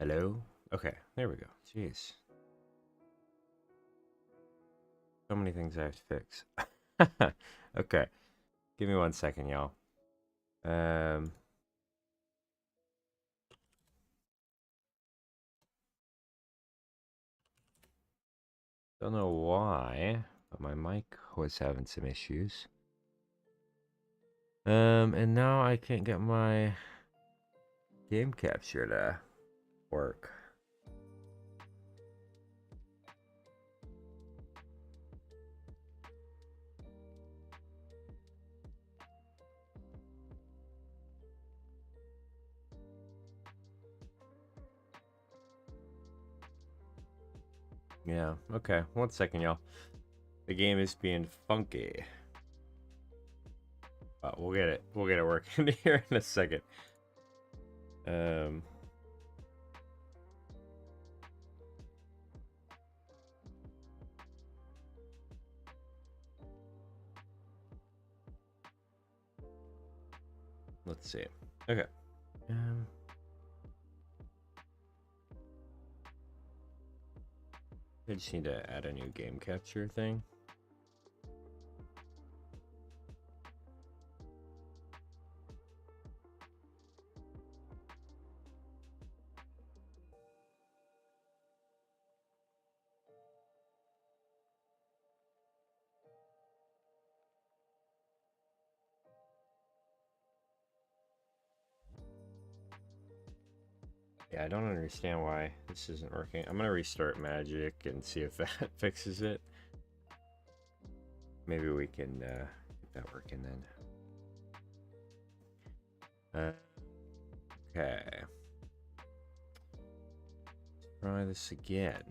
Hello? Okay, there we go. Jeez. So many things I have to fix. Okay, give me 1 second, y'all. Um, don't know why, but my mic was having some issues. And now I can't get my game capture to work. Yeah, okay. 1 second, y'all. The game is being funky. But we'll get it working here in a second. Um, let's see. Okay. Um, I just need to add a new game capture thing. Yeah, I don't understand why this isn't working. I'm gonna restart Magic and see if that fixes it. Maybe we can get that working then. Okay. Try this again.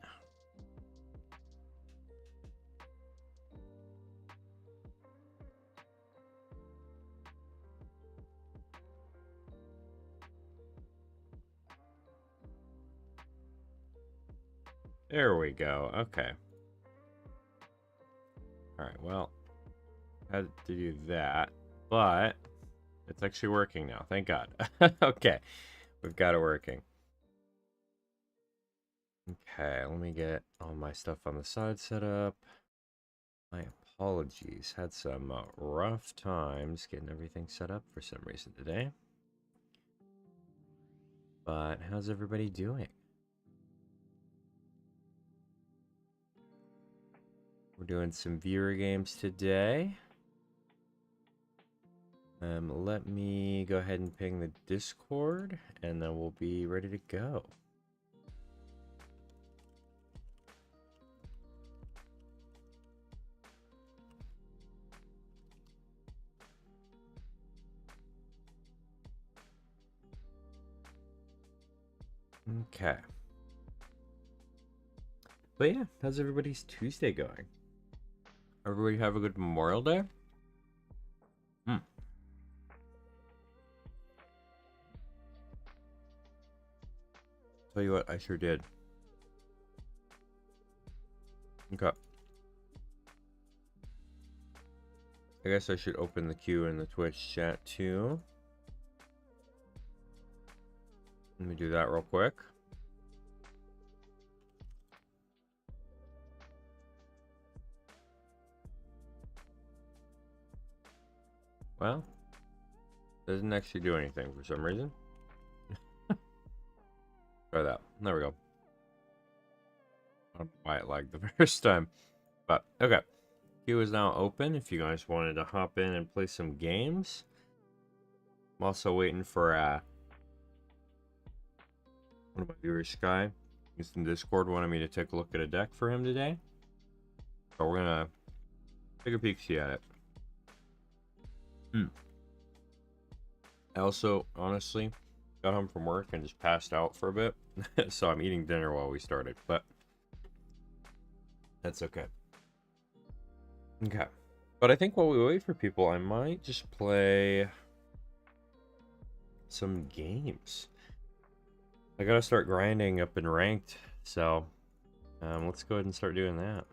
There we go. Okay. Alright, well, had to do that, but it's actually working now. Thank God. Okay, we've got it working. Okay, let me get all my stuff on the side set up. My apologies. Had some rough times getting everything set up for some reason today. But how's everybody doing? We're doing some viewer games today. Let me go ahead and ping the Discord, and then we'll be ready to go. Okay. But yeah, how's everybody's Tuesday going? Everybody have a good Memorial Day? Hmm. Tell you what, I sure did. Okay. I guess I should open the queue in the Twitch chat too. Let me do that real quick. Well, doesn't actually do anything for some reason. Try that. There we go. I don't know why it lagged the first time. But, okay. Queue is now open if you guys wanted to hop in and play some games. I'm also waiting for one of my viewers, Sky. He's in Discord, wanted me to take a look at a deck for him today. So we're gonna take a peek, see at it. I also, honestly, got home from work and just passed out for a bit. So I'm eating dinner while we started, but that's okay. Okay. But I think while we wait for people, I might just play some games. I gotta start grinding up in ranked, so let's go ahead and start doing that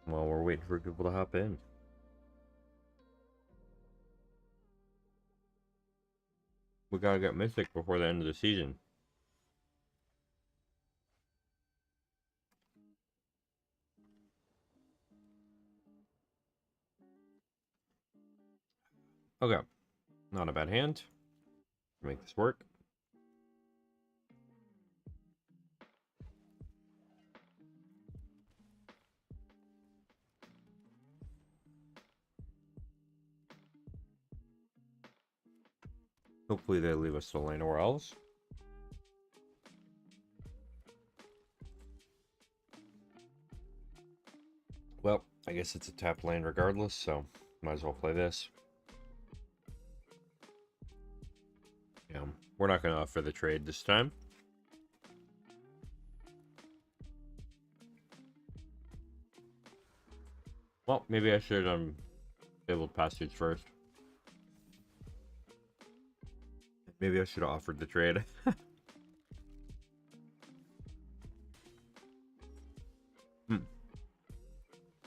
while we're waiting for people to hop in. We gotta get Mythic before the end of the season. Okay. Not a bad hand. Make this work. Hopefully they leave us to land nowhere else. Well, I guess it's a tapped land regardless, so might as well play this. Yeah, we're not going to offer the trade this time. Well, maybe I should fabled passage first. Maybe I should have offered the trade.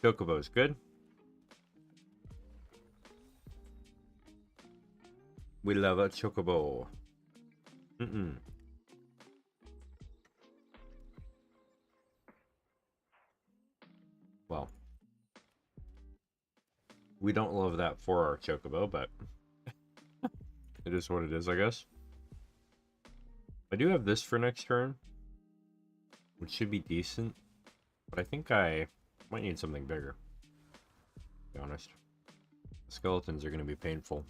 Chocobo is good. We love a chocobo. Well, we don't love that for our chocobo, but it is what it is, I guess. I do have this for next turn, which should be decent, but I think I might need something bigger, to be honest. The skeletons are going to be painful.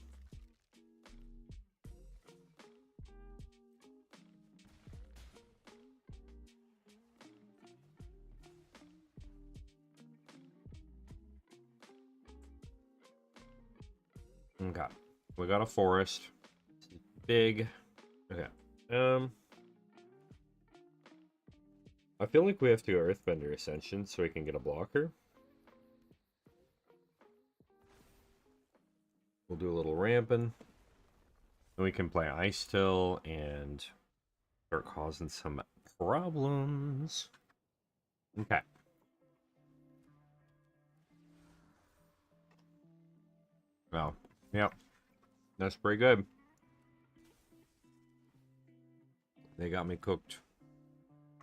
Okay, we got a forest. It's big. Okay. I feel like we have to go Earthbender Ascension so we can get a blocker. We'll do a little ramping. Then we can play Ice Till and start causing some problems. Okay. Well, yep. That's pretty good. They got me cooked.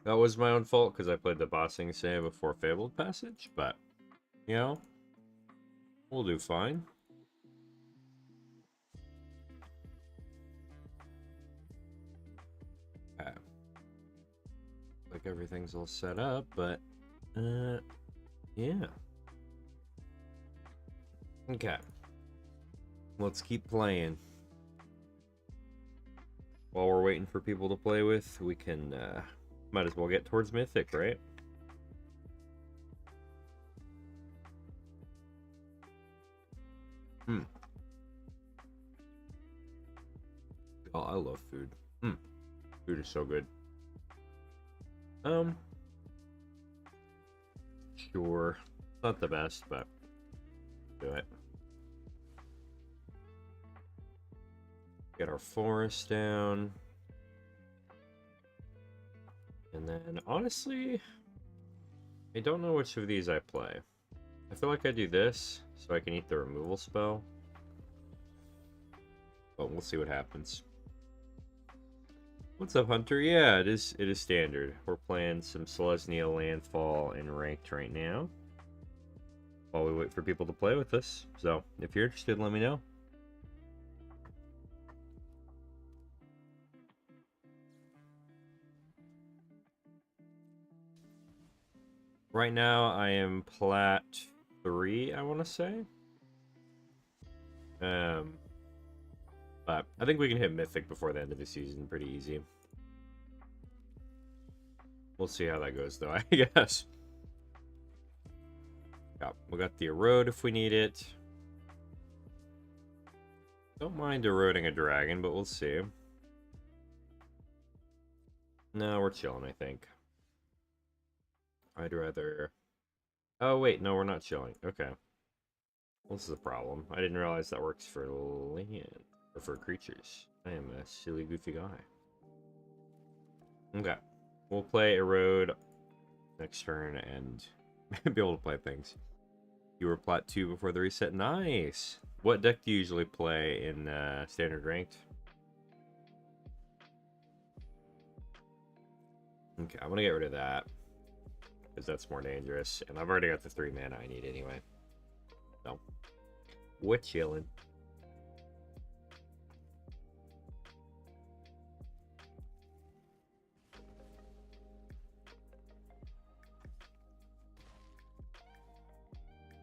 That was my own fault because I played the bossing save before Fabled Passage, but, you know, we'll do fine. Okay. Like everything's all set up, but, yeah. Okay. Let's keep playing. While we're waiting for people to play with, we can, might as well get towards Mythic, right? Oh, I love food. Food is so good. Sure. Not the best, but do it. Get our forest down. And then, honestly, I don't know which of these I play. I feel like I do this, so I can eat the removal spell. But we'll see what happens. What's up, Hunter? Yeah, it is standard. We're playing some Selesnya Landfall in Ranked right now, while we wait for people to play with us. So, if you're interested, let me know. Right now, I am plat 3, I want to say. But I think we can hit Mythic before the end of the season pretty easy. We'll see how that goes, though, I guess. Yeah, we got the Erode if we need it. Don't mind eroding a dragon, but we'll see. No, we're chilling, I think. I'd rather... Oh, wait, no, we're not chilling. Okay. Well, this is a problem. I didn't realize that works for land, or for creatures. I am a silly, goofy guy. Okay. We'll play Erode next turn and be able to play things. You were plat 2 before the reset. Nice! What deck do you usually play in Standard Ranked? Okay, I'm gonna get rid of that, because that's more dangerous. And I've already got the 3 mana I need anyway. So, we're chilling.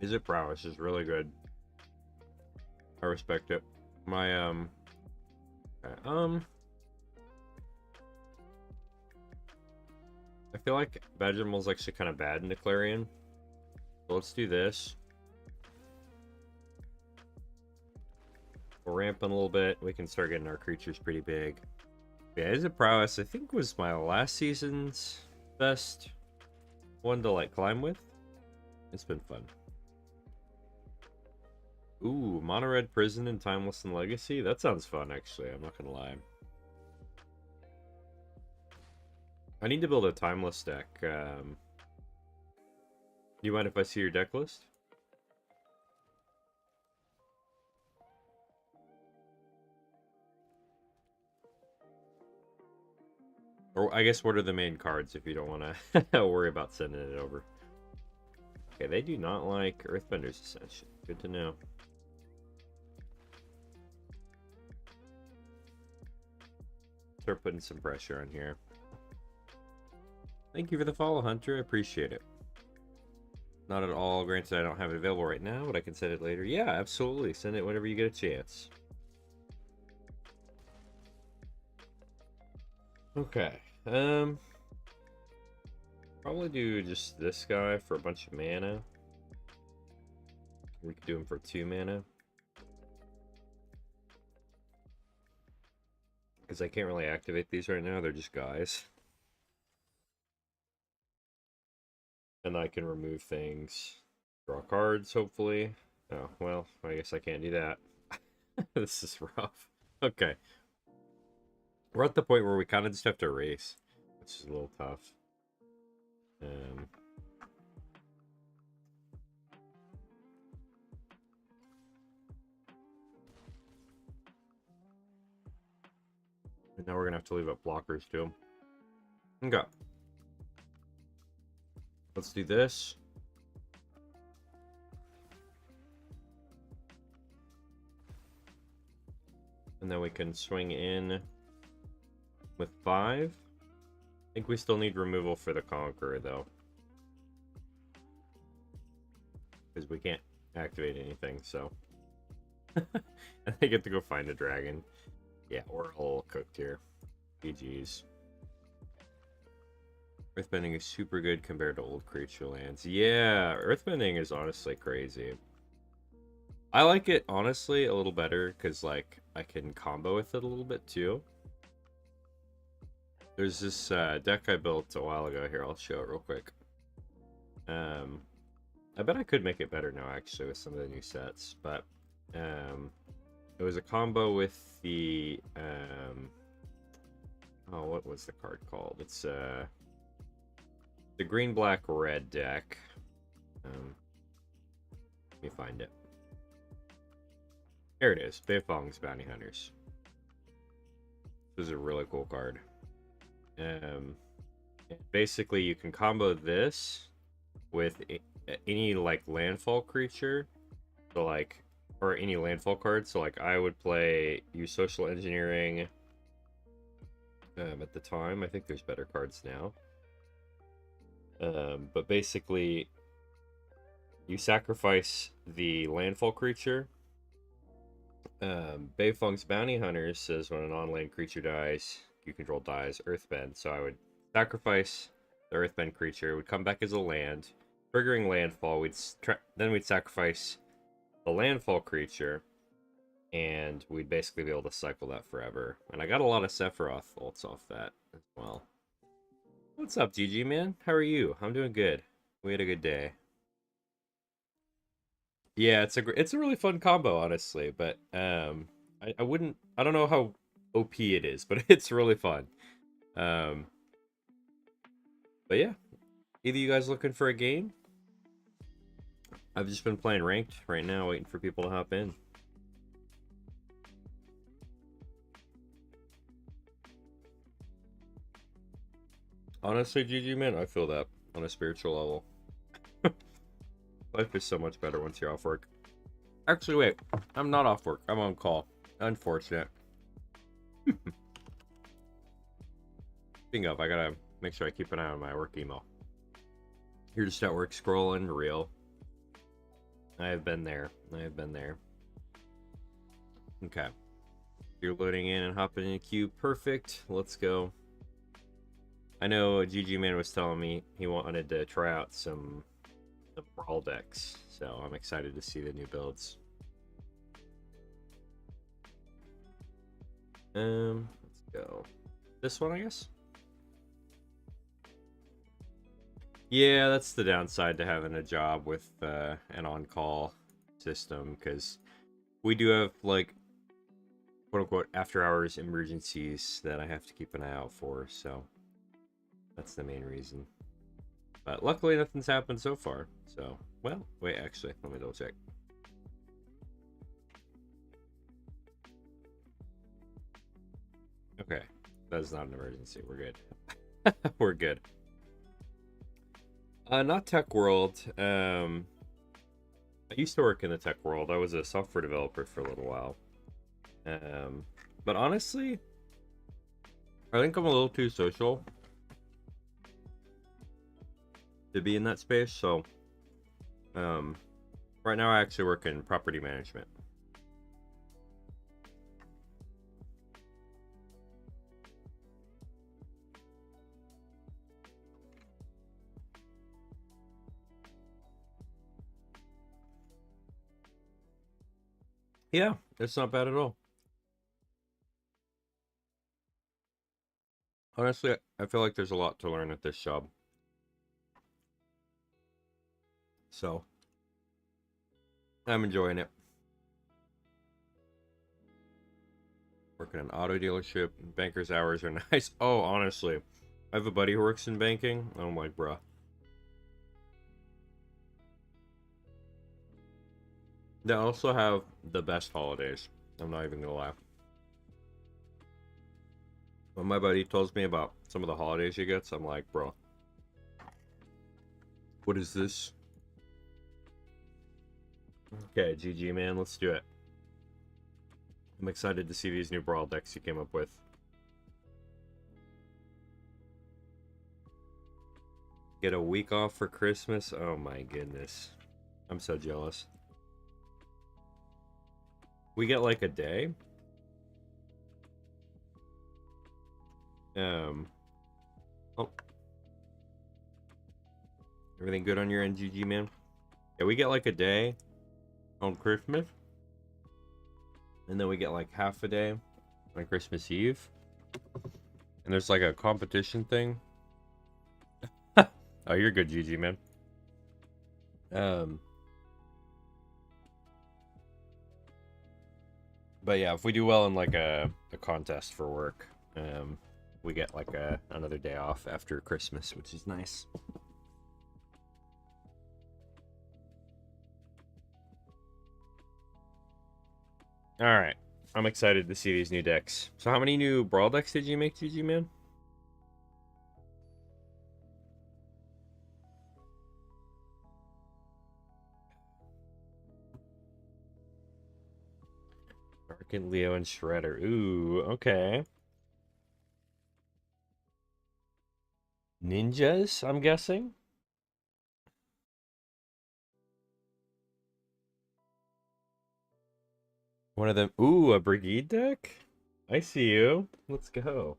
Izzet Prowess is really good. I respect it. My okay, I feel like Badgermal's actually kind of bad in the Clarion. So let's do this. We'll ramp in a little bit. We can start getting our creatures pretty big. Yeah, Izzet Prowess, I think, was my last season's best one to like climb with. It's been fun. Ooh, Mono Red Prison and Timeless and Legacy? That sounds fun, actually. I'm not gonna lie. I need to build a Timeless deck. Do you mind if I see your deck list? Or I guess what are the main cards if you don't want to worry about sending it over? Okay, they do not like Earthbender's Ascension. Good to know. Start putting some pressure on here. Thank you for the follow, Hunter. I appreciate it. Not at all. Granted, I don't have it available right now, but I can send it later. Yeah, absolutely. Send it whenever you get a chance. Okay. Probably do just this guy for a bunch of mana. We could do him for 2 mana. Because I can't really activate these right now. They're just guys. And I can remove things. Draw cards, hopefully. Oh, well, I guess I can't do that. This is rough. Okay. We're at the point where we kind of just have to race, which is a little tough. And now we're going to have to leave up blockers too. Okay. Let's do this. And then we can swing in with 5. I think we still need removal for the Conqueror, though. Because we can't activate anything, so. And I get to go find a dragon. Yeah, we're all cooked here. GG's. Earthbending is super good compared to old creature lands. Yeah, Earthbending is honestly crazy. I like it, honestly, a little better because, like, I can combo with it a little bit, too. There's this deck I built a while ago. Here, I'll show it real quick. I bet I could make it better now, actually, with some of the new sets. But it was a combo with the... oh, what was the card called? It's the green, black, red deck. Let me find it. Here it is. Beifong's Bounty Hunters. This is a really cool card. Basically, you can combo this with any like landfall creature, so like, or any landfall card. So like, I would use Social Engineering. At the time, I think there's better cards now. But basically, you sacrifice the landfall creature. Beifong's Bounty Hunters says when a non-land creature dies, you control dies, Earthbend. So I would sacrifice the Earthbend creature, it would come back as a land, triggering landfall. Then we'd sacrifice the landfall creature, and we'd basically be able to cycle that forever. And I got a lot of Sephiroth ults off that as well. What's up, GG man? How are you? I'm doing good. We had a good day. Yeah, it's a really fun combo, honestly. But I don't know how OP it is, but it's really fun. But yeah, either you guys looking for a game? I've just been playing ranked right now, waiting for people to hop in. Honestly, GG man, I feel that on a spiritual level. Life is so much better once you're off work. Actually, wait, I'm not off work. I'm on call. Unfortunate. Speaking of, I gotta make sure I keep an eye on my work email. You're just at work scrolling, real. I have been there. I have been there. Okay. You're loading in and hopping in a queue. Perfect. Let's go. I know GG Man was telling me he wanted to try out some Brawl decks, so I'm excited to see the new builds. Let's go. This one, I guess? Yeah, that's the downside to having a job with an on-call system, because we do have, like, quote-unquote after-hours emergencies that I have to keep an eye out for, so that's the main reason. But luckily nothing's happened so far, so, well, wait, actually, let me double check. Okay, that's not an emergency, we're good. We're good. Not tech world. I used to work in the tech world. I was a software developer for a little while. But honestly, I think I'm a little too social to be in that space. So, right now I actually work in property management. Yeah, it's not bad at all. Honestly, I feel like there's a lot to learn at this job. So, I'm enjoying it. Working an auto dealership, banker's hours are nice. Oh, honestly, I have a buddy who works in banking. I'm like, bruh. They also have the best holidays. I'm not even gonna lie. When my buddy tells me about some of the holidays he gets, I'm like, bro, what is this? Okay, GG man, let's do it. I'm excited to see these new Brawl decks you came up with. Get a week off for Christmas? Oh my goodness. I'm so jealous. We get like a day? Oh. Everything good on your end, GG man? Yeah, we get like a day on Christmas. And then we get like half a day on Christmas Eve. And there's like a competition thing. Oh, you're good, GG man. But yeah, if we do well in like a contest for work, we get like another day off after Christmas, which is nice. All right, I'm excited to see these new decks. So how many new Brawl decks did you make, GG man? Darkin, Leo, and Shredder. Ooh, okay. Ninjas, I'm guessing? One of them. Ooh, a Brigade deck? I see you. Let's go.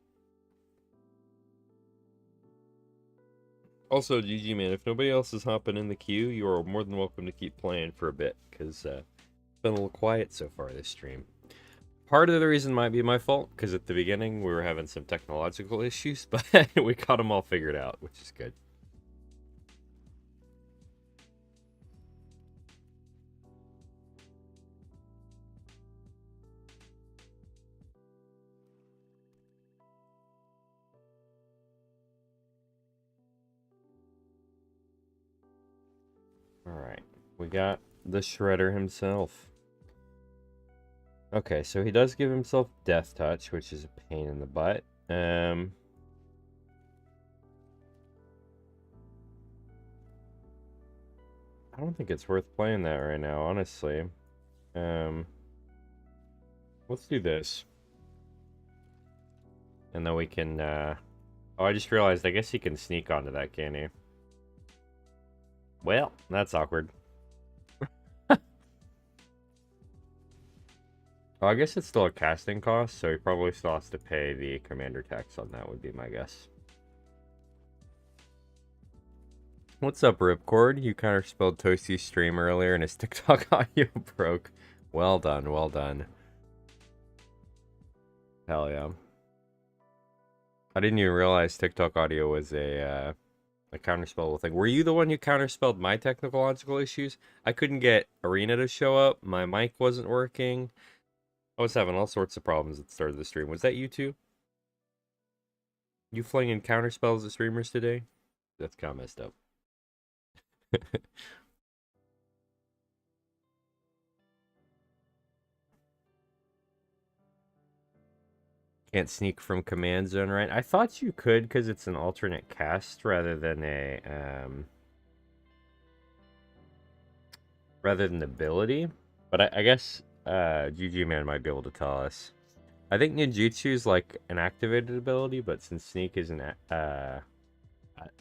Also, GG man, if nobody else is hopping in the queue, you are more than welcome to keep playing for a bit, because it's been a little quiet so far this stream. Part of the reason might be my fault, because at the beginning we were having some technological issues, but we got them all figured out, which is good. Alright, we got the Shredder himself. Okay, so he does give himself Death Touch, which is a pain in the butt. I don't think it's worth playing that right now, honestly. Let's do this. And then we can, oh, I just realized, I guess he can sneak onto that, can he? Well, that's awkward. Oh, I guess it's still a casting cost, so he probably still has to pay the commander tax on that, would be my guess. What's up, Ripcord? You counterspelled Toasty's stream earlier and his TikTok audio broke. Well done, well done. Hell yeah. I didn't even realize TikTok audio was a counterspellable thing. Were you the one who counterspelled my technological issues? I couldn't get Arena to show up. My mic wasn't working. I was having all sorts of problems at the start of the stream. Was that you two? You flinging counterspells at streamers today? That's kind of messed up. Can't sneak from command zone, right? I thought you could because it's an alternate cast rather than ability. But I guess GG Man might be able to tell us. I think ninjutsu is like an activated ability, but since sneak is an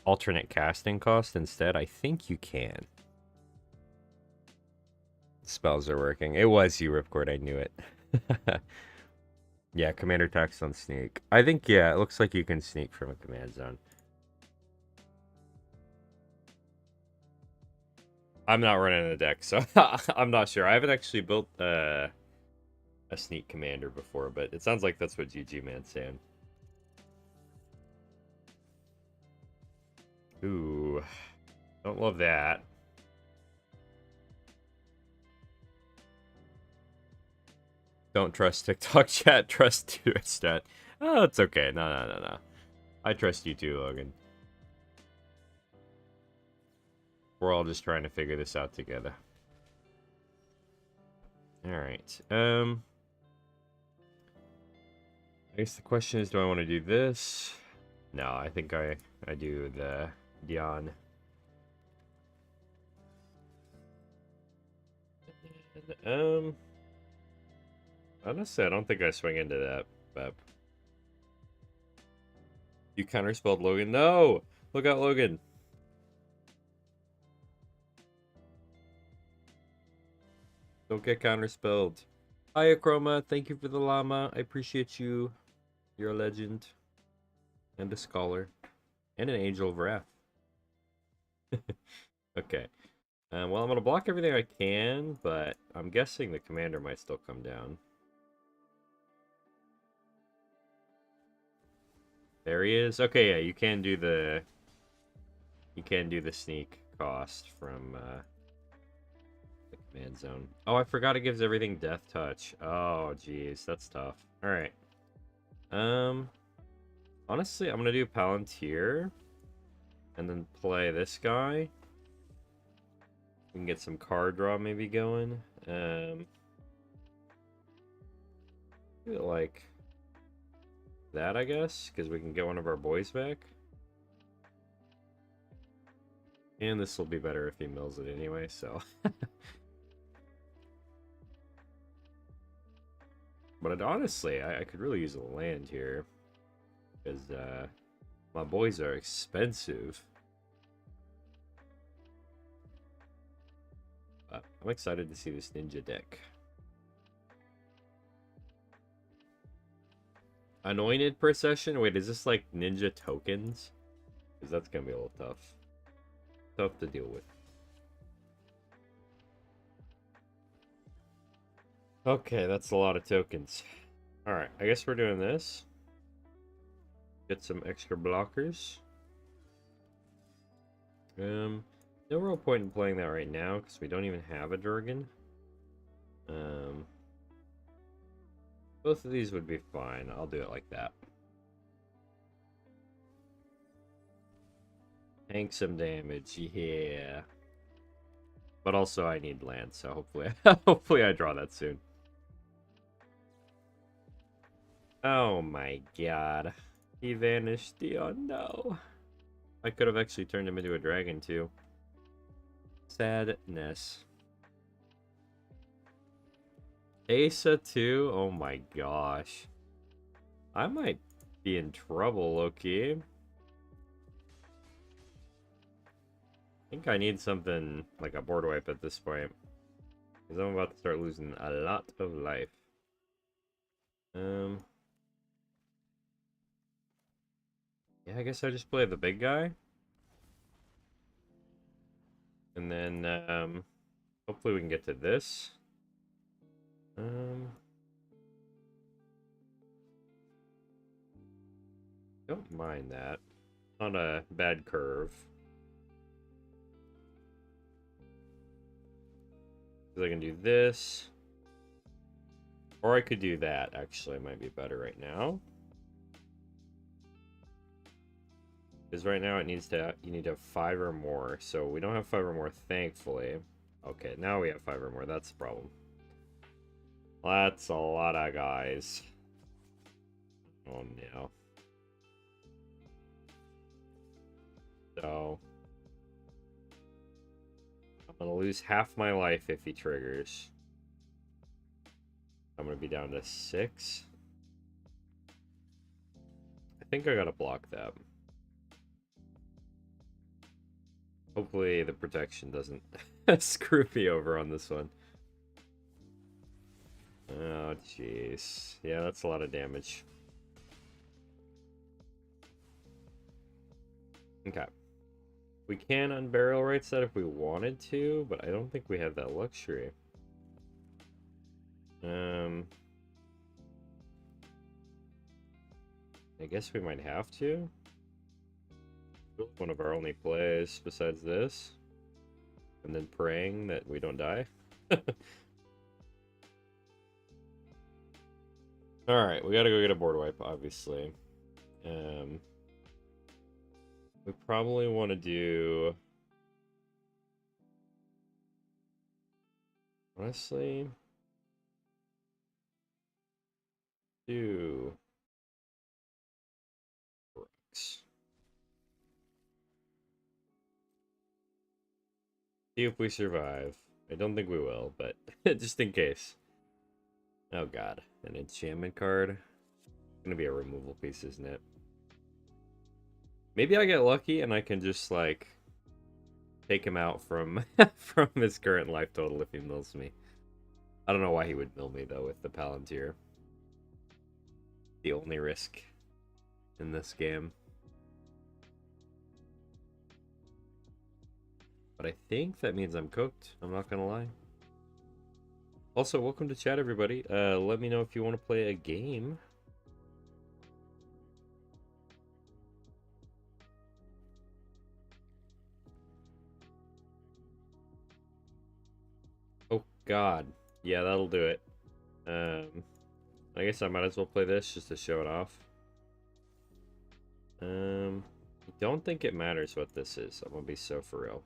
alternate casting cost instead, I think you can. Spells are working. It was you, Ripcord. I knew it. Yeah, commander tax on sneak. I think, yeah, it looks like you can sneak from a command zone. I'm not running a deck, so I'm not sure. I haven't actually built a sneak commander before, but it sounds like that's what GG Man's saying. Ooh, don't love that. Don't trust TikTok chat, trust Twitch. Oh, it's okay. No. I trust you too, Logan. We're all just trying to figure this out together. Alright. I guess the question is, do I want to do this? No, I think I do the Dion. Honestly, I don't think I swing into that, but you counterspelled Logan. No! Look out, Logan. Don't get counterspelled. Hi, Achroma. Thank you for the llama. I appreciate you. You're a legend. And a scholar. And an angel of wrath. Okay. Well, I'm going to block everything I can, but I'm guessing the commander might still come down. There he is. Okay, yeah, you can do the sneak cost from the command zone. Oh, I forgot it gives everything death touch. Oh, jeez, that's tough. All right. Honestly, I'm gonna do Palantir, and then play this guy. We can get some card draw maybe going. Do it like that, I guess, because we can get one of our boys back. And this will be better if he mills it anyway, so. But honestly, I could really use a land here. Because my boys are expensive. But I'm excited to see this ninja deck. Anointed procession? Wait, is this like ninja tokens? Because that's going to be a little tough. Tough to deal with. Okay, that's a lot of tokens. Alright, I guess we're doing this. Get some extra blockers. No real point in playing that right now, because we don't even have a Durgan. Both of these would be fine. I'll do it like that. Tank some damage, yeah. But also I need land, so hopefully hopefully I draw that soon. Oh my god. He vanished, Dion, no. I could have actually turned him into a dragon too. Sadness. Asa too? Oh my gosh. I might be in trouble, Loki. I think I need something like a board wipe at this point. Because I'm about to start losing a lot of life. Um, yeah, I guess I just play the big guy. And then, hopefully we can get to this. Don't mind that. Not a bad curve. Because I can do this. Or I could do that, actually. It might be better right now. Because right now it needs to, you need to have 5 or more. So we don't have 5 or more, thankfully. Okay, now we have 5 or more. That's the problem. That's a lot of guys. Oh, no. So I'm going to lose half my life if he triggers. I'm going to be down to 6. I think I got to block that. Hopefully the protection doesn't screw me over on this one. Oh, jeez. Yeah, that's a lot of damage. Okay. We can unbarrel right set if we wanted to, but I don't think we have that luxury. I guess we might have to. One of our only plays besides this. And then praying that we don't die. Alright, we gotta go get a board wipe, obviously. We probably want to do... Honestly... Do... Brooks. See if we survive. I don't think we will, but just in case. Oh god, an enchantment card. It's gonna be a removal piece, isn't it? Maybe I get lucky and I can just like take him out from from his current life total if he mills me. I don't know why he would mill me though with the Palantir. The only risk in this game. But I think that means I'm cooked. I'm not gonna lie. Also, welcome to chat, everybody. Let me know if you want to play a game. Oh God, yeah, that'll do it. I guess I might as well play this just to show it off. I don't think it matters what this is. I'm gonna be so for real.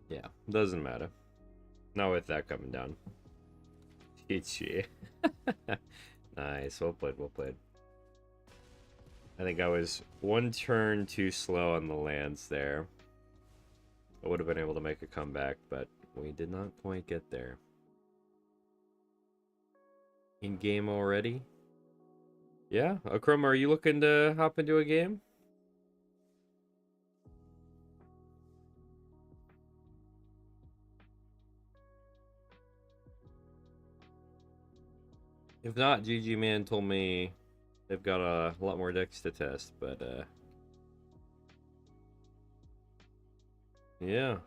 Yeah, doesn't matter. Not with that coming down. GG. Nice, well played, well played. I think I was one turn too slow on the lands there. I would have been able to make a comeback, but we did not quite get there. In game already? Yeah, Akram, are you looking to hop into a game? If not, GG Man told me they've got a lot more decks to test, but yeah.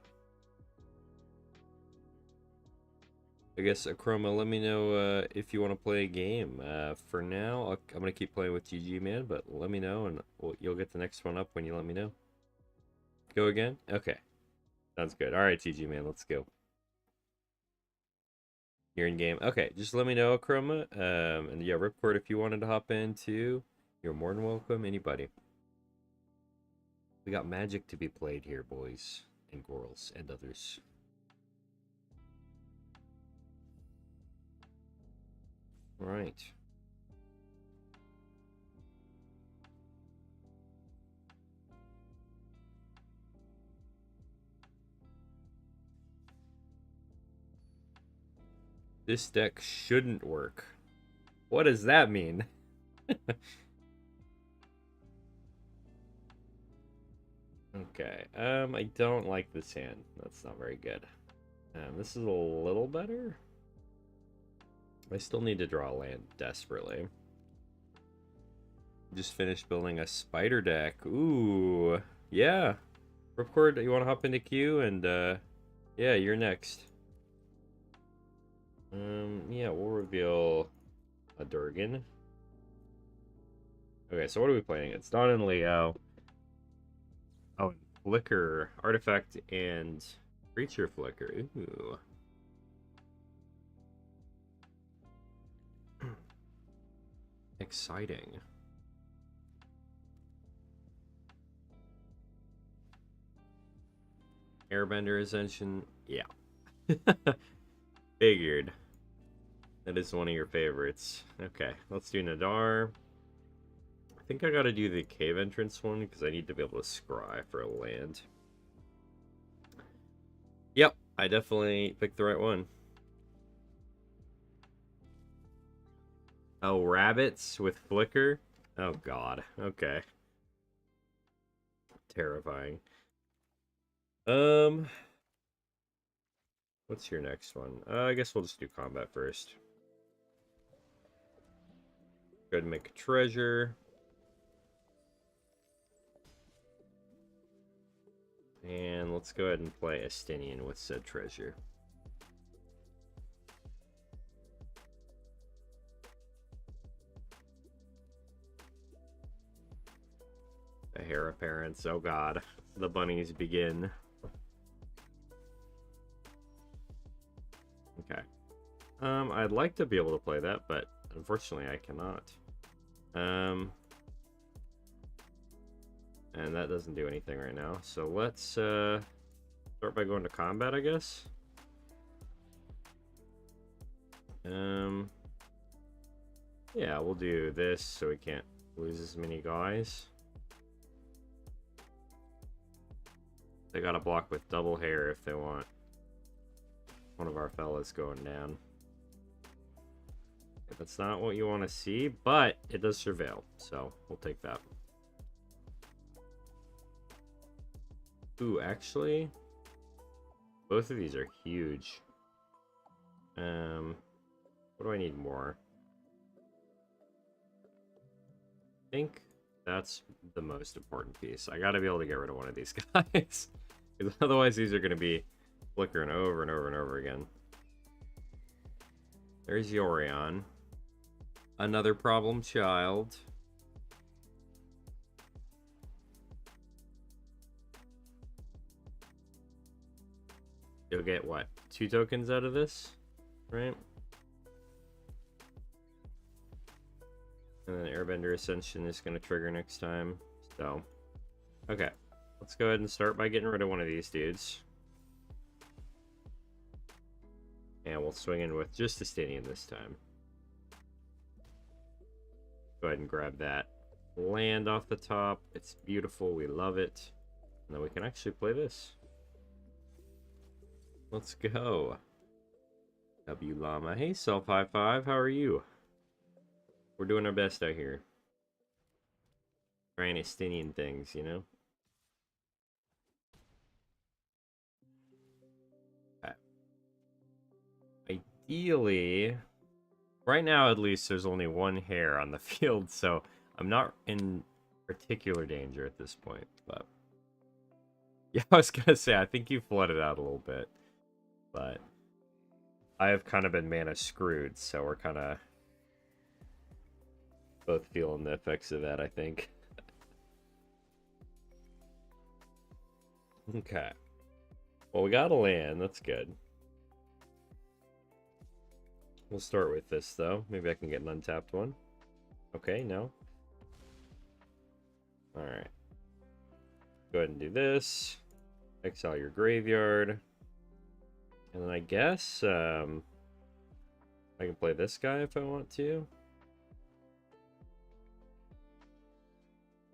I guess Achroma, let me know if you want to play a game. For now, I'm gonna keep playing with GG Man, but let me know, and you'll get the next one up when you let me know. Go again? Okay, sounds good. All right, GG Man, let's go. You're in game. Okay, just let me know, Achroma. And yeah, Ripcord, if you wanted to hop in too, you're more than welcome. Anybody. We got Magic to be played here, boys and girls and others. All right. This deck shouldn't work. What does that mean? Okay, I don't like this hand. That's not very good. This is a little better. I still need to draw land desperately. Just finished building a spider deck. Ooh, yeah. Ripcord, you want to hop into queue? And yeah, you're next. Yeah, we'll reveal a Durgan. Okay, so what are we playing? It's Dawn and Leo. Oh, and Flicker, Artifact, and Creature Flicker. Ooh. Exciting. Airbender Ascension. Yeah. Figured. That is one of your favorites. Okay, let's do Nadar. I think I gotta do the cave entrance one because I need to be able to scry for a land. Yep, I definitely picked the right one. Oh, rabbits with flicker? Oh god, okay. Terrifying. What's your next one? I guess we'll just do combat first. Go ahead and make a treasure. And let's go ahead and play Estinian with said treasure. The heir appearance. Oh god. The bunnies begin. Okay. I'd like to be able to play that, but unfortunately I cannot. And that doesn't do anything right now. So let's start by going to combat, I guess. Yeah, we'll do this so we can't lose as many guys. They gotta block with double hair if they want one of our fellas going down. If it's not what you want to see, but it does surveil, so we'll take that. Ooh, actually, both of these are huge. What do I need more? I think that's the most important piece. I gotta be able to get rid of one of these guys. Because otherwise these are gonna be flickering over and over and over again. There's Yorion. Another problem child. You'll get what? 2 tokens out of this? Right? And then Airbender Ascension is going to trigger next time. So, okay. Let's go ahead and start by getting rid of one of these dudes. And we'll swing in with just Estinian this time. Go ahead and grab that land off the top. It's beautiful. We love it. And then we can actually play this. Let's go. W Llama. Hey, Self High Five. How are you? We're doing our best out here. Trying Estinian things, you know? Okay. Ideally, right now at least, there's only one hair on the field, so I'm not in particular danger at this point, but... Yeah, I was gonna say, I think you flooded out a little bit, but... I have kind of been mana screwed, so we're kind of both feeling the effects of that, I think. Okay. Well, we got a land. That's good. We'll start with this, though. Maybe I can get an untapped one. Okay, no. Alright. Go ahead and do this. Exile your graveyard. And then I guess I can play this guy if I want to.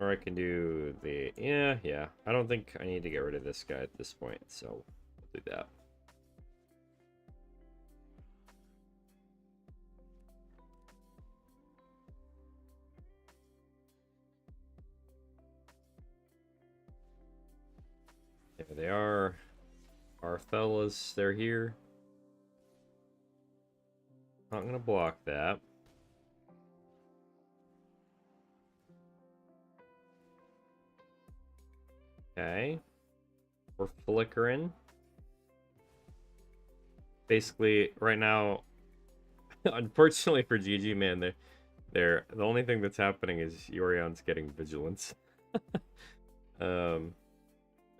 Or I can do the... Yeah. I don't think I need to get rid of this guy at this point, so we'll do that. There they are. our fellas, they're here. Not gonna block that. Okay. We're flickering. Basically, right now, unfortunately for GG, man, the only thing that's happening is Yorion's getting vigilance. I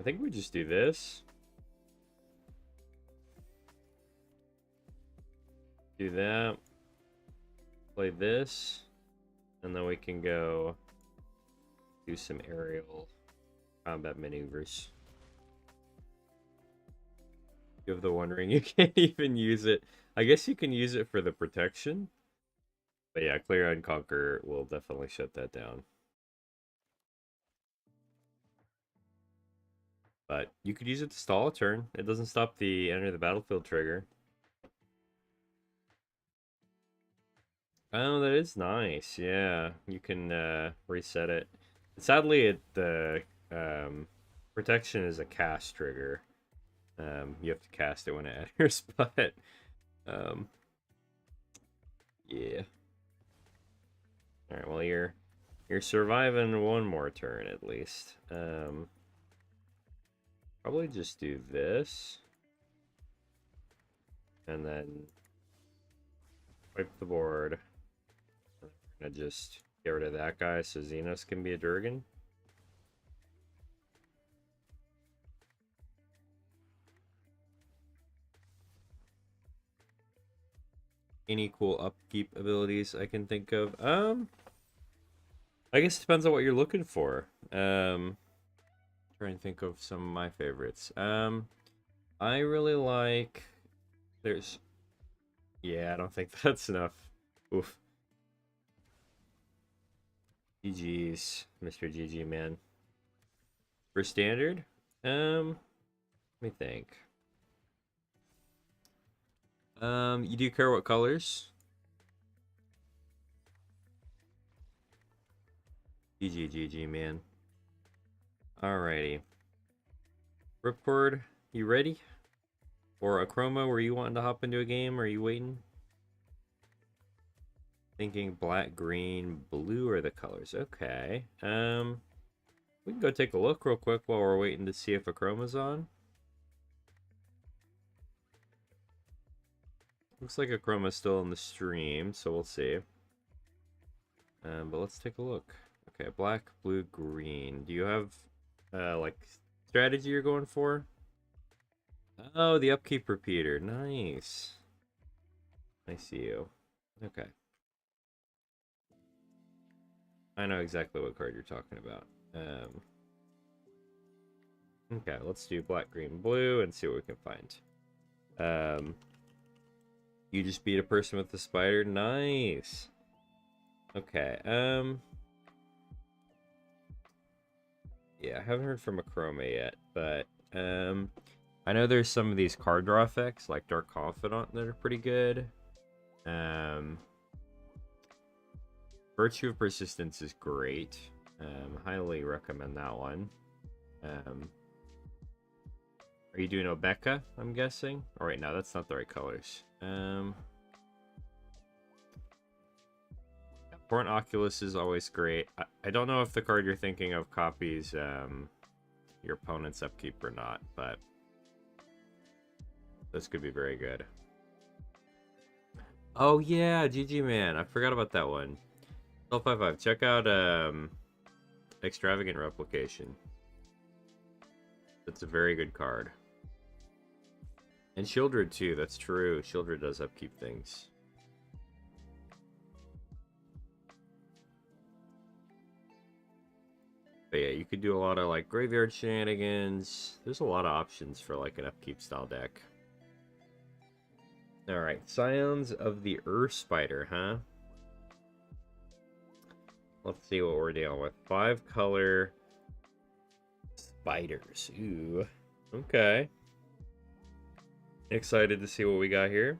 think we just do this. Do that. Play this. And then we can go do some aerial combat maneuvers. Give the One Ring, you can't even use it. I guess you can use it for the protection. But yeah, Clear and Conquer will definitely shut that down. But you could use it to stall a turn. It doesn't stop the enter the battlefield trigger. Oh, that is nice. Yeah, you can reset it. Sadly, the protection is a cast trigger. You have to cast it when it enters, but yeah. All right. Well, you're surviving one more turn at least. Probably just do this, and then wipe the board. I'm gonna just get rid of that guy so Xenos can be a Durgan. Any cool upkeep abilities I can think of? I guess it depends on what you're looking for. Trying to think of some of my favorites. I really like. There's. Yeah, I don't think that's enough. Oof. GG's, Mr. GG, man. For standard, let me think. You do care what colors? GG, man. Alrighty. Ripcord, you ready? Or Achroma, were you wanting to hop into a game? Or are you waiting? Thinking black, green, blue are the colors. Okay. We can go take a look real quick while we're waiting to see if Achroma's on. Looks like Achroma's still in the stream, so we'll see. But let's take a look. Okay, black, blue, green. Do you have, like, strategy you're going for? Oh, the upkeep repeater. Nice. I see you. Okay. I know exactly what card you're talking about. Okay, let's do black, green, blue, and see what we can find. You just beat a person with the spider. Nice. Okay. Yeah, I haven't heard from Achroma yet, but I know there's some of these card draw effects, like Dark Confidant, that are pretty good. Virtue of Persistence is great. Highly recommend that one. Are you doing Obeka, I'm guessing? All right, no, that's not the right colors. Portent Oculus is always great. I don't know if the card you're thinking of copies your opponent's upkeep or not, but this could be very good. Oh yeah, GG man, I forgot about that one. L55, check out Extravagant Replication. That's a very good card. And Shieldred too, that's true. Shieldred does upkeep things. But yeah, you could do a lot of like graveyard shenanigans. There's a lot of options for like an upkeep style deck. Alright, Scions of the Earth Spider, huh? Let's see what we're dealing with. 5-color spiders. Ooh. Okay. Excited to see what we got here.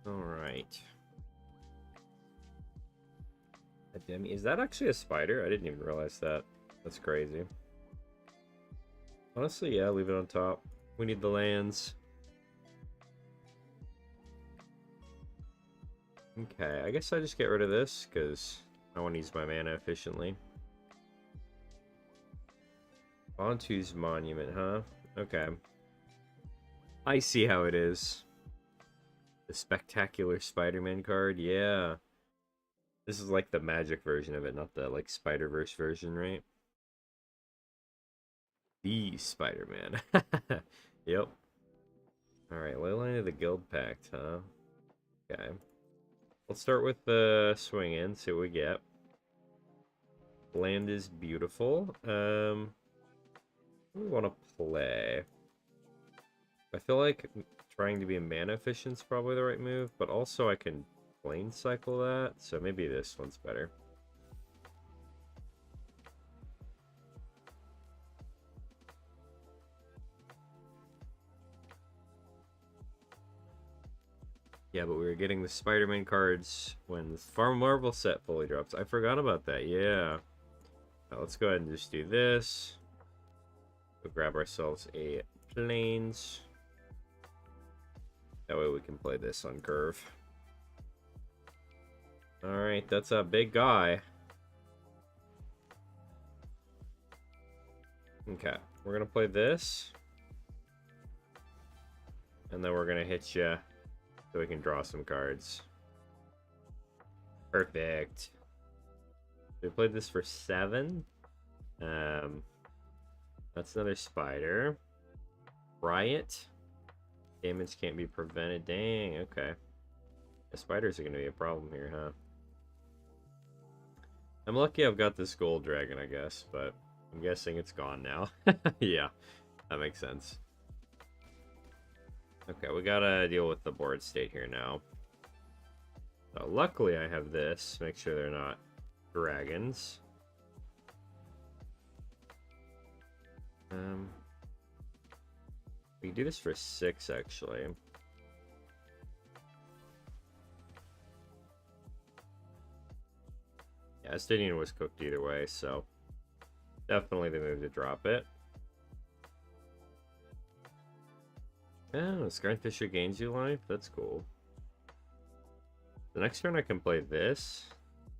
Alright. I Demi, is that actually a spider? I didn't even realize that. That's crazy. Honestly, yeah, leave it on top. We need the lands. Okay, I guess I just get rid of this, because I want to use my mana efficiently. Onto's Monument, huh? Okay. I see how it is. The Spectacular Spider-Man card, yeah. This is like the Magic version of it, not the like Spider-Verse version, right? The Spider-Man. Yep. Alright, Leyline of the Guild Pact, huh? Okay. Let's start with the swing in, see what we get. Land is beautiful. What do we want to play? I feel like trying to be a mana efficient is probably the right move, but also I can plane cycle that, so maybe this one's better. Yeah, but we were getting the Spider-Man cards when the Farm Marvel set fully drops. I forgot about that, yeah. Now let's go ahead and just do this. We'll grab ourselves a planes. That way we can play this on curve. Alright, that's a big guy. Okay, we're gonna play this. And then we're gonna hit you so we can draw some cards. Perfect. We played this for 7. That's another spider. Riot. Damage can't be prevented. Dang, okay. The spiders are going to be a problem here, huh? I'm lucky I've got this gold dragon, I guess, but I'm guessing it's gone now. Yeah, that makes sense. Okay, we gotta deal with the board state here now. So luckily I have this. Make sure they're not dragons. We can do this for 6, actually. Yeah, Estinian was cooked either way, so definitely the move to drop it. Oh, Scarnfisher gains you life? That's cool. The next turn I can play this,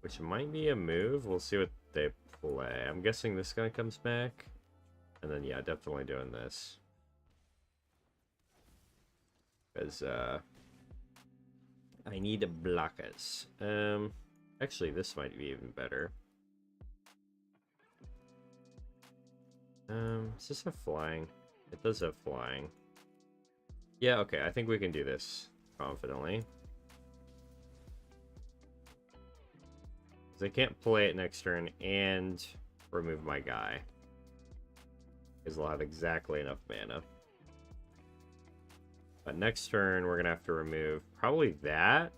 which might be a move. We'll see what they play. I'm guessing this guy comes back. And then, yeah, definitely doing this. Because, I need blockers. Actually, this might be even better. Does this have flying? It does have flying. Yeah, okay, I think we can do this confidently. Because I can't play it next turn and remove my guy. Because I'll have exactly enough mana. But next turn, we're going to have to remove probably that.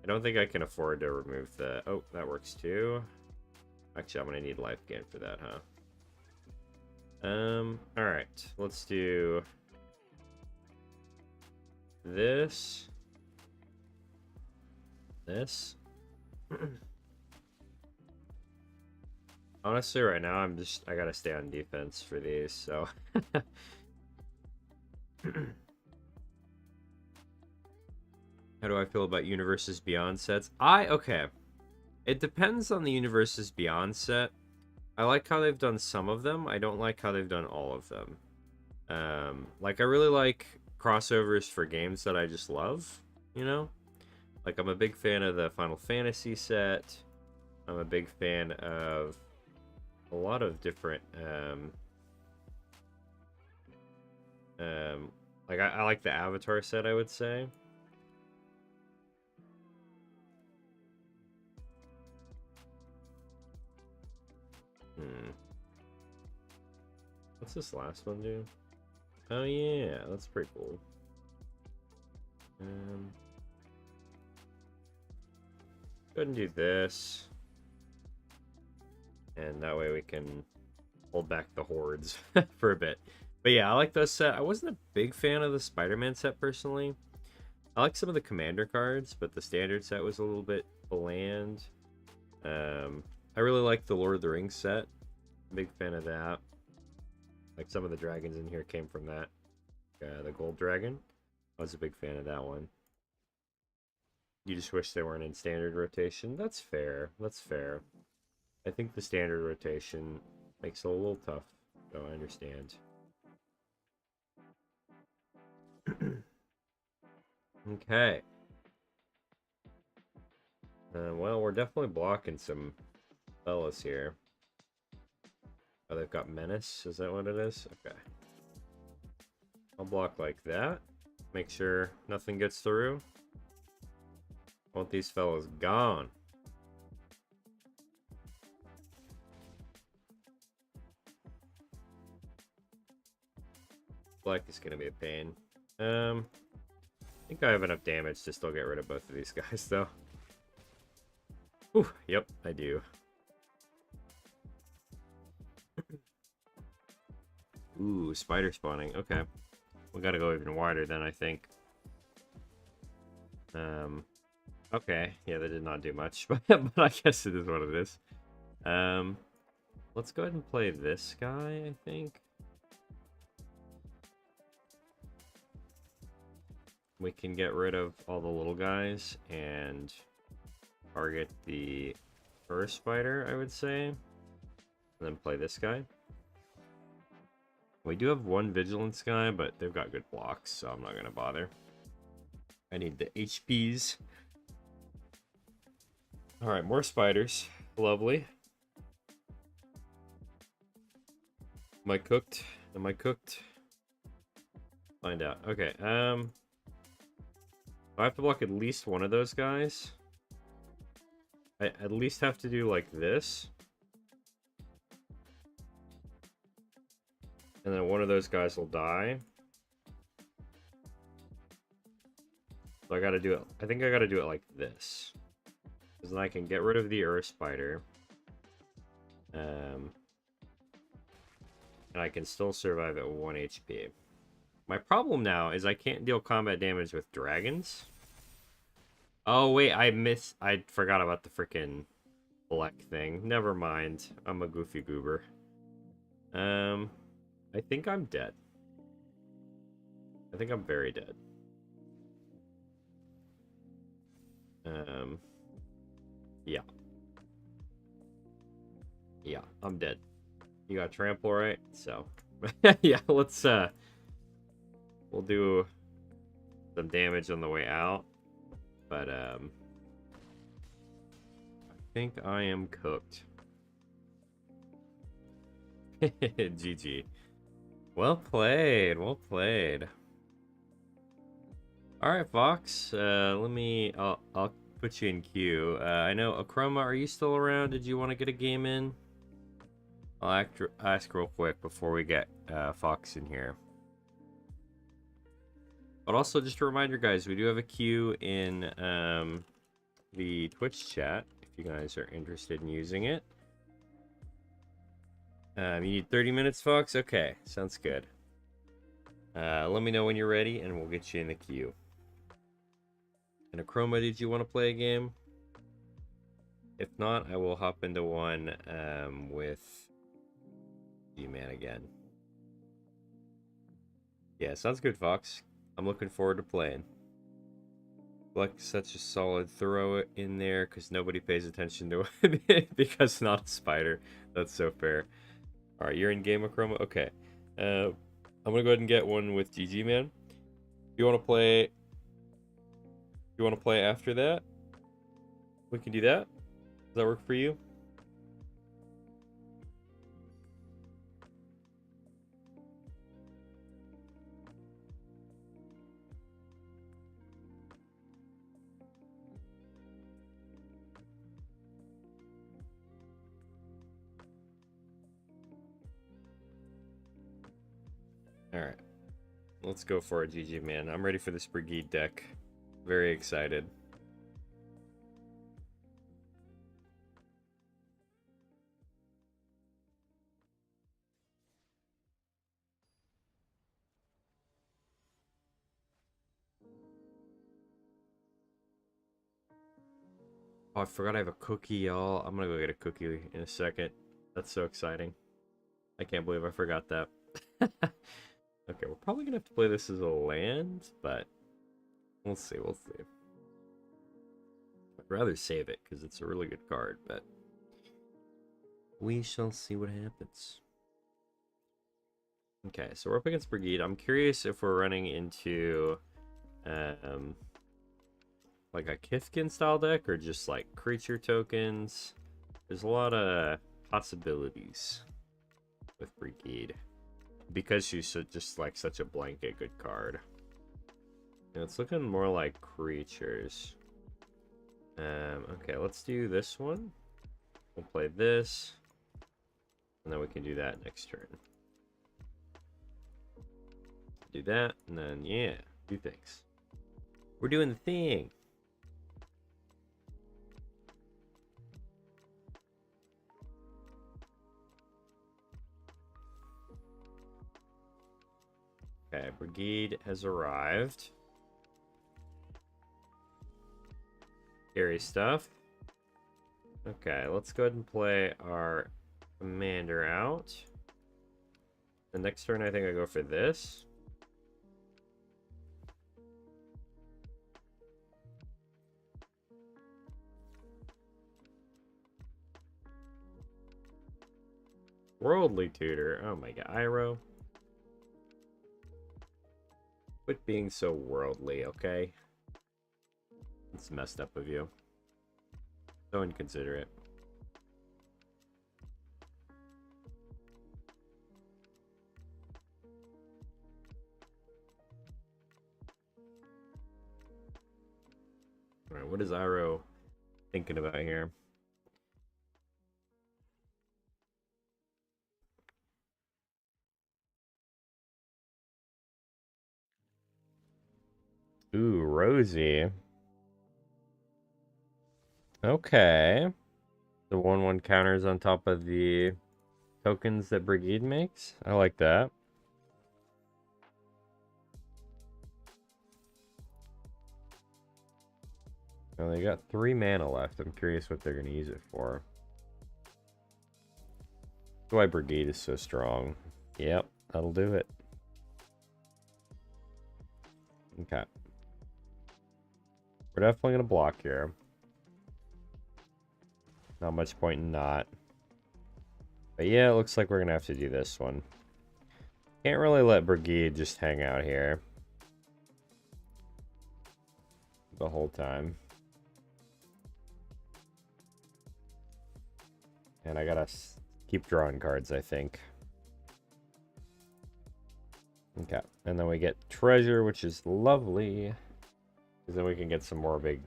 I don't think I can afford to remove the... Oh, that works too. Actually, I'm going to need life gain for that, huh? Alright. Let's do... this. This. Honestly, right now, I gotta stay on defense for these, so... How do I feel about Universes Beyond sets? Okay. It depends on the Universes Beyond set. I like how they've done some of them. I don't like how they've done all of them. Like, I really like crossovers for games that I just love, you know? Like, I'm a big fan of the Final Fantasy set. I'm a big fan of a lot of different, like, I like the Avatar set, I would say. What's this last one do? Oh yeah, that's pretty cool. Go ahead and do this. And that way we can hold back the hordes for a bit. But yeah, I like this set. I wasn't a big fan of the Spider-Man set personally. I like some of the commander cards, but the standard set was a little bit bland. I really like the Lord of the Rings set. Big fan of that. Like some of the dragons in here came from that. The gold dragon. I was a big fan of that one. You just wish they weren't in standard rotation. That's fair. That's fair. I think the standard rotation makes it a little tough, so I understand. Okay. Well, we're definitely blocking some fellas here. Oh, they've got Menace. Is that what it is? Okay. I'll block like that. Make sure nothing gets through. I want these fellas gone. Black is gonna be a pain. I think I have enough damage to still get rid of both of these guys, though. Ooh, yep, I do. Ooh, spider spawning. Okay. We gotta go even wider then, I think. Okay. Yeah, that did not do much, but I guess it is what it is. Let's go ahead and play this guy, I think. We can get rid of all the little guys and target the first spider, I would say. And then play this guy. We do have one vigilance guy, but they've got good blocks, so I'm not going to bother. I need the HPs. Alright, more spiders. Lovely. Am I cooked? Am I cooked? Find out. Okay, I have to block at least one of those guys. I at least have to do like this. And then one of those guys will die. So I gotta do it. I think I gotta do it like this. Because then I can get rid of the Earth Spider. And I can still survive at 1 HP. My problem now is I can't deal combat damage with dragons. Oh, wait, I forgot about the freaking black thing. Never mind. I'm a goofy goober. I think I'm dead. I think I'm very dead. Yeah. Yeah, I'm dead. You got trample, right? So, yeah, let's, we'll do some damage on the way out. But, I think I am cooked. GG. Well played, well played. Alright, Fox, I'll put you in queue. I know, Akroma, are you still around? Did you want to get a game in? I'll ask real quick before we get Fox in here. But also, just a reminder, guys, we do have a queue in the Twitch chat, if you guys are interested in using it. You need 30 minutes, Fox? Okay, sounds good. Let me know when you're ready, and we'll get you in the queue. And Akroma, did you want to play a game? If not, I will hop into one with G-Man again. Yeah, sounds good, Fox. I'm looking forward to playing. Like such a solid throw it in there because nobody pays attention to it because it's not a spider. That's so fair. All right, you're in game, Akroma. Okay, I'm gonna go ahead and get one with GG Man. You want to play? You want to play after that? We can do that. Does that work for you? All right, let's go for it, GG Man. I'm ready for this Brigade deck. Very excited. Oh, I forgot I have a cookie, y'all. I'm gonna go get a cookie in a second. That's so exciting. I can't believe I forgot that. Okay, we're probably gonna have to play this as a land, but we'll see, we'll see. I'd rather save it because it's a really good card, but we shall see what happens. Okay, so we're up against Brigid. I'm curious if we're running into like a Kithkin style deck or just like creature tokens. There's a lot of possibilities with Brigid because she's just like such a blanket good card. And it's looking more like creatures. Okay, let's do this one. We'll play this, and then we can do that next turn. Do that, and then yeah, do things. We're doing the thing. Okay, Brigid has arrived. Scary stuff. Okay, let's go ahead and play our commander out. The next turn, I think I go for this. Worldly Tutor. Oh my god, Iroh. Quit being so worldly, okay? It's messed up of you. So inconsiderate. Alright, what is Iroh thinking about here? Ooh, Rosie. Okay. The 1/1 counters on top of the tokens that Brigid makes. I like that. Well, they got 3 mana left. I'm curious what they're going to use it for. That's why Brigid is so strong. Yep, that'll do it. Okay. We're definitely going to block here. Not much point in not. But yeah, it looks like we're going to have to do this one. Can't really let Brigid just hang out here the whole time. And I gotta keep drawing cards, I think. Okay, and then we get treasure, which is lovely. Because then we can get some more big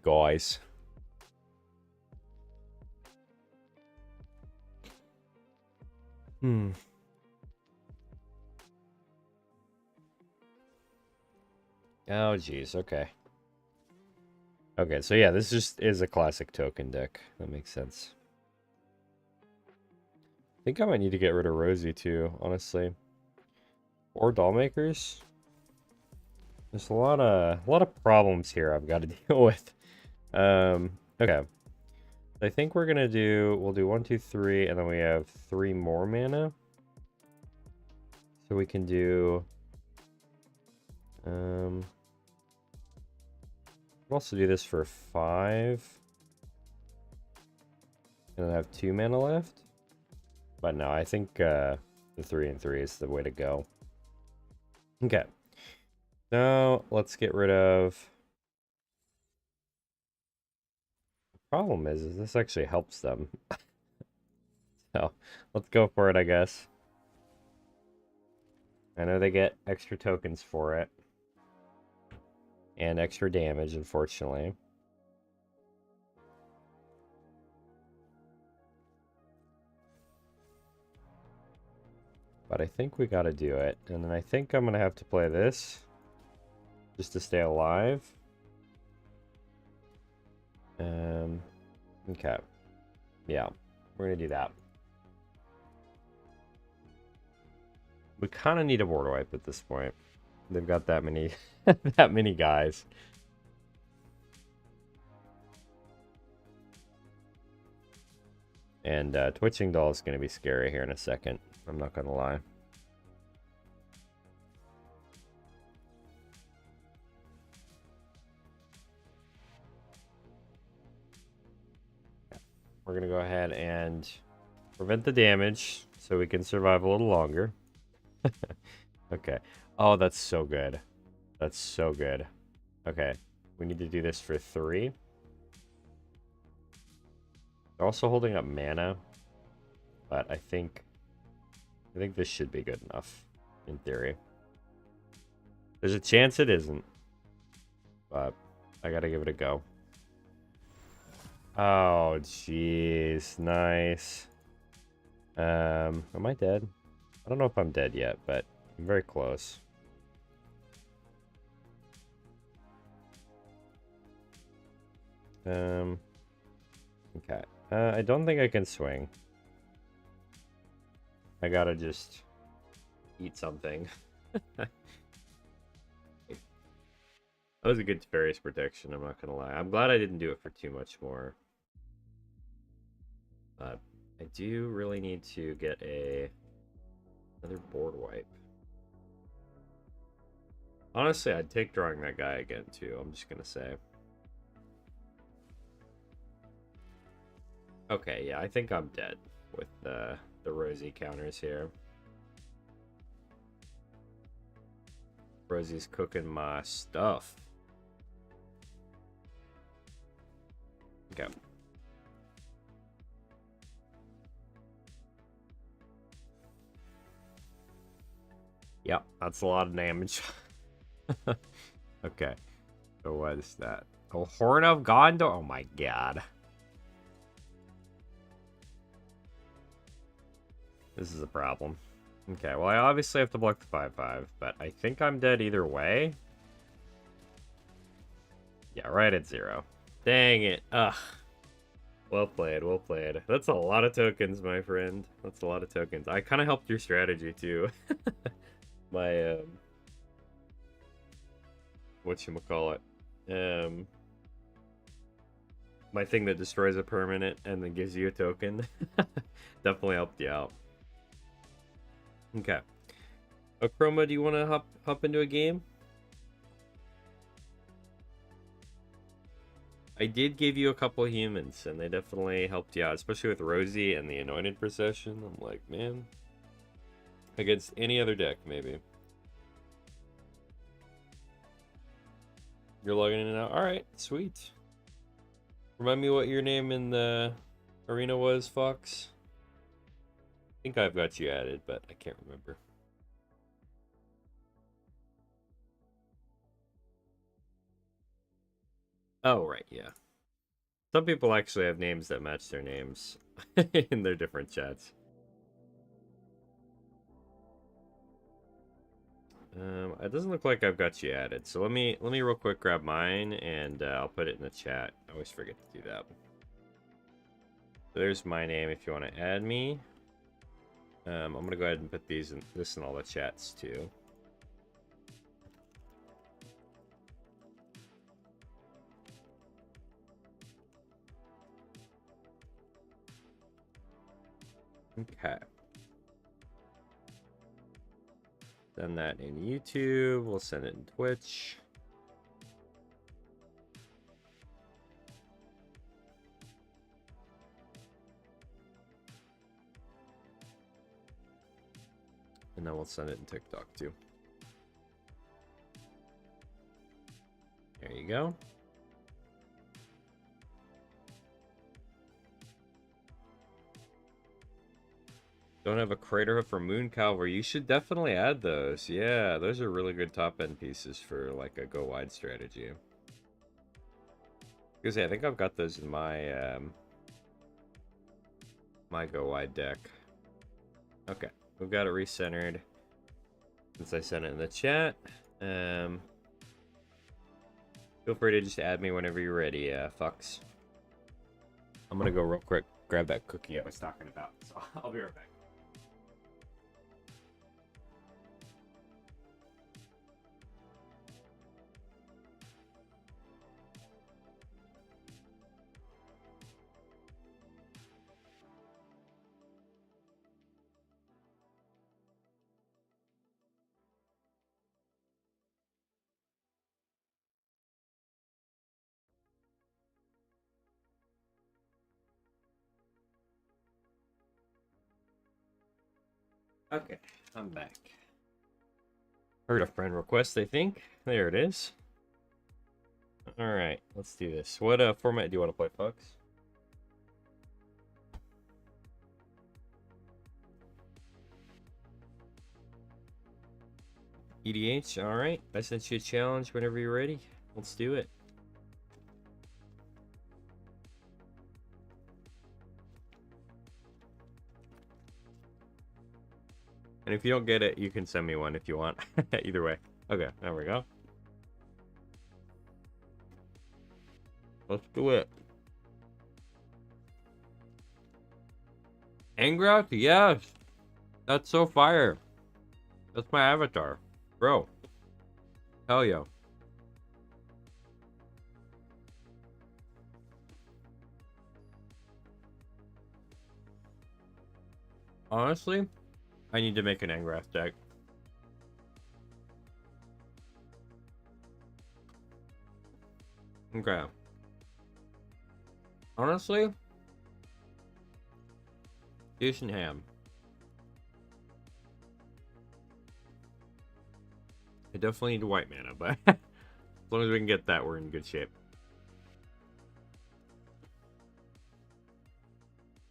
guys. Oh, geez, okay. Okay, so yeah, this just is a classic token deck. That makes sense. I think I might need to get rid of Rosie too, honestly. Or doll makers. There's a lot of problems here I've got to deal with. Okay. I think we'll do 1, 2, 3, and then we have 3 more mana. So we can do we'll also do this for 5. And then have 2 mana left. But no, I think the 3 and 3 is the way to go. Okay. Now let's get rid of. The problem is this actually helps them. So let's go for it, I guess. I know they get extra tokens for it. And extra damage, unfortunately. But I think we gotta do it. And then I think I'm gonna have to play this. Just to stay alive. Okay. Yeah, we're gonna do that. We kind of need a board wipe at this point. They've got that many, that many guys. And Twitching Doll is going to be scary here in a second. I'm not going to lie. We're going to go ahead and prevent the damage so we can survive a little longer. Okay. Oh, that's so good. That's so good. Okay. We need to do this for 3. They're also holding up mana. But I think this should be good enough, in theory. There's a chance it isn't. But I gotta give it a go. Oh, jeez. Nice. Am I dead? I don't know if I'm dead yet, but I'm very close. Okay. I don't think I can swing. I gotta just eat something. That was a good Fairies protection, I'm not gonna lie. I'm glad I didn't do it for too much more. But I do really need to get another board wipe. Honestly, I'd take drawing that guy again too, I'm just gonna say. Okay, yeah, I think I'm dead with the Rosie counters here. Rosie's cooking my stuff. Okay. Yep, that's a lot of damage. Okay. So what is that? Oh, Horn of Gondor? Oh my god. This is a problem. Okay, well I obviously have to block the 5/5, but I think I'm dead either way. Yeah, right at 0. Dang it. Ugh. Well played, well played. That's a lot of tokens, my friend. That's a lot of tokens. I kind of helped your strategy, too. My, whatchamacallit. My thing that destroys a permanent and then gives you a token. Definitely helped you out. Okay. Chroma, do you want to hop into a game? I did give you a couple of humans, and they definitely helped you out, especially with Rosie and the Anointed Procession. I'm like, man, against any other deck, maybe. You're logging in and out? Alright, sweet. Remind me what your name in the arena was, Fox? I think I've got you added, but I can't remember. Oh, right, yeah. Some people actually have names that match their names in their different chats. It doesn't look like I've got you added, so let me real quick grab mine and I'll put it in the chat. I always forget to do that. So there's my name if you want to add me. I'm gonna go ahead and put this in all the chats too. Okay. Send that in YouTube. We'll send it in Twitch. And then we'll send it in TikTok too. There you go. Don't have a crater hoof for Moon Cavalry. You should definitely add those. Yeah, those are really good top end pieces for like a go wide strategy. Because yeah, I think I've got those in my my go wide deck. Okay, we've got it recentered since I sent it in the chat. Feel free to just add me whenever you're ready, Fox. I'm gonna go real quick, grab that cookie I was talking about, so I'll be right back. Okay, I'm back. Heard a friend request, I think. There it is. Alright, let's do this. What format do you want to play, Fox? EDH, alright. I sent you a challenge whenever you're ready. Let's do it. And if you don't get it, you can send me one if you want. Either way. Okay, there we go. Let's do it. Angrath? Yes! That's so fire. That's my avatar. Bro. Hell yeah. Honestly, I need to make an Angrath deck. Okay. Honestly, decent ham. I definitely need white mana, but as long as we can get that, we're in good shape.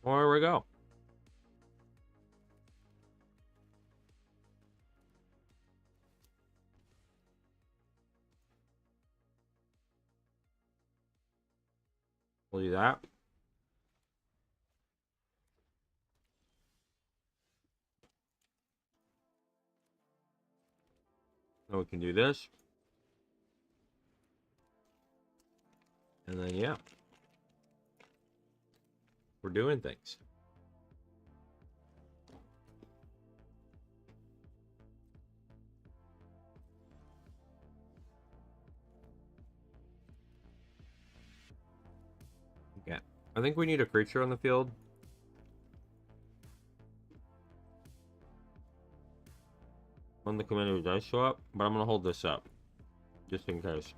Well, there we go. We'll do that. Then we can do this. And then, yeah. We're doing things. Okay. I think we need a creature on the field. When the commander does show up, but I'm going to hold this up. Just in case.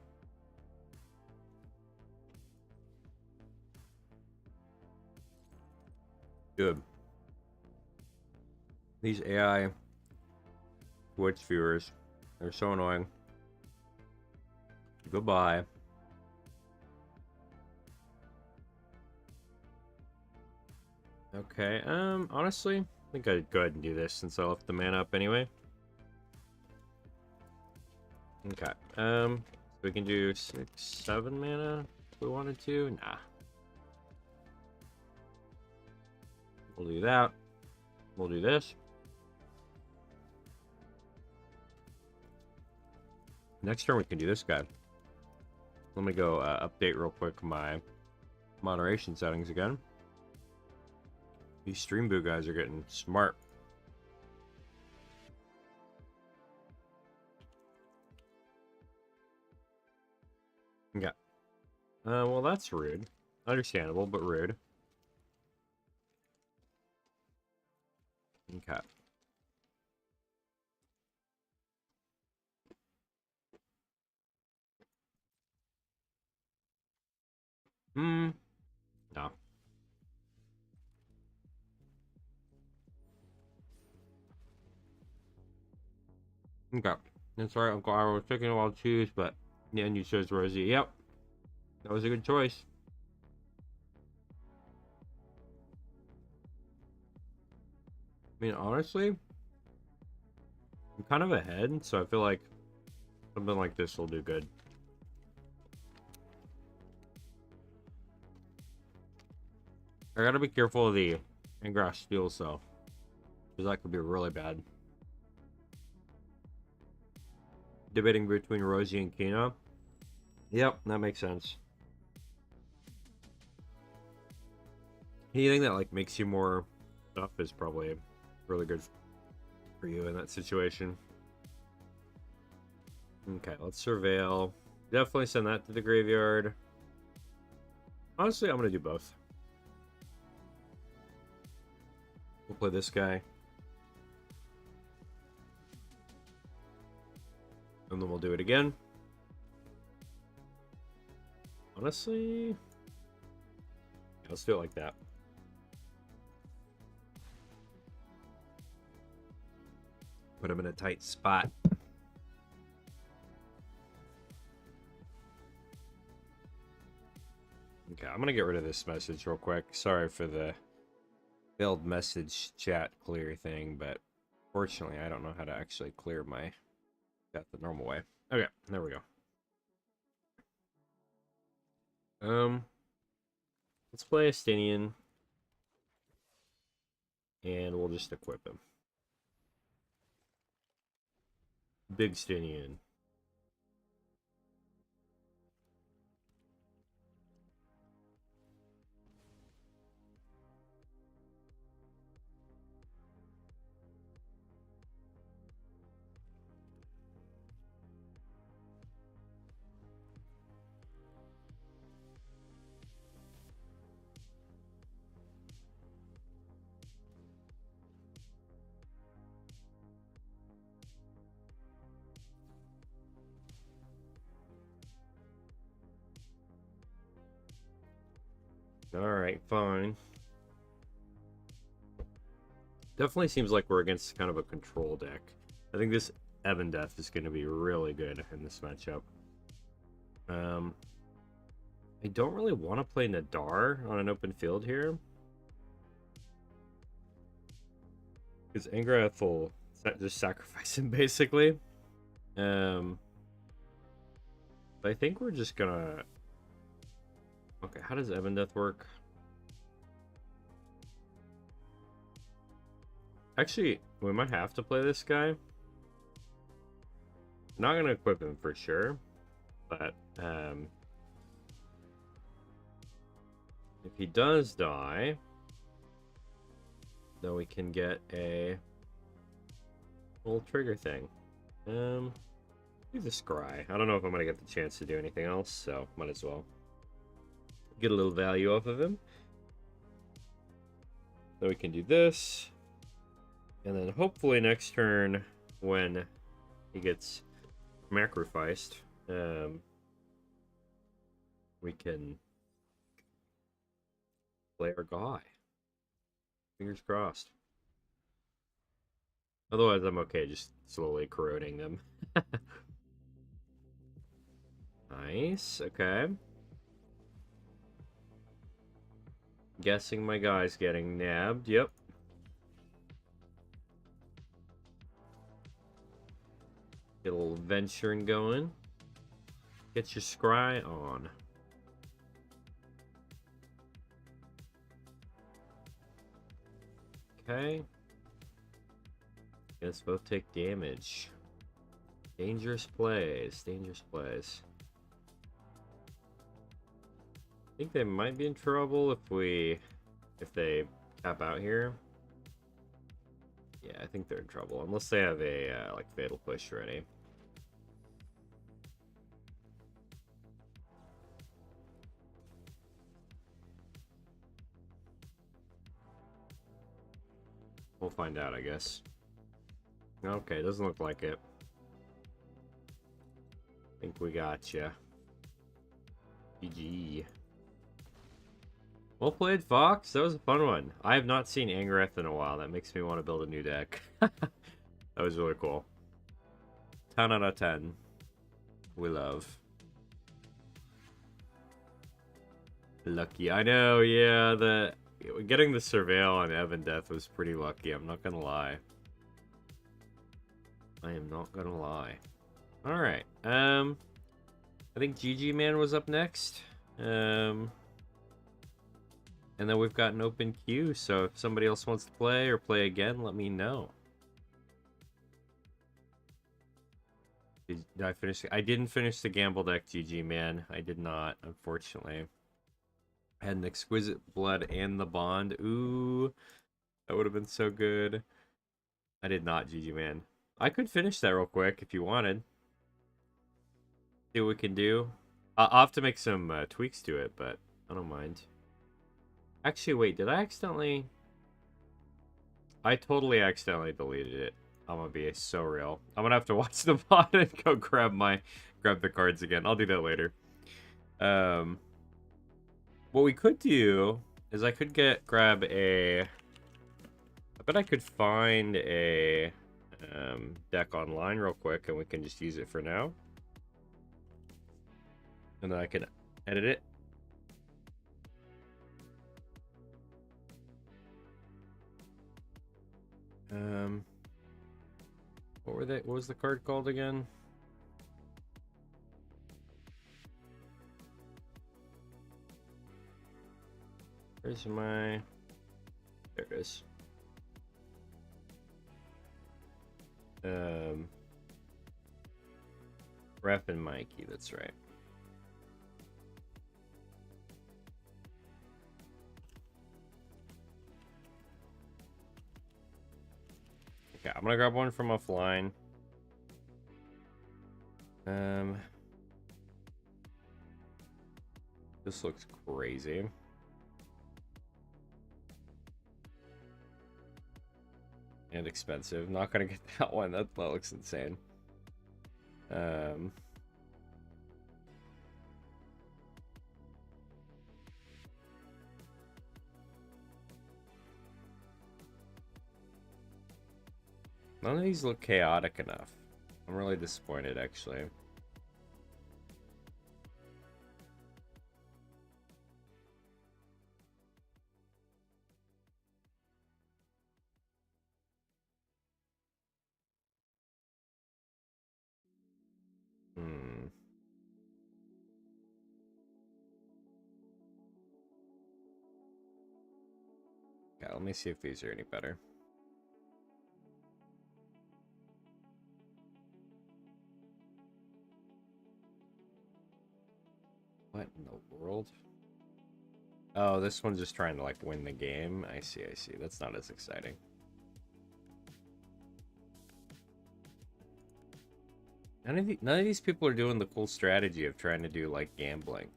Good. These AI Twitch viewers, they're so annoying. Goodbye. Okay, honestly, I think I'd go ahead and do this since I left the mana up anyway. Okay, we can do 6, 7 mana if we wanted to. Nah. We'll do that. We'll do this. Next turn we can do this guy. Let me go update real quick my moderation settings again. These Stream Boo guys are getting smart. Yeah. Well, that's rude. Understandable, but rude. Okay. No. Okay. That's right, Uncle. I was taking a while to choose, but yeah, and you chose Rosie. Yep. That was a good choice. I mean, honestly, I'm kind of ahead, so I feel like something like this will do good. I gotta be careful of the Ingrass Steels, though. Because that could be really bad. Debating between Rosie and Kina. Yep, that makes sense. Anything that, like, makes you more stuff is probably really good for you in that situation. Okay, let's surveil. Definitely send that to the graveyard. Honestly, I'm gonna do both. We'll play this guy. And then we'll do it again. Honestly, yeah, let's do it like that. Put him in a tight spot. Okay, I'm gonna get rid of this message real quick. Sorry for the failed message chat clear thing, but fortunately I don't know how to actually clear my chat the normal way. Okay, there we go. Let's play Estinian, and we'll just equip him. Big Estinian. Alright, fine. Definitely seems like we're against kind of a control deck. I think this Evandeth is going to be really good in this matchup. I don't really want to play Nadar on an open field here, because Angrath will just sacrifice him, basically. But I think we're just gonna... Okay, how does Evandeth work? Actually, we might have to play this guy. Not gonna equip him for sure, but if he does die, then we can get a little trigger thing. Do the scry. I don't know if I'm gonna get the chance to do anything else, so might as well get a little value off of him. Then we can do this, and then hopefully next turn when he gets sacrificed, we can play our guy. Fingers crossed. Otherwise, I'm okay just slowly corroding them. Nice, okay. Guessing my guy's getting nabbed, yep. Get a little venturing going. Get your scry on. Okay. Guess both take damage. Dangerous plays. Dangerous plays. I think they might be in trouble if they tap out here. Yeah, I think they're in trouble. Unless they have a, like, Fatal Push ready. We'll find out, I guess. Okay, doesn't look like it. I think we got ya. GG. Well played, Fox. That was a fun one. I have not seen Angrath in a while. That makes me want to build a new deck. That was really cool. 10 out of 10. We love. Lucky. I know, yeah. Getting the Surveil on Evandeth was pretty lucky. I'm not gonna lie. I am not gonna lie. Alright. I think GG Man was up next. And then we've got an open queue, so if somebody else wants to play or play again, let me know. Did I finish? I didn't finish the gamble deck, GG Man. I did not, unfortunately. I had an Exquisite Blood and the Bond. Ooh, that would have been so good. I did not, GG Man. I could finish that real quick if you wanted. See what we can do. I'll have to make some tweaks to it, but I don't mind. Actually, wait, did I accidentally... I totally accidentally deleted it. I'm gonna be so real. I'm gonna have to watch the VOD and go grab the cards again. I'll do that later. What we could do is I could grab a... I bet I could find a... deck online real quick, and we can just use it for now. And then I can edit it. What were they? What was the card called again? Where's my... There it is. Ref and Mikey, that's right. Okay, I'm gonna grab one from offline. This looks crazy. And expensive. Not gonna get that one. That looks insane. None of these look chaotic enough. I'm really disappointed, actually. Yeah, let me see if these are any better. What in the world? Oh, this one's just trying to like win the game. I see, I see. That's not as exciting. None of these people are doing the cool strategy of trying to do like gambling.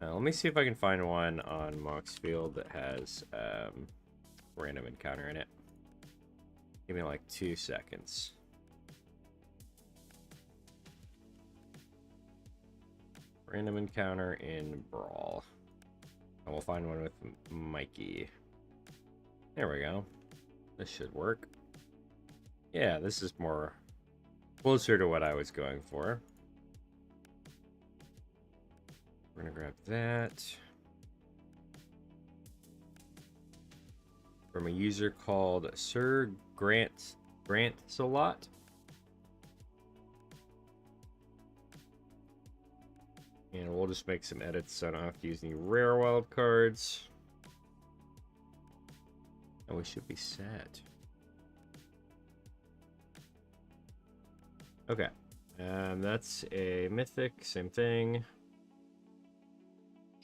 Let me see if I can find one on Moxfield that has random encounter in it. Give me like 2 seconds. Random encounter in Brawl. And we'll find one with Mikey. There we go. This should work. Yeah, this is more closer to what I was going for. We're gonna grab that. From a user called Sir Grant Solot. And we'll just make some edits so I don't have to use any rare wild cards. And we should be set. Okay. That's a mythic, same thing.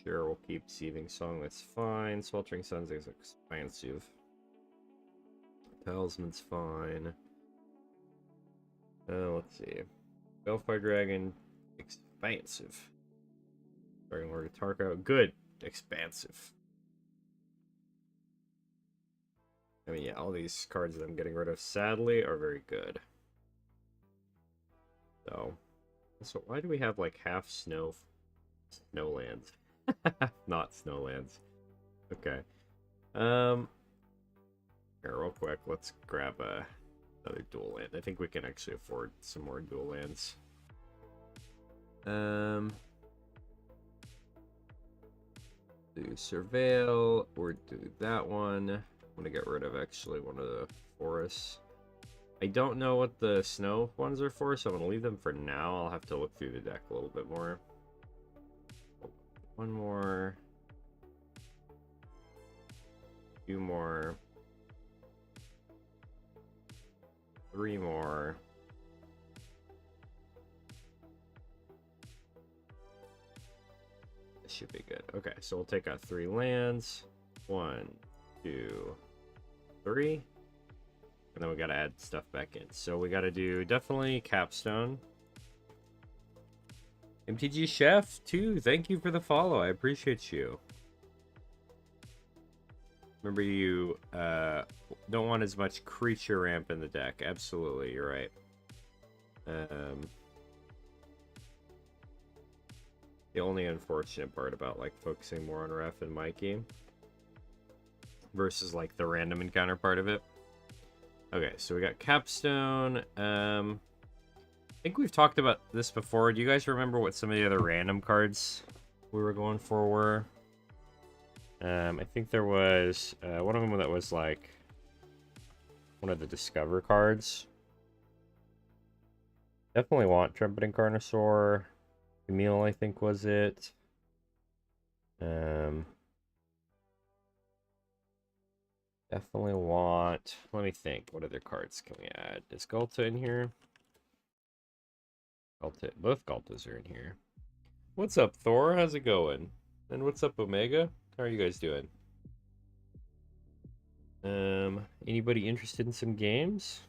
Sure, we'll keep Seething Song, that's fine. Sweltering Suns is expansive. Talisman's fine. Let's see. Balefire Dragon, expansive. Dragon Lord of Tarko, good, expansive. I mean, yeah, all these cards that I'm getting rid of, sadly, are very good. So why do we have like half snowlands? Not snowlands. Okay. Here, real quick, let's grab another dual land. I think we can actually afford some more dual lands. Do Surveil or do that one. I'm gonna get rid of actually one of the forests. I don't know what the snow ones are for, so I'm gonna leave them for now. I'll have to look through the deck a little bit more. One more. 2 more. 3 more. This should be good. Okay, so we'll take out 3 lands. 1, 2, 3. And then we gotta add stuff back in. So we gotta do definitely Capstone. MTG Chef, too. Thank you for the follow. I appreciate you. Remember, you don't want as much creature ramp in the deck. Absolutely, you're right. The only unfortunate part about like focusing more on Ref and Mikey versus like the random encounter part of it Okay, so we got Capstone. I think we've talked about this before. Do you guys remember what some of the other random cards we were going for were? I think there was one of them that was like one of the Discover cards. Definitely want Trumpeting Carnosaur. Camille, I think, was it. Definitely want... Let me think. What other cards can we add? Is Galta in here? Galta, both Galtas are in here. What's up, Thor? How's it going? And what's up, Omega? How are you guys doing? Anybody interested in some games?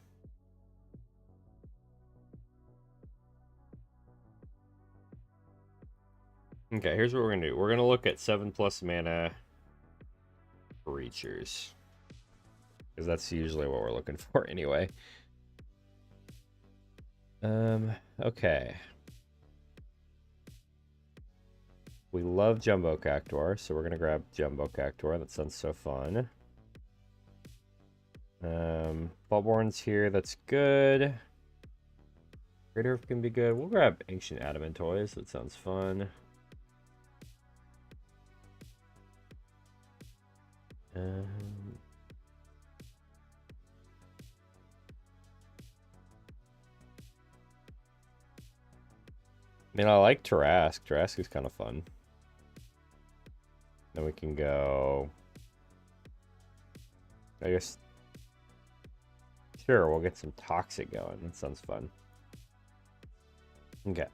Okay, here's what we're gonna do. We're gonna look at 7+ mana creatures, because that's usually what we're looking for anyway. Okay. We love Jumbo Cactuar, so we're gonna grab Jumbo Cactuar. That sounds so fun. Ballborn's here, that's good. Great Earth can be good. We'll grab Ancient Adamantoise, that sounds fun. I mean, I like Tarrasque. Tarrasque is kind of fun. Then we can go... I guess... Sure, we'll get some Toxic going. That sounds fun. Okay.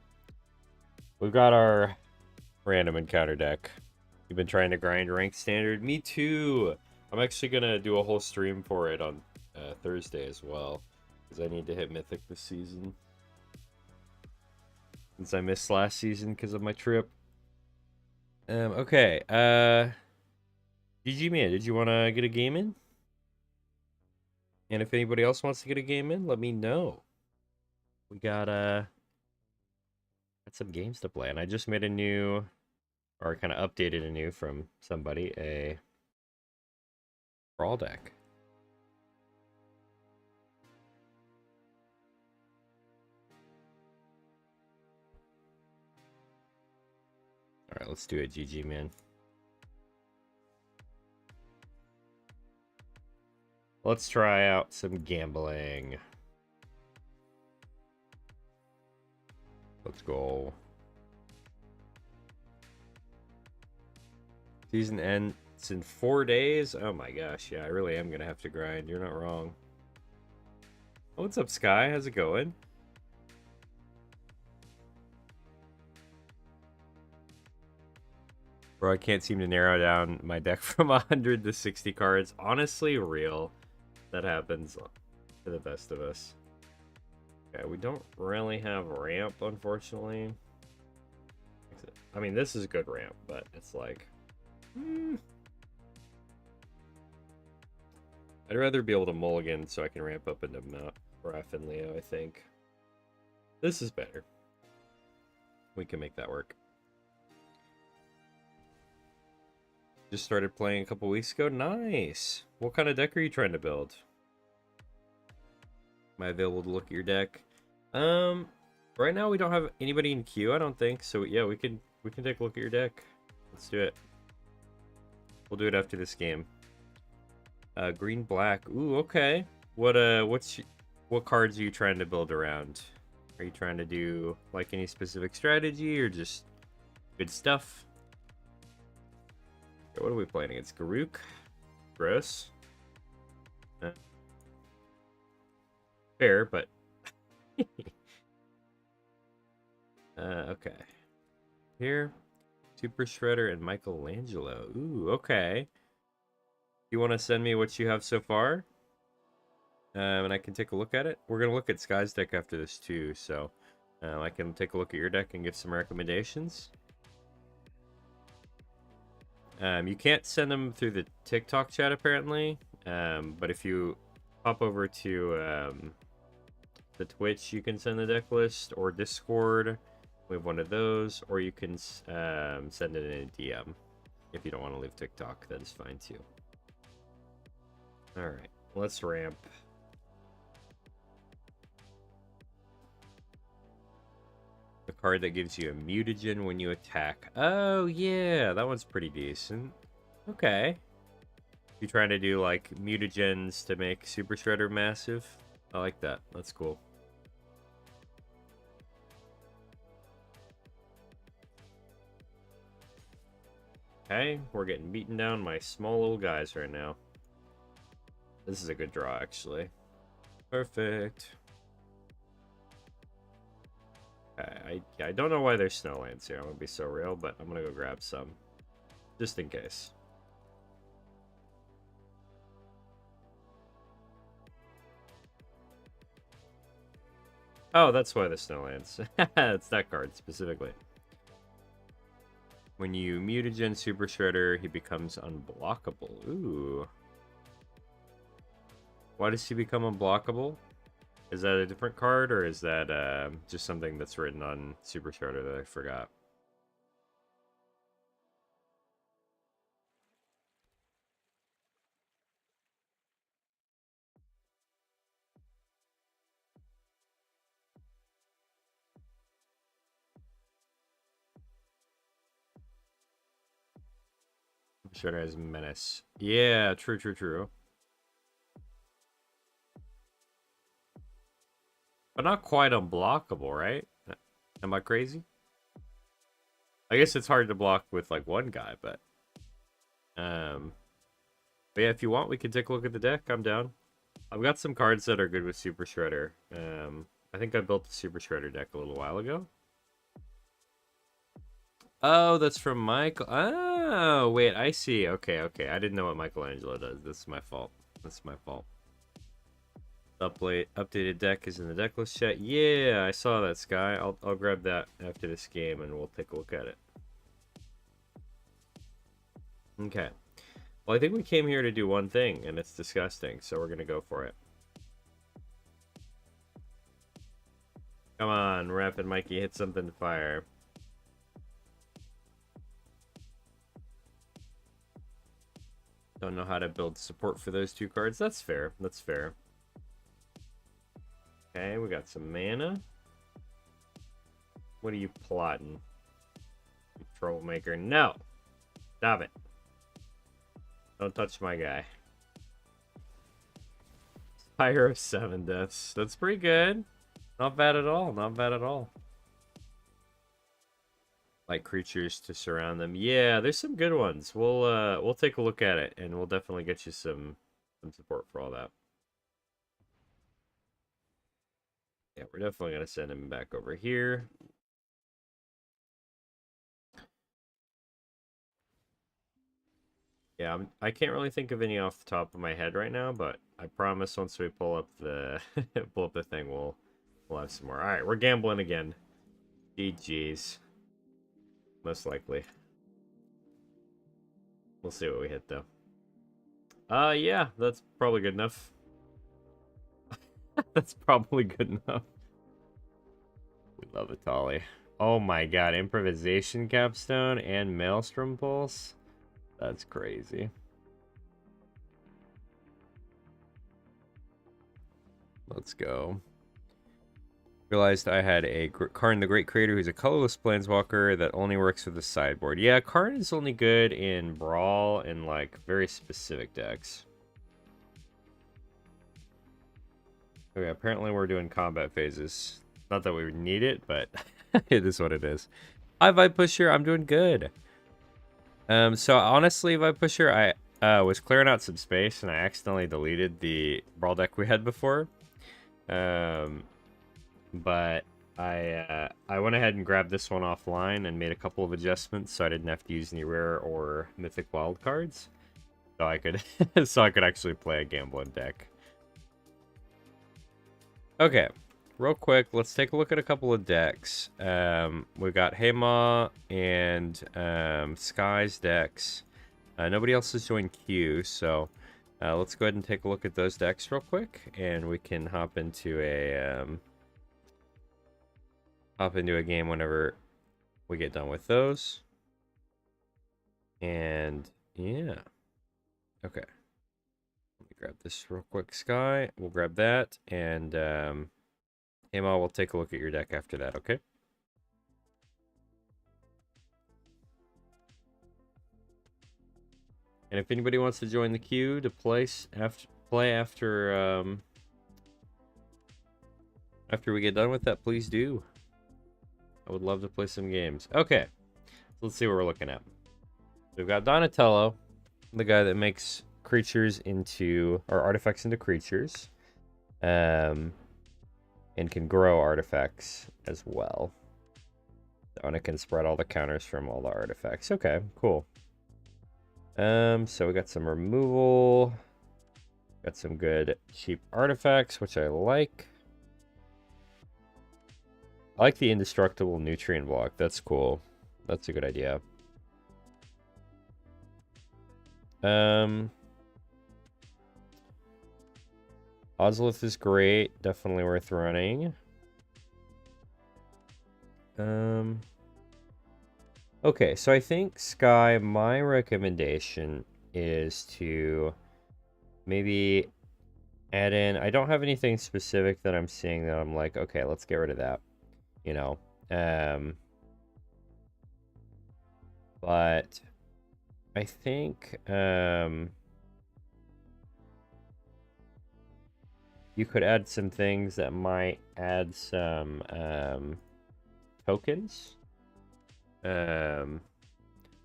We've got our random encounter deck. You've been trying to grind rank standard. Me too! I'm actually going to do a whole stream for it on Thursday as well. Because I need to hit Mythic this season. Since I missed last season because of my trip. Okay. GG man, did you want to get a game in? And if anybody else wants to get a game in, let me know. We got some games to play, and I just made a new, or kind of updated a new from somebody, a Brawl deck. All right, let's do it, GG man. Let's try out some gambling. Let's go. Season ends in 4 days? Oh my gosh, yeah, I really am gonna have to grind. You're not wrong. Oh, what's up, Sky? How's it going? Bro, I can't seem to narrow down my deck from 100 to 60 cards. Honestly, real. That happens to the best of us. Okay, we don't really have ramp, unfortunately. I mean, this is a good ramp, but it's like... I'd rather be able to mulligan so I can ramp up into Raph and Leo, I think. This is better. We can make that work. Just started playing a couple weeks ago. Nice! What kind of deck are you trying to build? Am I available to look at your deck? Right now we don't have anybody in queue, I don't think. So yeah, we can take a look at your deck. Let's do it. We'll do it after this game. Green black. Ooh, okay. What cards are you trying to build around? Are you trying to do like any specific strategy or just good stuff? Okay, what are we playing against? Garruk? Gross. Fair, but okay. Here, Super Shredder and Michelangelo. Ooh, okay. You want to send me what you have so far? And I can take a look at it. We're going to look at Sky's deck after this too, so I can take a look at your deck and give some recommendations. You can't send them through the TikTok chat apparently, but if you pop over to the Twitch, you can send the deck list, or Discord. We have one of those, or you can send it in a DM. If you don't want to leave TikTok, that is fine too. Alright, let's ramp. card that gives you a mutagen when you attack. Oh, yeah, that one's pretty decent. Okay. You trying to do, like, mutagens to make Super Shredder massive? I like that. That's cool. Okay, we're getting beaten down by small little guys right now. This is a good draw, actually. Perfect. Okay, I don't know why there's Snowlands here. I'm gonna be so real, but I'm gonna go grab some. Just in case. Oh, that's why the Snowlands. It's that card, specifically. When you mutagen Super Shredder, he becomes unblockable. Ooh. Why does he become unblockable? Is that a different card, or is that just something that's written on Super Shredder that I forgot? Shredder has Menace. Yeah, true. But not quite unblockable, right? Am I crazy? I guess it's hard to block with like one guy, but yeah, if you want, we can take a look at the deck. I'm down. I've got some cards that are good with Super Shredder. I think I built a Super Shredder deck a little while ago. Oh, that's from Michael. Oh, wait, I see. Okay. I didn't know what Michelangelo does. This is my fault. Updated deck is in the deck list chat. Yeah, I saw that, Sky. I'll grab that after this game and we'll take a look at it. Okay. Well, I think we came here to do one thing, and it's disgusting, so we're gonna go for it. Come on, Rapid Mikey, hit something to fire. Don't know how to build support for those two cards. That's fair. Okay, we got some mana. What are you plotting? Troublemaker. No! Stop it. Don't touch my guy. Fire of 7 deaths. That's pretty good. Not bad at all. Like creatures to surround them. Yeah, there's some good ones. We'll take a look at it, and we'll definitely get you some support for all that. Yeah, we're definitely gonna send him back over here. Yeah, I can't really think of any off the top of my head right now, but I promise once we pull up the thing, we'll have some more. All right, we're gambling again. GG's. Most likely. We'll see what we hit though. Yeah, that's probably good enough. That's probably good enough. We love Atali. Oh my god, improvisation capstone and maelstrom pulse. That's crazy. Let's go. Realized I had a Karn the Great Creator who's a colorless planeswalker that only works with the sideboard. Yeah, Karn is only good in Brawl and like very specific decks. Okay, apparently we're doing combat phases. Not that we would need it, but it is what it is. Hi, Vibe Pusher. I'm doing good. So honestly, Vibe Pusher, I was clearing out some space and I accidentally deleted the Brawl deck we had before. But I went ahead and grabbed this one offline and made a couple of adjustments so I didn't have to use any rare or mythic wild cards. So I could actually play a gambling deck. Okay, real quick, let's take a look at a couple of decks. We've got Hema and Sky's decks. Nobody else has joined queue, so let's go ahead and take a look at those decks real quick, and we can hop into a game whenever we get done with those. And yeah, okay. Let me grab this real quick, Sky. We'll grab that, and Hema, we'll take a look at your deck after that, okay? And if anybody wants to join the queue to play after we get done with that, please do. I would love to play some games. Okay, let's see what we're looking at. We've got Donatello, the guy that makes creatures into, or artifacts into creatures, and can grow artifacts as well. And it can spread all the counters from all the artifacts. Okay, cool. So we got some removal. Got some good cheap artifacts, which I like. I like the indestructible nutrient block. That's cool. That's a good idea. Ozolith is great. Definitely worth running. Okay, so I think Sky, my recommendation is to maybe add in, I don't have anything specific that I'm seeing that I'm like, okay, let's get rid of that, you know. But I think you could add some things that might add some tokens.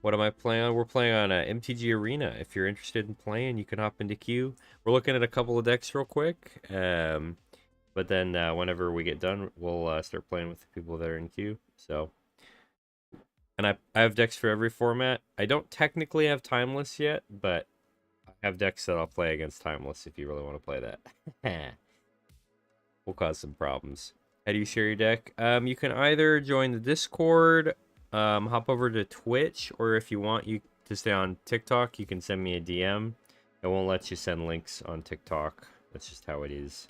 What am I playing on? We're playing on MTG Arena. If you're interested in playing, you can hop into queue. We're looking at a couple of decks real quick. But then whenever we get done, we'll start playing with the people that are in queue. So, and I have decks for every format. I don't technically have Timeless yet, but I have decks that I'll play against Timeless if you really want to play that. Will cause some problems. How do you share your deck? You can either join the Discord, hop over to Twitch, or if you want you to stay on TikTok, you can send me a DM. It won't let you send links on TikTok. That's just how it is.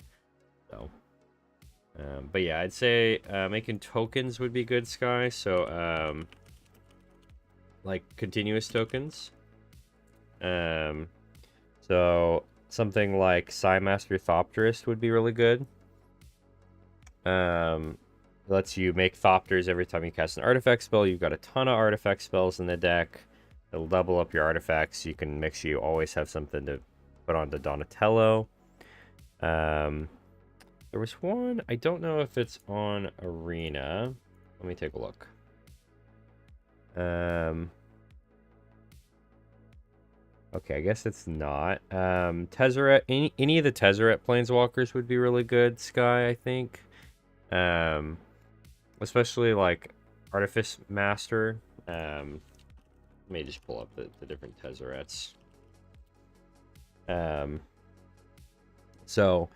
So, but yeah, I'd say making tokens would be good, Sky. So, like continuous tokens. So something like Psymaster Thopterist would be really good. Lets you make Thopters every time you cast an artifact spell. You've got a ton of artifact spells in the deck. It'll double up your artifacts. You can make sure you always have something to put onto Donatello. There was one, I don't know if it's on Arena. Let me take a look. Okay, I guess it's not. Tezzeret, any of the Tezzeret Planeswalkers would be really good, Sky, I think. Especially like Artifice Master. Let me just pull up the different Tezzerets. So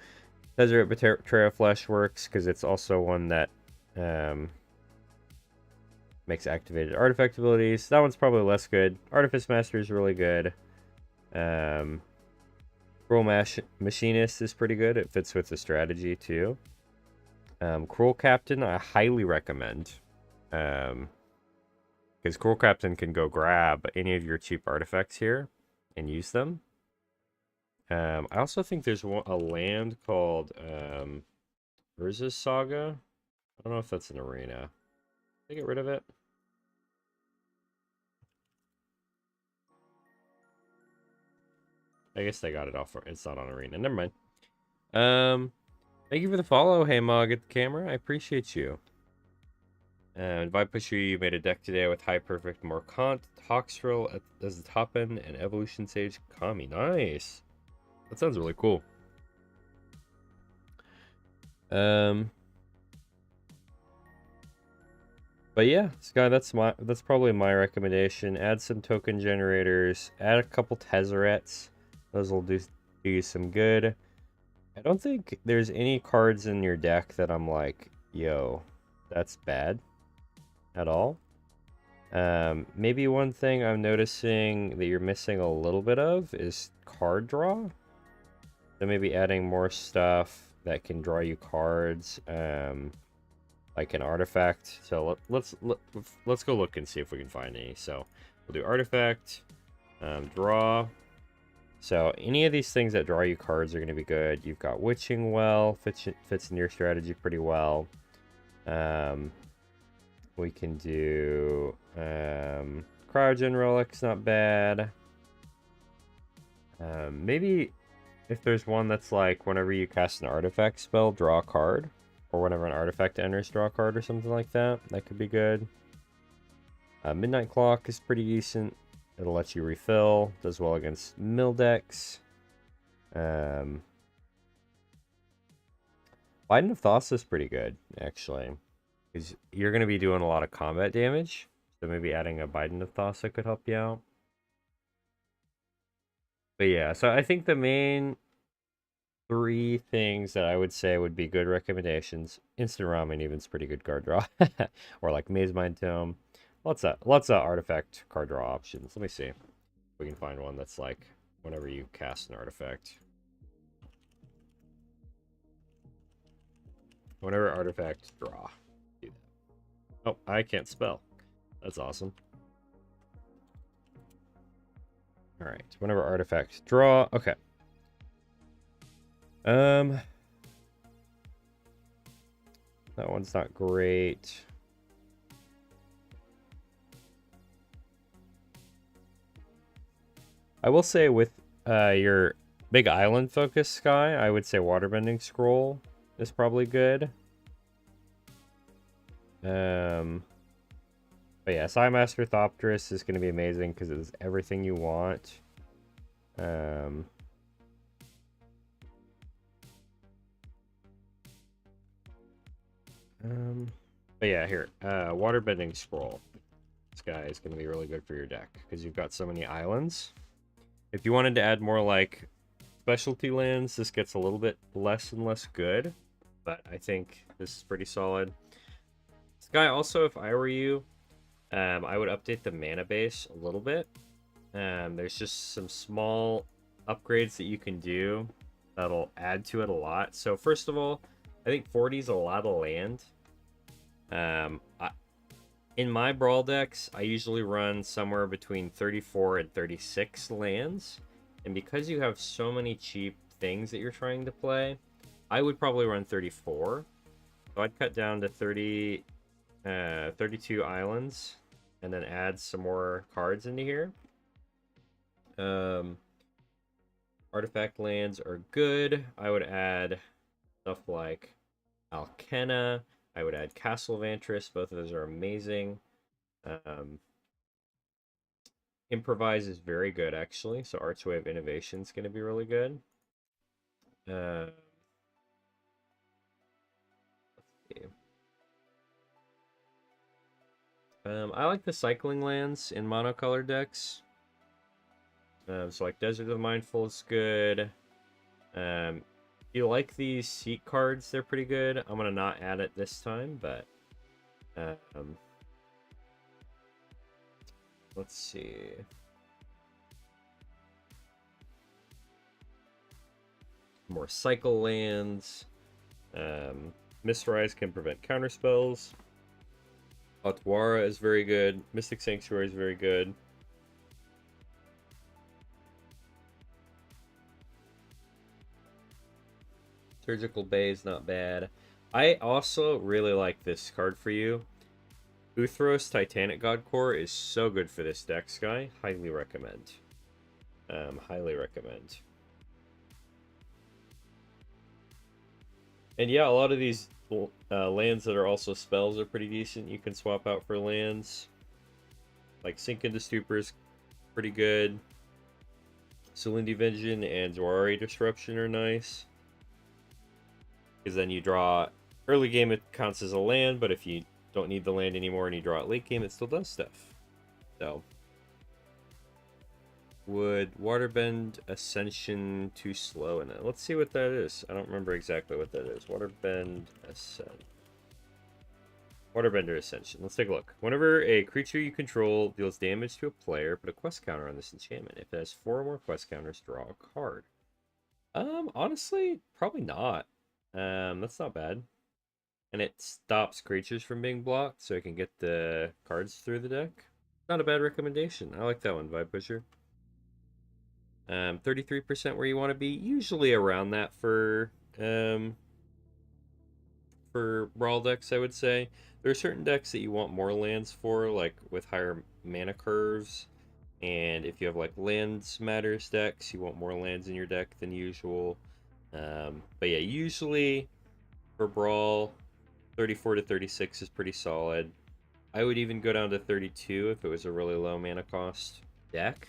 Tezzeret Betrayal Flesh works because it's also one that makes activated artifact abilities. That one's probably less good. Artifice Master is really good. Cruel Machinist is pretty good. It fits with the strategy too. Cruel Captain, I highly recommend. Because Cruel Captain can go grab any of your cheap artifacts here and use them. I also think there's a land called Urza's Saga. I don't know if that's an arena. Did I get rid of it? I guess they got it off. It's not on arena. Never mind. Thank you for the follow. Hey, Mog at the camera. I appreciate you. Vibe Pusher, you made a deck today with High Perfect Morkant, Toxtril as the top end, and Evolution Sage Kami. Nice. That sounds really cool. But yeah, Sky, that's probably my recommendation. Add some token generators. Add a couple Tezzerets. Those will do you some good. I don't think there's any cards in your deck that I'm like, yo, that's bad at all. Maybe one thing I'm noticing that you're missing a little bit of is card draw. So maybe adding more stuff that can draw you cards, like an artifact. So let's go look and see if we can find any. So we'll do artifact, draw. So any of these things that draw you cards are going to be good. You've got Witching Well, fits in your strategy pretty well. We can do Cryogen Relic's not bad. Maybe if there's one that's like whenever you cast an artifact spell, draw a card, or whenever an artifact enters, draw a card or something like that. That could be good. Midnight Clock is pretty decent. It'll let you refill. Does well against mill decks. Bident of Thassa is pretty good, actually. Because you're going to be doing a lot of combat damage. So maybe adding a Bident of Thassa could help you out. But yeah, so I think the main 3 things that I would say would be good recommendations. Instant Ramen even's pretty good card draw. Or like Maze Mind Tome. Lots of artifact card draw options. Let me see if we can find one that's like whenever you cast an artifact. Whenever artifact draw. Do that. Oh, I can't spell. That's awesome. Alright, whenever artifact draw. Okay. That one's not great. I will say with your big island focus, Sky, I would say Waterbending Scroll is probably good. But yeah, Psymaster Thopterus is going to be amazing because it's everything you want. But yeah, here, Waterbending Scroll. This guy is going to be really good for your deck because you've got so many islands. If you wanted to add more like specialty lands, this gets a little bit less and less good, but I think this is pretty solid. This guy also, if I were you, I would update the mana base a little bit. There's just some small upgrades that you can do that'll add to it a lot. So first of all, I think 40 is a lot of land. In my Brawl decks, I usually run somewhere between 34 and 36 lands. And because you have so many cheap things that you're trying to play, I would probably run 34. So I'd cut down to 32 islands and then add some more cards into here. Artifact lands are good. I would add stuff like Alkena. I would add Castle Vantress. Both of those are amazing. Improvise is very good, actually. So Archway of Innovation is going to be really good. Let's see. I like the cycling lands in monocolor decks. So like Desert of the Mindful is good. You like these seat cards, they're pretty good. I'm gonna not add it this time, but let's see. More cycle lands. Mistrise can prevent counter spells. Otwara is very good. Mystic Sanctuary is very good. Surgical Bay is not bad. I also really like this card for you. Uthros Titanic God Core is so good for this deck, Sky. Highly recommend. Highly recommend. And yeah, a lot of these lands that are also spells are pretty decent. You can swap out for lands. Like Sink into Stupor is pretty good. Silindi Vision and Zoari Disruption are nice. Because then you draw... Early game it counts as a land, but if you don't need the land anymore and you draw it late game, it still does stuff. So... Would Waterbend Ascension too slow in it? Let's see what that is. I don't remember exactly what that is. Waterbend Ascent. Waterbender Ascension. Let's take a look. Whenever a creature you control deals damage to a player, put a quest counter on this enchantment. If it has 4 or more quest counters, draw a card. Honestly, probably not. That's not bad. And it stops creatures from being blocked, so it can get the cards through the deck. Not a bad recommendation. I like that one, Vibe Pusher. 33% where you want to be. Usually around that for Brawl decks, I would say. There are certain decks that you want more lands for, like with higher mana curves And if you have like lands matters decks, you want more lands in your deck than usual. But yeah, usually for Brawl, 34 to 36 is pretty solid. I would even go down to 32 if it was a really low mana cost deck,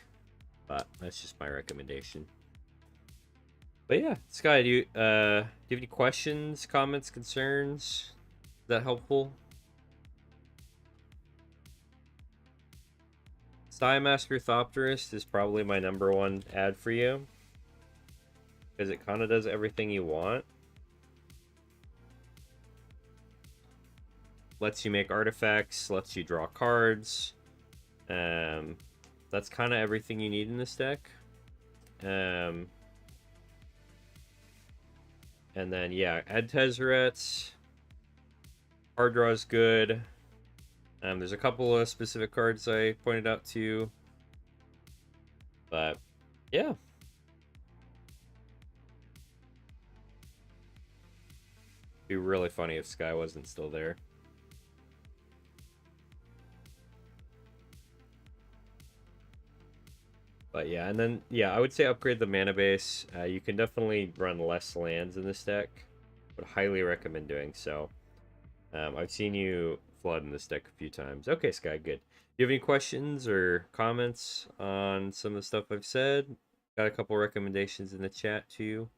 but that's just my recommendation. But yeah, Sky, do you have any questions, comments, concerns? Is that helpful? Master Thopterist is probably my #1 ad for you, because it kind of does everything you want. Lets you make artifacts, lets you draw cards. That's kind of everything you need in this deck. And then, yeah, add Tezzeret. Card draw is good. There's a couple of specific cards I pointed out to you. But, yeah. It'd be really funny if Sky wasn't still there. But yeah, and then, yeah, I would say upgrade the mana base. You can definitely run less lands in this deck. Would highly recommend doing so. I've seen you flood in this deck a few times. Okay, Sky, good. Do you have any questions or comments on some of the stuff I've said? Got a couple recommendations in the chat too.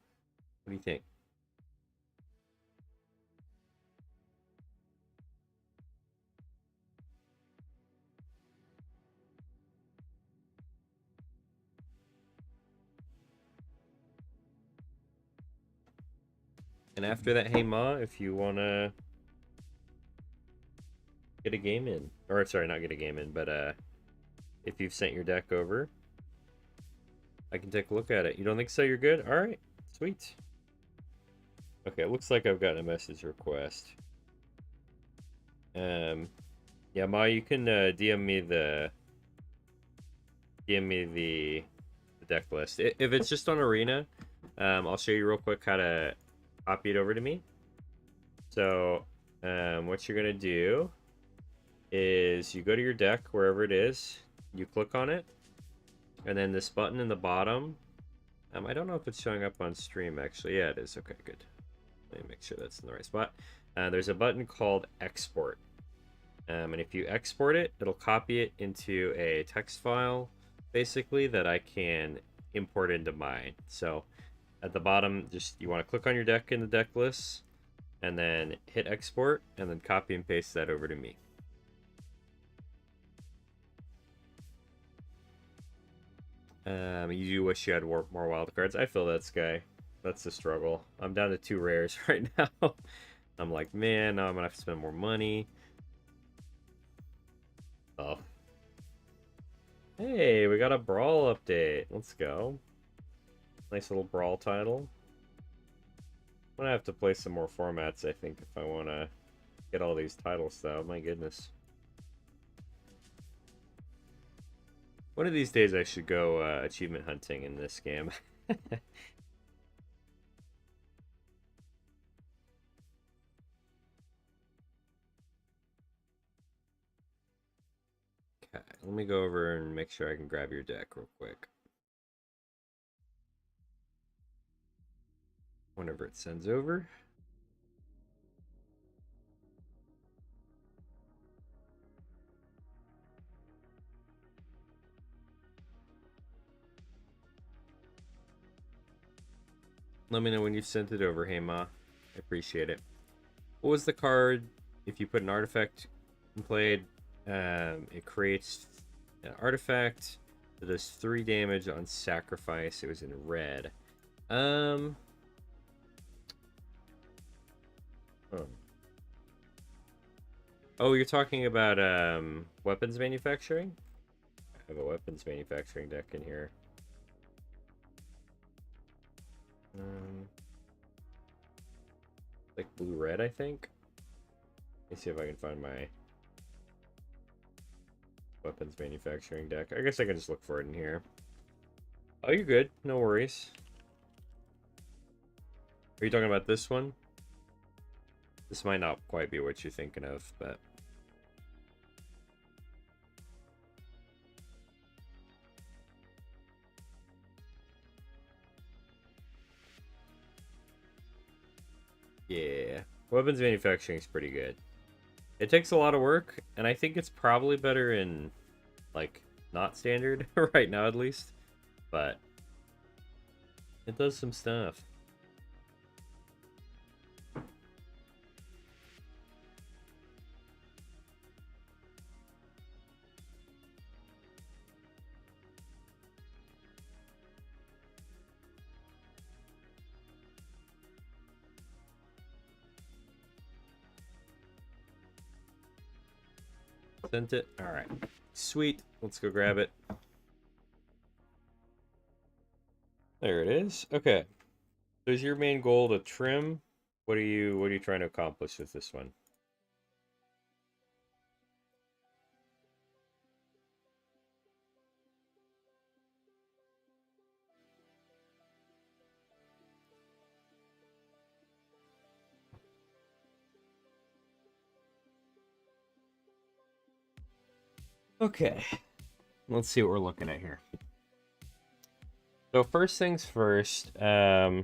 What do you think? And after that, hey Ma, if you wanna get a game in, or sorry, not get a game in, but if you've sent your deck over, I can take a look at it. You don't think so? You're good. All right, sweet. Okay, it looks like I've gotten a message request. Yeah, Ma, you can DM me the deck list. If it's just on Arena, I'll show you real quick how to copy it over to me. So, what you're gonna do is you go to your deck wherever it is, you click on it, and then this button in the bottom. I don't know if it's showing up on stream actually. Yeah, it is. Okay, good. Let me make sure that's in the right spot. There's a button called Export. And if you export it, it'll copy it into a text file, basically, that I can import into mine. So at the bottom, just you want to click on your deck in the deck list, and then hit export, and then copy and paste that over to me. You do wish you had more wild cards. I feel that, Sky. That's the struggle. I'm down to 2 rares right now. I'm like, man, now I'm gonna have to spend more money. Oh. Hey, we got a Brawl update. Let's go. Nice little Brawl title. I'm gonna have to play some more formats, I think, if I want to get all these titles, though. My goodness. One of these days I should go achievement hunting in this game. Okay, let me go over and make sure I can grab your deck real quick. Whenever it sends over. Let me know when you've sent it over, hey Ma. I appreciate it. What was the card? If you put an artifact and played, it creates an artifact that does 3 damage on sacrifice. It was in red. Oh. Oh, you're talking about weapons manufacturing? I have a weapons manufacturing deck in here. Like blue-red, I think. Let me see if I can find my weapons manufacturing deck. I guess I can just look for it in here. Oh, you're good. No worries. Are you talking about this one? This might not quite be what you're thinking of, but... Yeah. Weapons manufacturing is pretty good. It takes a lot of work, and I think it's probably better in, like, not standard, right now at least. But it does some stuff. Sent it? Alright. Sweet. Let's go grab it. There it is. Okay. So is your main goal to trim? What are you trying to accomplish with this one? Okay. Let's see what we're looking at here. So first things first, definitely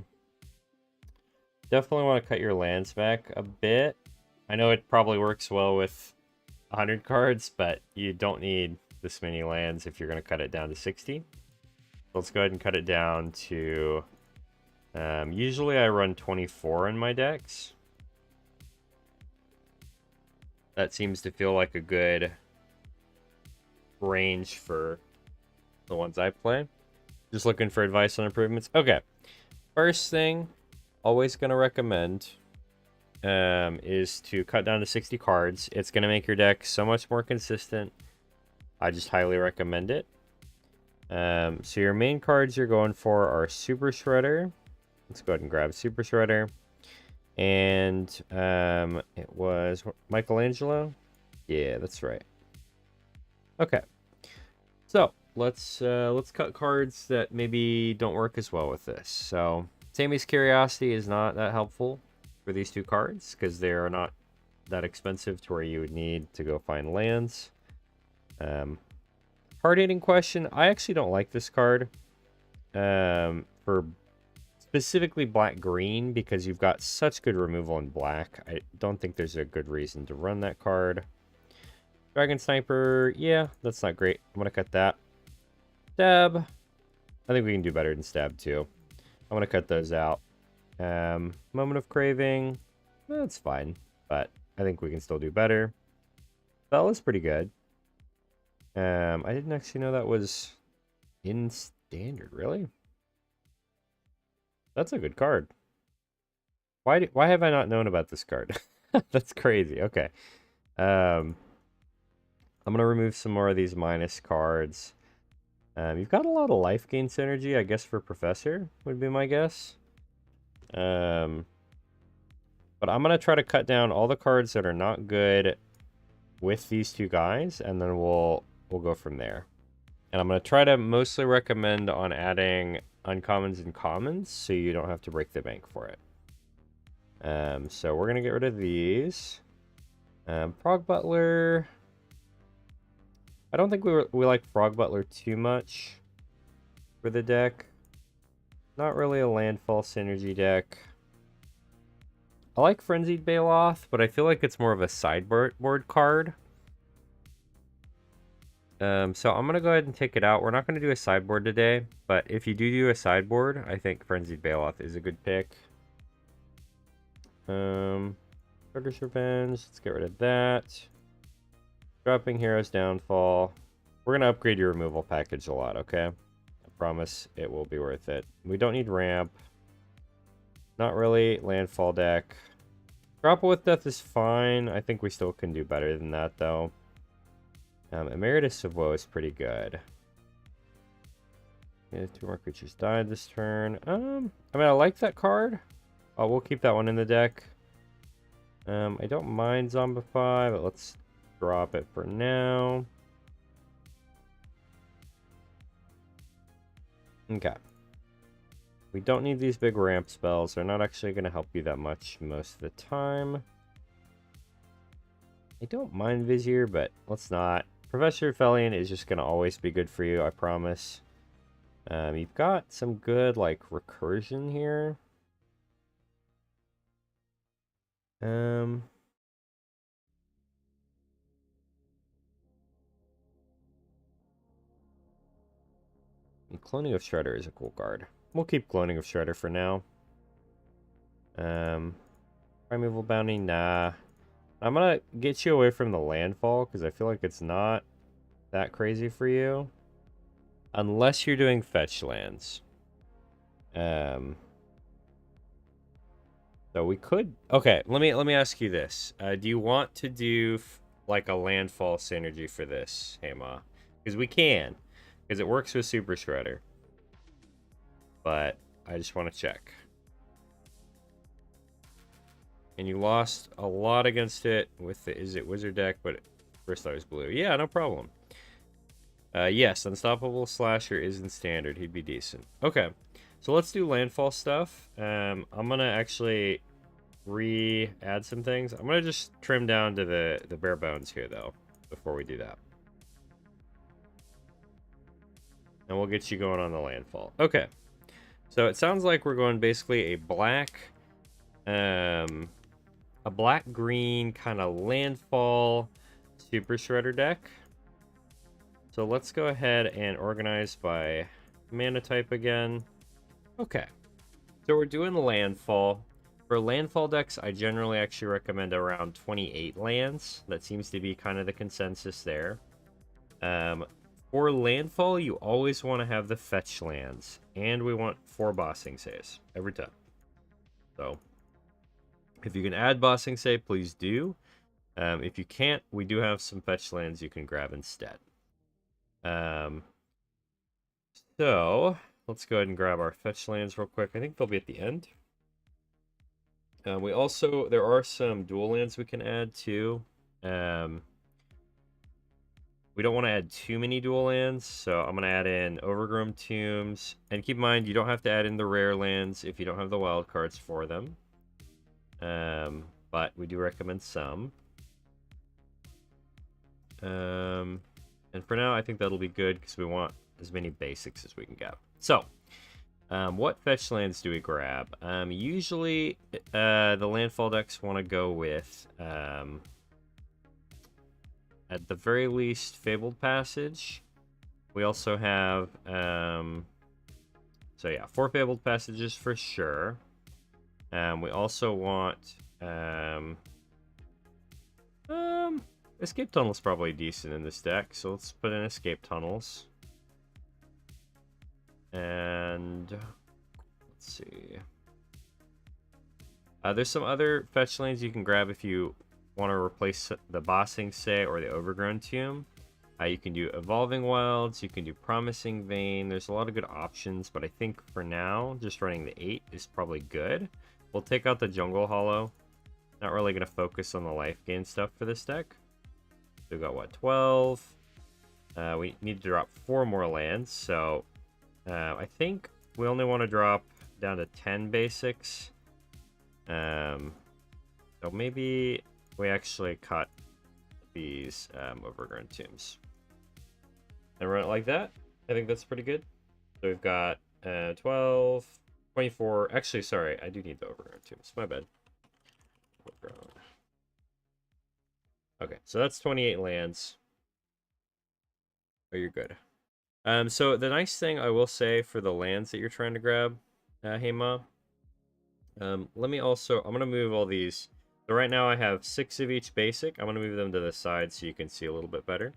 want to cut your lands back a bit. I know it probably works well with 100 cards, but you don't need this many lands if you're going to cut it down to 60. Let's go ahead and cut it down to... usually I run 24 in my decks. That seems to feel like a good range for the ones I play. Just looking for advice on improvements. Okay. First thing, always going to recommend is to cut down to 60 cards. It's going to make your deck so much more consistent. I just highly recommend it. So your main cards you're going for are Super Shredder. Let's go ahead and grab Super Shredder. And it was Michelangelo. Yeah, that's right. Okay. So let's cut cards that maybe don't work as well with this. So Sammy's Curiosity is not that helpful for these two cards because they are not that expensive to where you would need to go find lands. Hard-hitting Question. I actually don't like this card for specifically black-green because you've got such good removal in black. I don't think there's a good reason to run that card. Dragon Sniper. Yeah, that's not great. I'm going to cut that. Stab. I think we can do better than Stab too. I'm going to cut those out. Moment of Craving. That's fine, but I think we can still do better. Bella's pretty good. I didn't actually know that was in standard, really? That's a good card. Why have I not known about this card? That's crazy. Okay. I'm going to remove some more of these minus cards. You've got a lot of life gain synergy, I guess, for Professor, would be my guess. But I'm going to try to cut down all the cards that are not good with these two guys, and then we'll go from there. And I'm going to try to mostly recommend on adding uncommons and commons, so you don't have to break the bank for it. So we're going to get rid of these. Frog Butler... I don't think we like Frog Butler too much for the deck. Not really a landfall synergy deck. I like Frenzied Baloth, but I feel like it's more of a sideboard card. So I'm going to go ahead and take it out. We're not going to do a sideboard today, but if you do a sideboard, I think Frenzied Baloth is a good pick. Turkish Revenge, let's get rid of that. Dropping Hero's Downfall. We're going to upgrade your removal package a lot, okay? I promise it will be worth it. We don't need ramp. Not really. Landfall deck. Grapple with Death is fine. I think we still can do better than that, though. Emeritus of Woe is pretty good. Yeah, 2 more creatures died this turn. I mean, I like that card. Oh, we'll keep that one in the deck. I don't mind Zombify, but let's drop it for now. Okay. We don't need these big ramp spells. They're not actually going to help you that much most of the time. I don't mind Vizier, but let's not. Professor Felion is just going to always be good for you, I promise. You've got some good, like, recursion here. Um, and Cloning of Shredder is a cool card. We'll keep Cloning of Shredder for now. Primeval Bounty, nah. I'm gonna get you away from the landfall because I feel like it's not that crazy for you. Unless you're doing fetch lands. So we could. Okay, let me ask you this. Do you want to do like a landfall synergy for this, Hema? Because we can, because it works with Super Shredder. But I just want to check. And you lost a lot against it with the Is It Wizard deck, but first I was blue. Yeah, no problem. Yes, Unstoppable Slasher isn't standard. He'd be decent. Okay, so let's do landfall stuff. I'm gonna actually add some things. I'm gonna just trim down to the bare bones here though before we do that, and we'll get you going on the landfall. Okay, so it sounds like we're going basically a black green kind of landfall Super Shredder deck. So let's go ahead and organize by mana type again. Okay, so we're doing landfall. For landfall decks, I generally actually recommend around 28 lands. That seems to be kind of the consensus there. For landfall, you always want to have the fetch lands, and we want 4 Bossing Says every time. So if you can add Bossing Say, please do. If you can't, we do have some fetch lands you can grab instead. So let's go ahead and grab our fetch lands real quick. I think they'll be at the end. There are some dual lands we can add too. We don't want to add too many dual lands, so I'm going to add in Overgrown Tombs. And keep in mind, you don't have to add in the rare lands if you don't have the wild cards for them. But we do recommend some. And for now, I think that'll be good because we want as many basics as we can get. So, what fetch lands do we grab? Usually, the landfall decks want to go with, at the very least, Fabled Passage. We also have, so yeah, 4 Fabled Passages for sure. We also want, Escape Tunnel's probably decent in this deck, so let's put in Escape Tunnels. And let's see. There's some other fetch lanes you can grab if you want to replace the Bossing Say or the Overgrown Tomb. You can do Evolving Wilds, you can do Promising Vein. There's a lot of good options, but I think for now, just running the 8 is probably good. We'll take out the Jungle Hollow. Not really going to focus on the life gain stuff for this deck. We've got, what, 12? We need to drop 4 more lands, so I think we only want to drop down to 10 basics. So maybe we actually cut these Overgrown Tombs and run it like that. I think that's pretty good. So we've got 12, 24. Actually, sorry, I do need the Overgrown Tombs. My bad. Overgrown. Okay, so that's 28 lands. Oh, you're good. So the nice thing I will say for the lands that you're trying to grab, Hema, I'm gonna move all these. So right now I have 6 of each basic. I'm gonna move them to the side so you can see a little bit better.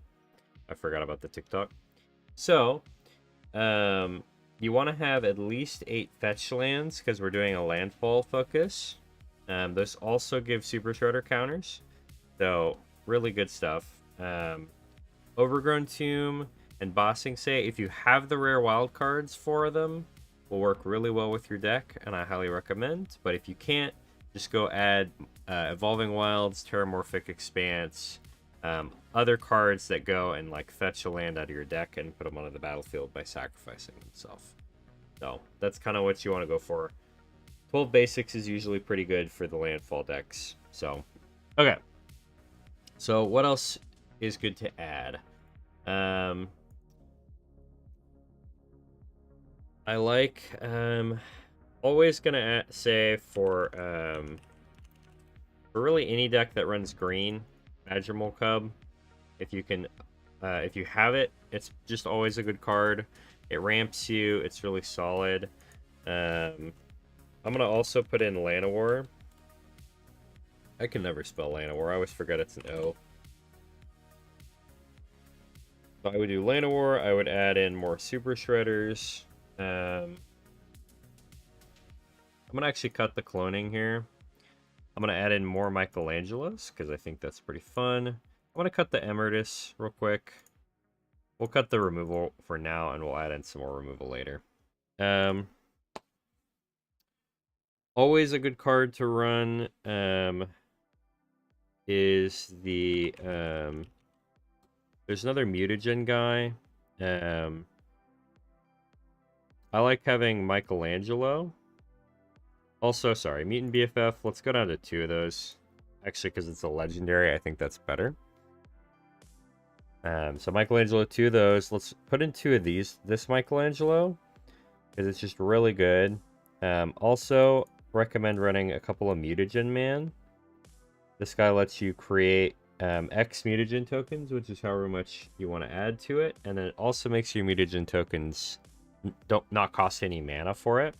I forgot about the TikTok. So, you want to have at least 8 fetch lands because we're doing a landfall focus. This also gives Super Shredder counters, so really good stuff. Overgrown Tomb and Bossing Say, if you have the rare wild cards for them, will work really well with your deck, and I highly recommend. But if you can't, just go add Evolving Wilds, Terramorphic Expanse, other cards that go and like fetch a land out of your deck and put them onto the battlefield by sacrificing themselves. So that's kind of what you want to go for. 12 basics is usually pretty good for the landfall decks. So, okay. So what else is good to add? I like always gonna say for for really any deck that runs green, Magimal Cub, if you can, if you have it, it's just always a good card. It ramps you. It's really solid. I'm gonna also put in Llanowar. I can never spell Llanowar. I always forget it's an O. So I would do Llanowar. I would add in more Super Shredders. I'm gonna actually cut the cloning here. I'm gonna add in more Michelangelos because I think that's pretty fun. I'm gonna cut the Emeritus real quick. We'll cut the removal for now, and we'll add in some more removal later. Always a good card to run is the there's another mutagen guy. I like having Michelangelo. Also, sorry, Mutant BFF. Let's go down to 2 of those. Actually, because it's a legendary, I think that's better. So Michelangelo, 2 of those. Let's put in 2 of these. This Michelangelo, because it's just really good. Also, recommend running a couple of Mutagen Man. This guy lets you create X Mutagen tokens, which is however much you want to add to it. And then it also makes your Mutagen tokens not cost any mana for it.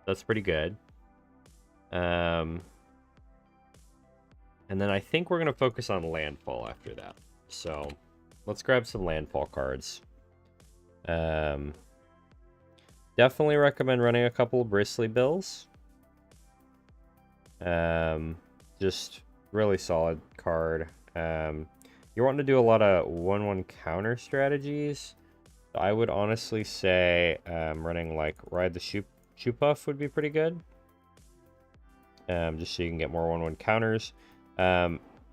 That's pretty good. And then I think we're going to focus on Landfall after that. So let's grab some Landfall cards. Definitely recommend running a couple of Bristly Bills. Just really solid card. You want to do a lot of 1/1 counter strategies. I would honestly say running like Ride the Shoop-Puff would be pretty good. Just so you can get more 1/1 counters.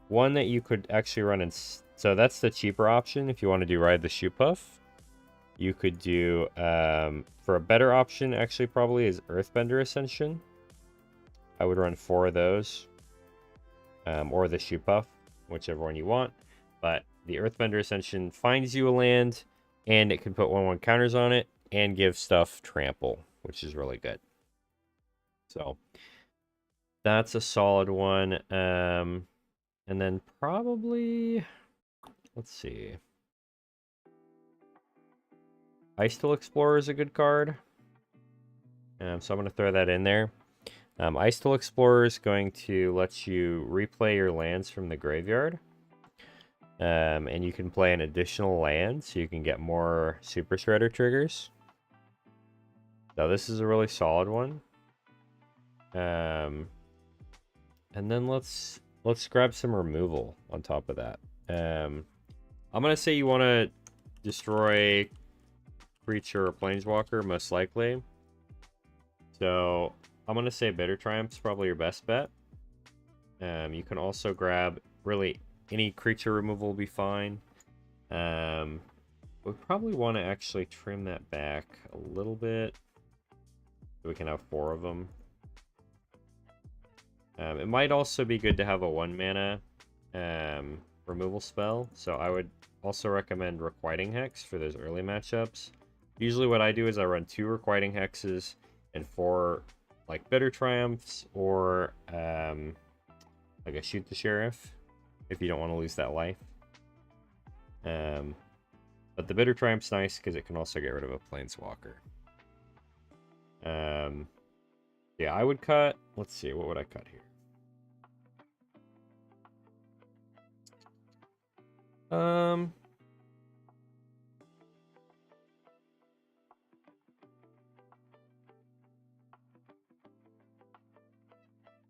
One that you could actually run in... So that's the cheaper option if you want to do Ride the Shoop-Puff. You could do... for a better option, actually, probably, is Earthbender Ascension. I would run 4 of those. Or the Shoop-Puff, whichever one you want. But the Earthbender Ascension finds you a land, and it can put 1/1 counters on it, and give stuff trample, which is really good. So that's a solid one. And then probably, let's see. Icetool Explorer is a good card. So I'm going to throw that in there. Icetool Explorer is going to let you replay your lands from the graveyard. And you can play an additional land, so you can get more Super Shredder triggers. So this is a really solid one. And then let's grab some removal on top of that. I'm gonna say you want to destroy creature or planeswalker, most likely. So I'm gonna say Bitter Triumph's probably your best bet. You can also grab really any creature removal will be fine. We probably want to actually trim that back a little bit so we can have 4 of them. It might also be good to have a 1 mana removal spell, so I would also recommend Requiting Hex for those early matchups. Usually what I do is I run 2 Requiting Hexes and 4 like Bitter Triumphs, or like a Shoot the Sheriff if you don't want to lose that life. But the Bitter Triumph's nice because it can also get rid of a Planeswalker. Yeah, I would cut... Let's see, what would I cut here?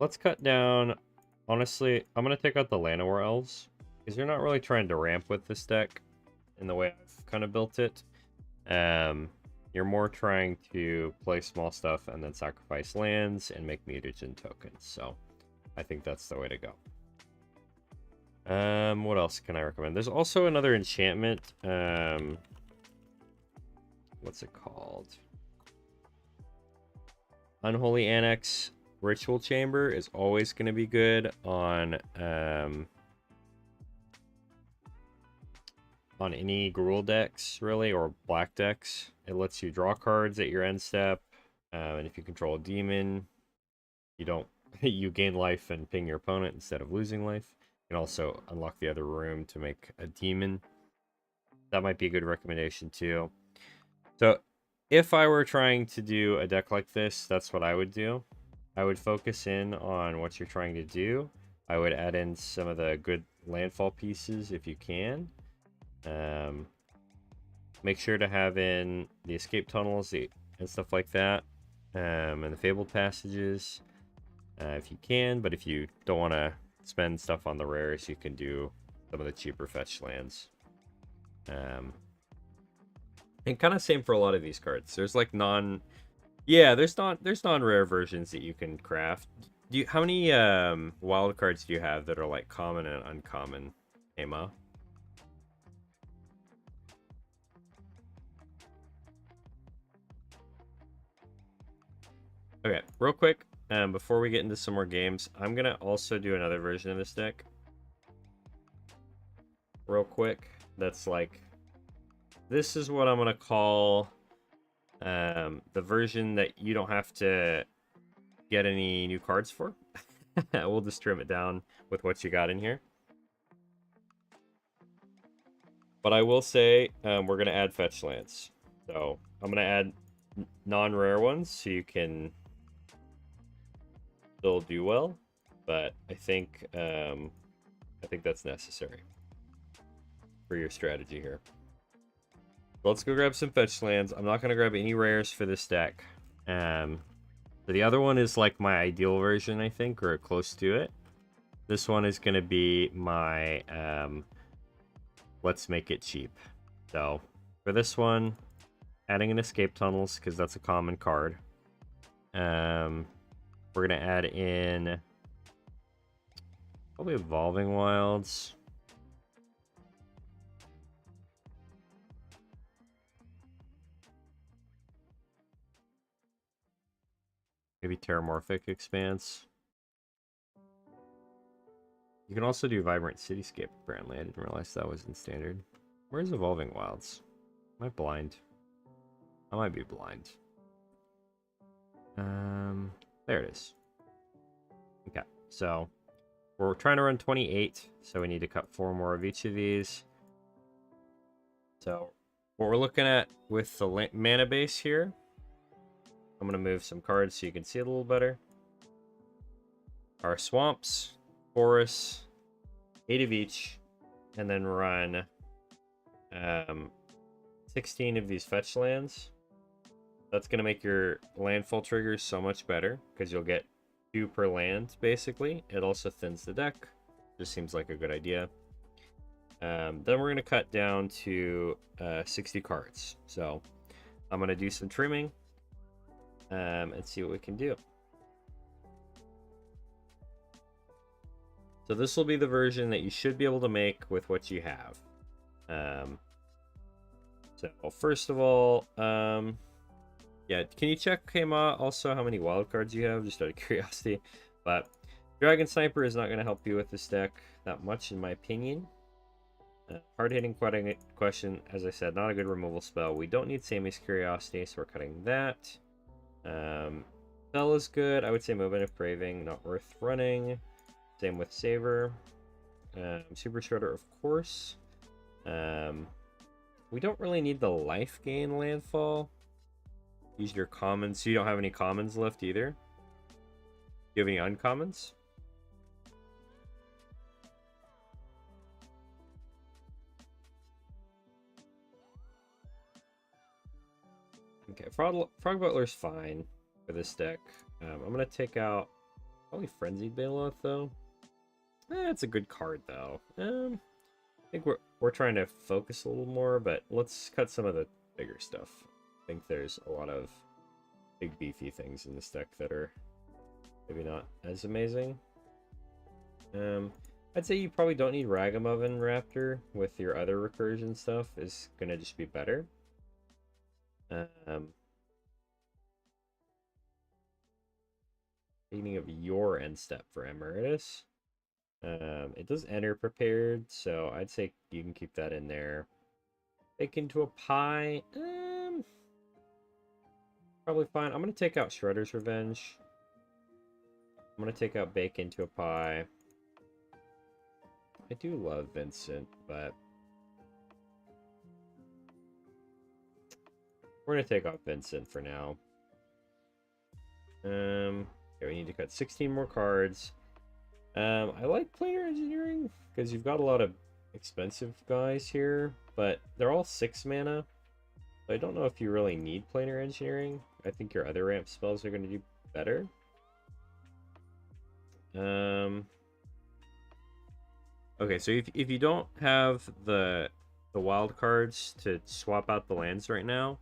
Let's cut down... Honestly, I'm going to take out the Llanowar Elves, because you're not really trying to ramp with this deck in the way I've kind of built it. You're more trying to play small stuff and then sacrifice lands and make mutagen tokens. So I think that's the way to go. What else can I recommend? There's also another enchantment. What's it called? Unholy Annex Ritual Chamber is always going to be good on any Gruul decks, really, or black decks. It lets you draw cards at your end step, and if you control a demon, you don't you gain life and ping your opponent instead of losing life. You can also unlock the other room to make a demon. That might be a good recommendation too. So if I were trying to do a deck like this, that's what I would do. I would focus in on what you're trying to do. I would add in some of the good landfall pieces if you can. Make sure to have in the escape tunnels and stuff like that. And the fabled passages if you can. But if you don't want to spend stuff on the rares, you can do some of the cheaper fetch lands. And kind of same for a lot of these cards. There's like there's non-rare versions that you can craft. How many wild cards do you have that are like common and uncommon, Emma? Okay, real quick, before we get into some more games, I'm gonna also do another version of this deck. Real quick, that's like, this is what I'm gonna call the version that you don't have to get any new cards for. We'll just trim it down with what you got in here. But I will say we're gonna add fetch lands, so I'm gonna add non-rare ones so you can still do well. But I think that's necessary for your strategy here. Let's go grab some fetch lands. I'm not gonna grab any rares for this deck. So the other one is like my ideal version, I think, or close to it. This one is gonna be my let's make it cheap. So for this one, adding in escape tunnels because that's a common card. We're gonna add in probably evolving wilds. Maybe Terramorphic Expanse. You can also do Vibrant Cityscape, apparently. I didn't realize that was in Standard. Where's Evolving Wilds? Am I blind? I might be blind. There it is. Okay, so we're trying to run 28, so we need to cut 4 more of each of these. So what we're looking at with the mana base here, I'm going to move some cards so you can see it a little better. Our swamps, forests, 8 of each, and then run 16 of these fetch lands. That's going to make your landfall triggers so much better because you'll get 2 per land, basically. It also thins the deck. Just seems like a good idea. Then we're going to cut down to 60 cards. So I'm going to do some trimming and see what we can do. So this will be the version that you should be able to make with what you have. So first of all, yeah, can you check, Kema, also how many wild cards you have, just out of curiosity? But Dragon Sniper is not going to help you with this deck that much, in my opinion. Hard-hitting question, as I said, not a good removal spell. We don't need Sammy's Curiosity, so we're cutting that. Spell is good. I would say Movement of Craving, not worth running. Same with Saver. Super Shredder, of course. We don't really need the life gain landfall. Use your commons. So you don't have any commons left either. Do you have any uncommons? Okay, Frog Butler's fine for this deck. I'm going to take out probably Frenzied Baloth, though. It's a good card, though. I think we're trying to focus a little more, but let's cut some of the bigger stuff. I think there's a lot of big beefy things in this deck that are maybe not as amazing. I'd say you probably don't need Ragamuffin Raptor with your other recursion stuff. Is gonna just be better. Beginning of your end step for Emeritus. It does enter prepared, so I'd say you can keep that in there. Bake into a pie. Probably fine. I'm gonna take out Shredder's Revenge. I'm gonna take out Bake into a Pie. I do love Vincent, but we're gonna take off Vincent for now. Okay, we need to cut 16 more cards. I like planar engineering because you've got a lot of expensive guys here, but they're all 6 mana. So I don't know if you really need planar engineering. I think your other ramp spells are going to do better. Okay, so if you don't have the wild cards to swap out the lands right now,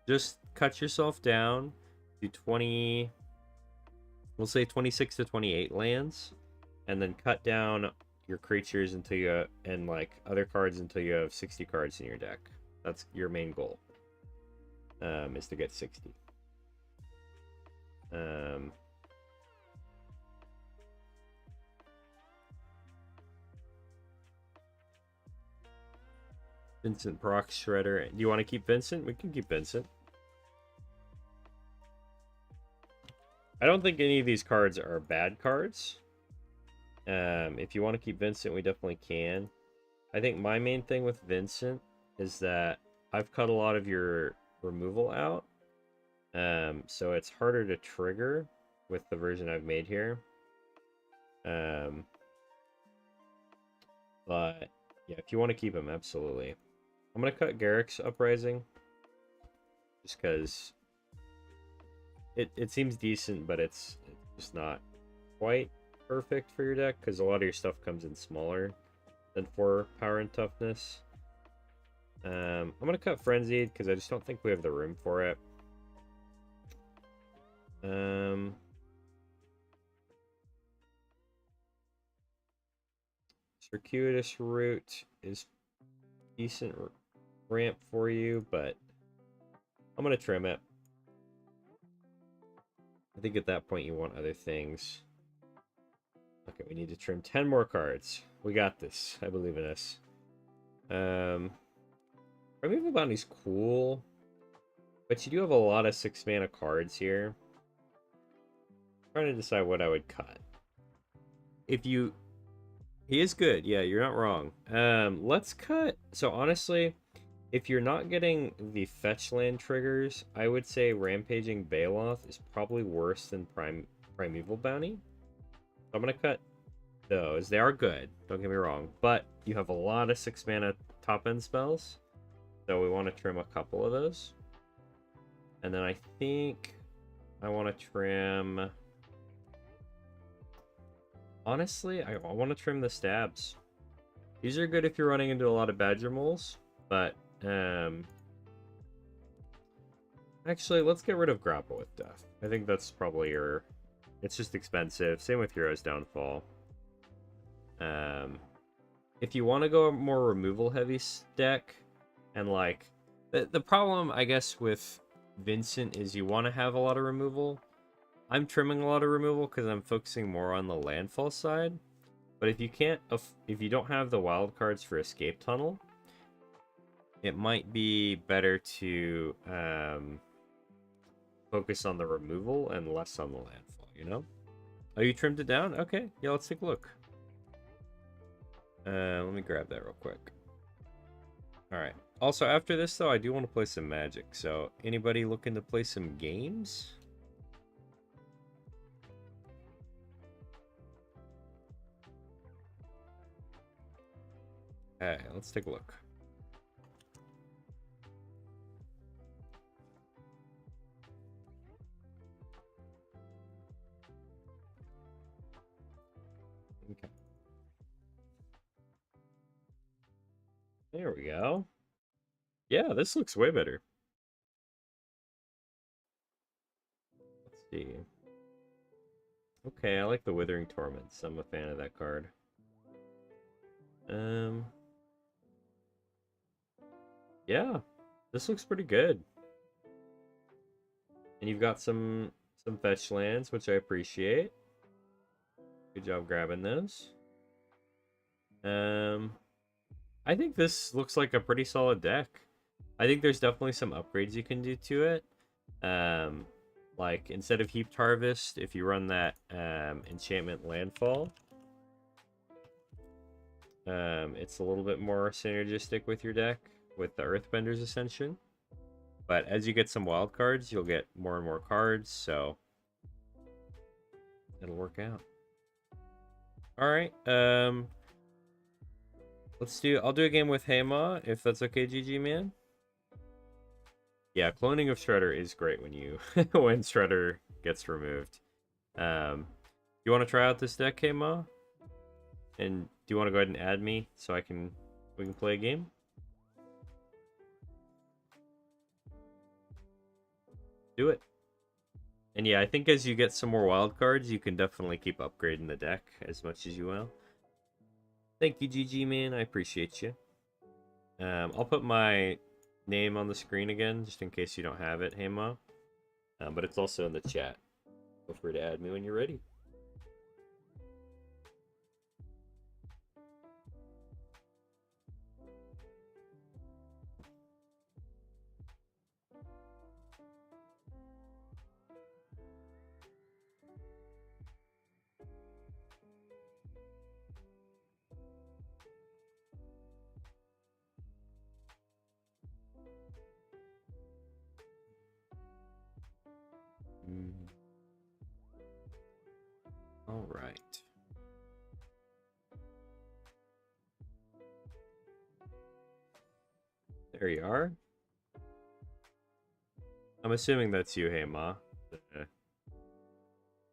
just cut yourself down to 20. We'll say 26 to 28 lands, and then cut down your creatures until you and like other cards until you have 60 cards in your deck. That's your main goal. Is to get 60. Vincent Proc Shredder. Do you want to keep Vincent? We can keep Vincent. I don't think any of these cards are bad cards. If you want to keep Vincent, we definitely can. I think my main thing with Vincent is that I've cut a lot of your removal out. So it's harder to trigger with the version I've made here. But yeah, if you want to keep him, absolutely. I'm going to cut Garruk's Uprising. Just because it seems decent, but it's just not quite perfect for your deck, because a lot of your stuff comes in smaller than 4 power and toughness. I'm going to cut Frenzied, because I just don't think we have the room for it. Circuitous Route is decent ramp for you, but I'm going to trim it. I think at that point you want other things. Okay, we need to trim 10 more cards. We got this. I believe in us. Primeval Bounty's cool, but you do have a lot of 6 mana cards here. I'm trying to decide what I would cut. He is good. Yeah, you're not wrong. Let's cut. So honestly, if you're not getting the fetch land triggers, I would say Rampaging Baloth is probably worse than Primeval Bounty. So I'm gonna cut those. They are good, don't get me wrong, but you have a lot of 6 mana top end spells, so we want to trim a couple of those. And then I think I want to trim. Honestly, I want to trim the stabs. These are good if you're running into a lot of Badger Moles, but actually, let's get rid of Grapple with Death. I think that's probably your. It's just expensive. Same with Hero's Downfall. If you want to go a more removal heavy deck, and like the problem I guess with Vincent is you want to have a lot of removal. I'm trimming a lot of removal because I'm focusing more on the landfall side. But if you don't have the wild cards for Escape Tunnel, it might be better to focus on the removal and less on the landfall, you know? Oh, you trimmed it down? Okay, yeah, let's take a look. Let me grab that real quick. Alright. Also, after this, though, I do want to play some Magic. So, anybody looking to play some games? Alright, let's take a look. Okay. There we go. Yeah, this looks way better. Let's see. Okay, I like the Withering Torments. I'm a fan of that card. Yeah, this looks pretty good. And you've got some fetch lands, which I appreciate. Good job grabbing those. I think this looks like a pretty solid deck. I think there's definitely some upgrades you can do to it. like instead of Heaped Harvest, if you run that enchantment Landfall, it's a little bit more synergistic with your deck with the Earthbender's Ascension. But as you get some wild cards, you'll get more and more cards, so it'll work out. All right, I'll do a game with Hema if that's okay, GG man. Yeah, cloning of Shredder is great when you when Shredder gets removed. You want to try out this deck, Hema? And do you want to go ahead and add me so we can play a game? Do it. And yeah, I think as you get some more wild cards, you can definitely keep upgrading the deck as much as you will. Thank you, GG man. I appreciate you. I'll put my name on the screen again, just in case you don't have it, Hema. But it's also in the chat. Feel free to add me when you're ready. All right. There you are. I'm assuming that's you, Hema.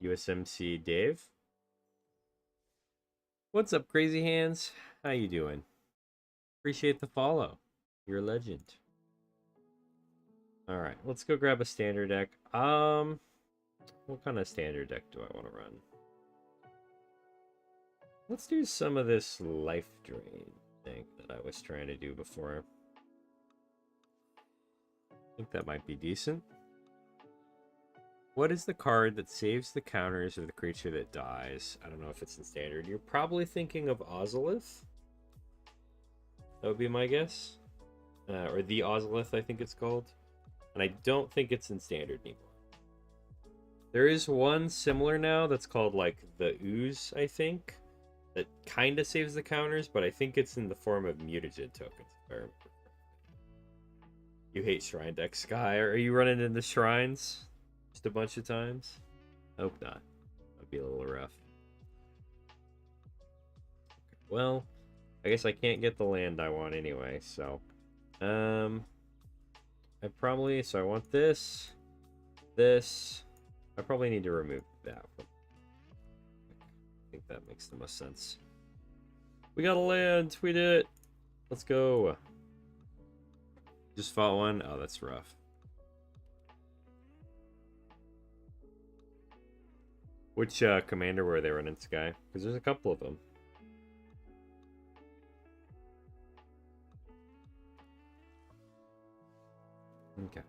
USMC Dave. What's up, Crazy Hands? How you doing? Appreciate the follow. You're a legend. All right, let's go grab a standard deck. What kind of standard deck do I want to run? Let's do some of this life drain thing that I was trying to do before. I think that might be decent. What is the card that saves the counters of the creature that dies? I don't know if it's in standard. You're probably thinking of Ozolith. That would be my guess. Or the Ozolith, I think it's called. And I don't think it's in standard anymore. There is one similar now that's called, like, the Ooze, I think. That kind of saves the counters, but I think it's in the form of mutagen tokens. You hate Shrine deck, Sky. Are you running into Shrines just a bunch of times? Hope not. That'd be a little rough. Okay, well, I guess I can't get the land I want anyway, so... I want this. I probably need to remove that one. I think that makes the most sense. We got a land! We did it! Let's go! Just fought one? Oh, that's rough. Which commander were they running, Sky? Because there's a couple of them. Okay.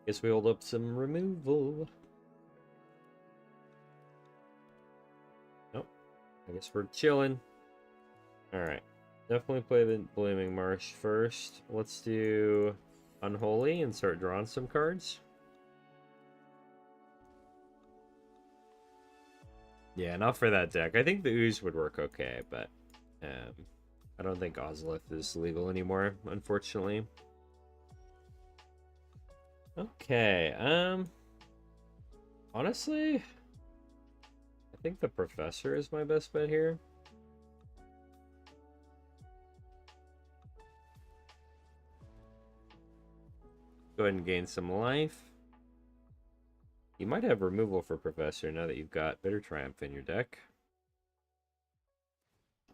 Guess we hold up some removal. Nope. I guess we're chilling. Alright. Definitely play the Blooming Marsh first. Let's do Unholy and start drawing some cards. Yeah, not for that deck. I think the Ooze would work okay, but I don't think Ozolith is legal anymore, unfortunately. Okay, honestly, I think the Professor is my best bet here. Go ahead and gain some life. You might have removal for Professor now that you've got Bitter Triumph in your deck.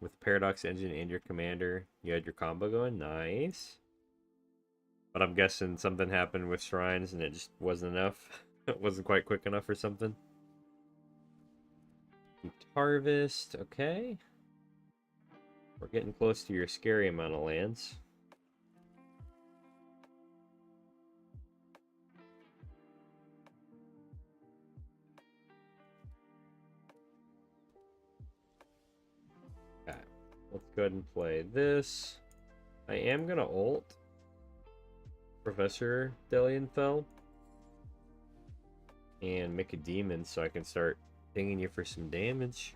With Paradox Engine and your commander, you had your combo going. Nice. But I'm guessing something happened with Shrines and it just wasn't enough. It wasn't quite quick enough or something. Harvest, okay. We're getting close to your scary amount of lands. Okay, let's go ahead and play this. I am gonna ult Professor Delian Fell. and make a demon so I can start pinging you for some damage.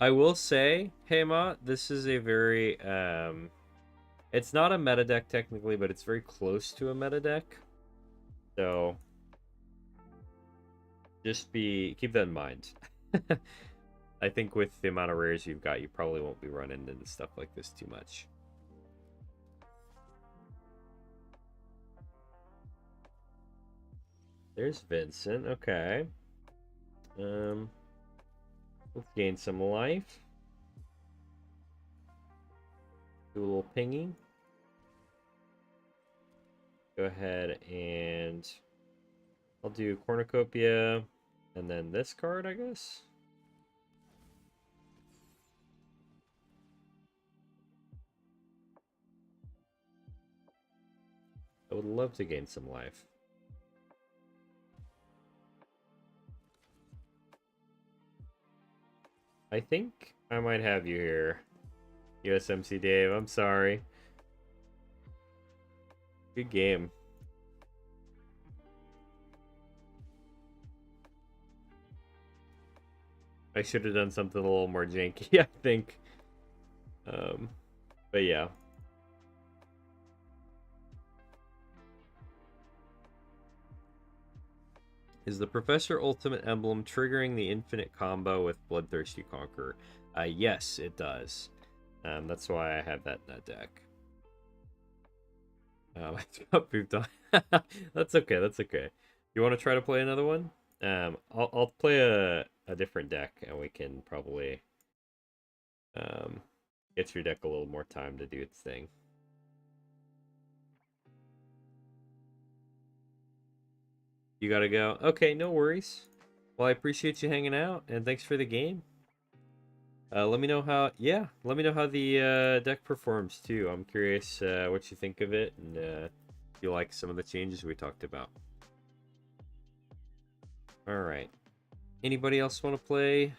I will say, Hema, this is a very it's not a meta deck technically, but it's very close to a meta deck. So just keep that in mind. I think with the amount of rares you've got, you probably won't be running into stuff like this too much. There's Vincent. Okay. Let's gain some life. Do a little pinging. Go ahead and I'll do Cornucopia and then this card, I guess. I would love to gain some life. I think I might have you here, USMC Dave. I'm sorry. Good game. I should have done something a little more janky, I think. But yeah. Is the Professor Ultimate Emblem triggering the infinite combo with Bloodthirsty Conqueror? Yes, it does. That's why I have that in that deck. I got pooped on. That's okay. That's okay. You want to try to play another one? I'll play a different deck, and we can probably get your deck a little more time to do its thing. You gotta go. Okay, no worries. Well, I appreciate you hanging out, and thanks for the game. Let me know how. Yeah, let me know how the deck performs too. I'm curious what you think of it, and if you like some of the changes we talked about. All right. Anybody else want to play?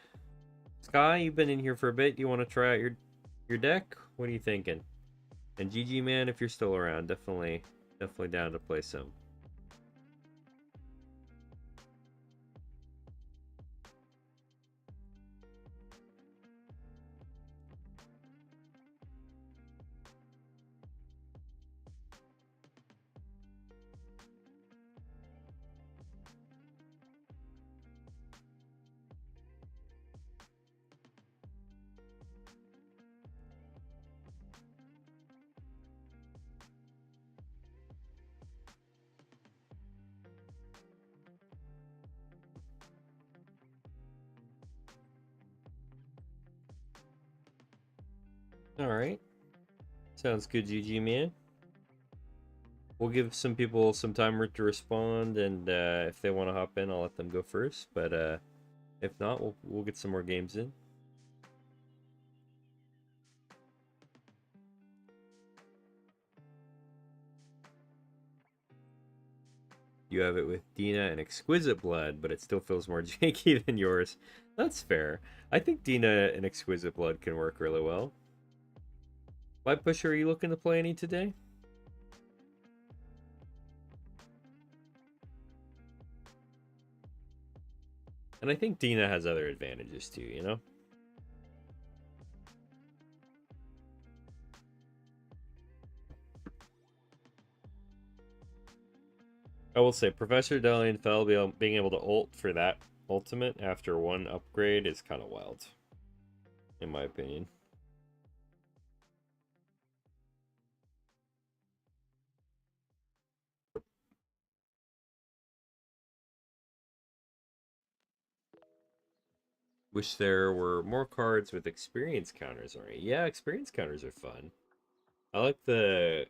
Sky, you've been in here for a bit. You want to try out your deck? What are you thinking? And GG man, if you're still around, definitely down to play some. All right. Sounds good, GG man. We'll give some people some time to respond, and if they want to hop in, I'll let them go first. But if not, we'll get some more games in. You have it with Dina and Exquisite Blood, but it still feels more janky than yours. That's fair. I think Dina and Exquisite Blood can work really well. Light Pusher, are you looking to play any today? And I think Dina has other advantages too, you know? I will say, Professor Delian Fell being able to ult for that ultimate after one upgrade is kind of wild, in my opinion. Wish there were more cards with experience counters on it. Yeah, experience counters are fun. I like the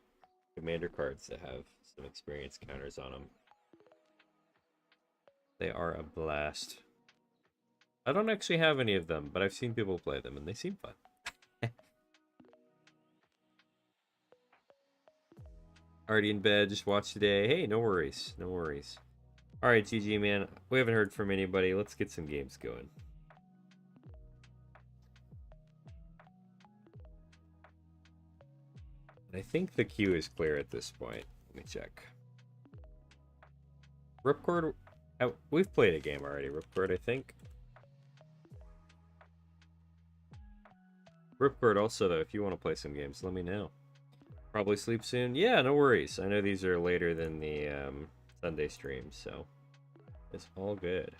commander cards that have some experience counters on them. They are a blast. I don't actually have any of them, but I've seen people play them, and they seem fun. Already in bed, just watch today. Hey, no worries, no worries. All right, GG, man. We haven't heard from anybody. Let's get some games going. I think the queue is clear at this point. Let me check. Ripcord, we've played a game already, Ripcord, I think. Ripcord also, though, if you want to play some games, let me know. Probably sleep soon? Yeah, no worries. I know these are later than the Sunday stream, so it's all good.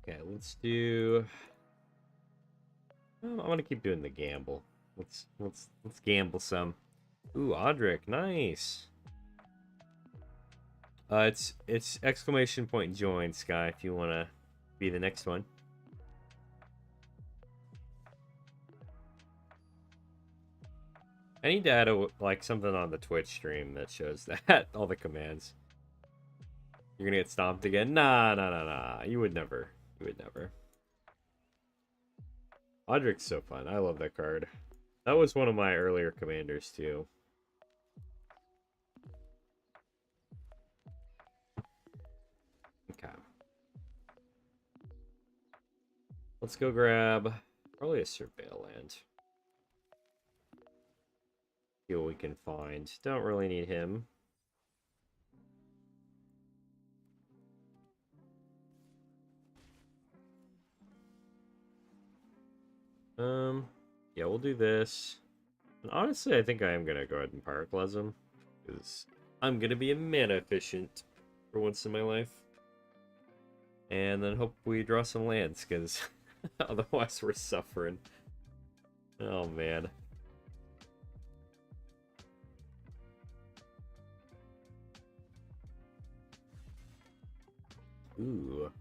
Okay, let's do. I'm gonna keep doing the gamble. Let's gamble some. Ooh, Audric, nice. It's exclamation point join, Sky, if you wanna be the next one. I need to add like something on the Twitch stream that shows that all the commands. You're gonna get stomped again? Nah. You would never. You would never. Audric's so fun. I love that card. That was one of my earlier commanders too. Okay. Let's go grab probably a Surveil land. See what we can find. Don't really need him. Yeah, we'll do this. And honestly, I think I am gonna go ahead and Pyroclasm, because I'm gonna be a mana efficient for once in my life. And then hope we draw some lands, because otherwise we're suffering. Oh man. Ooh.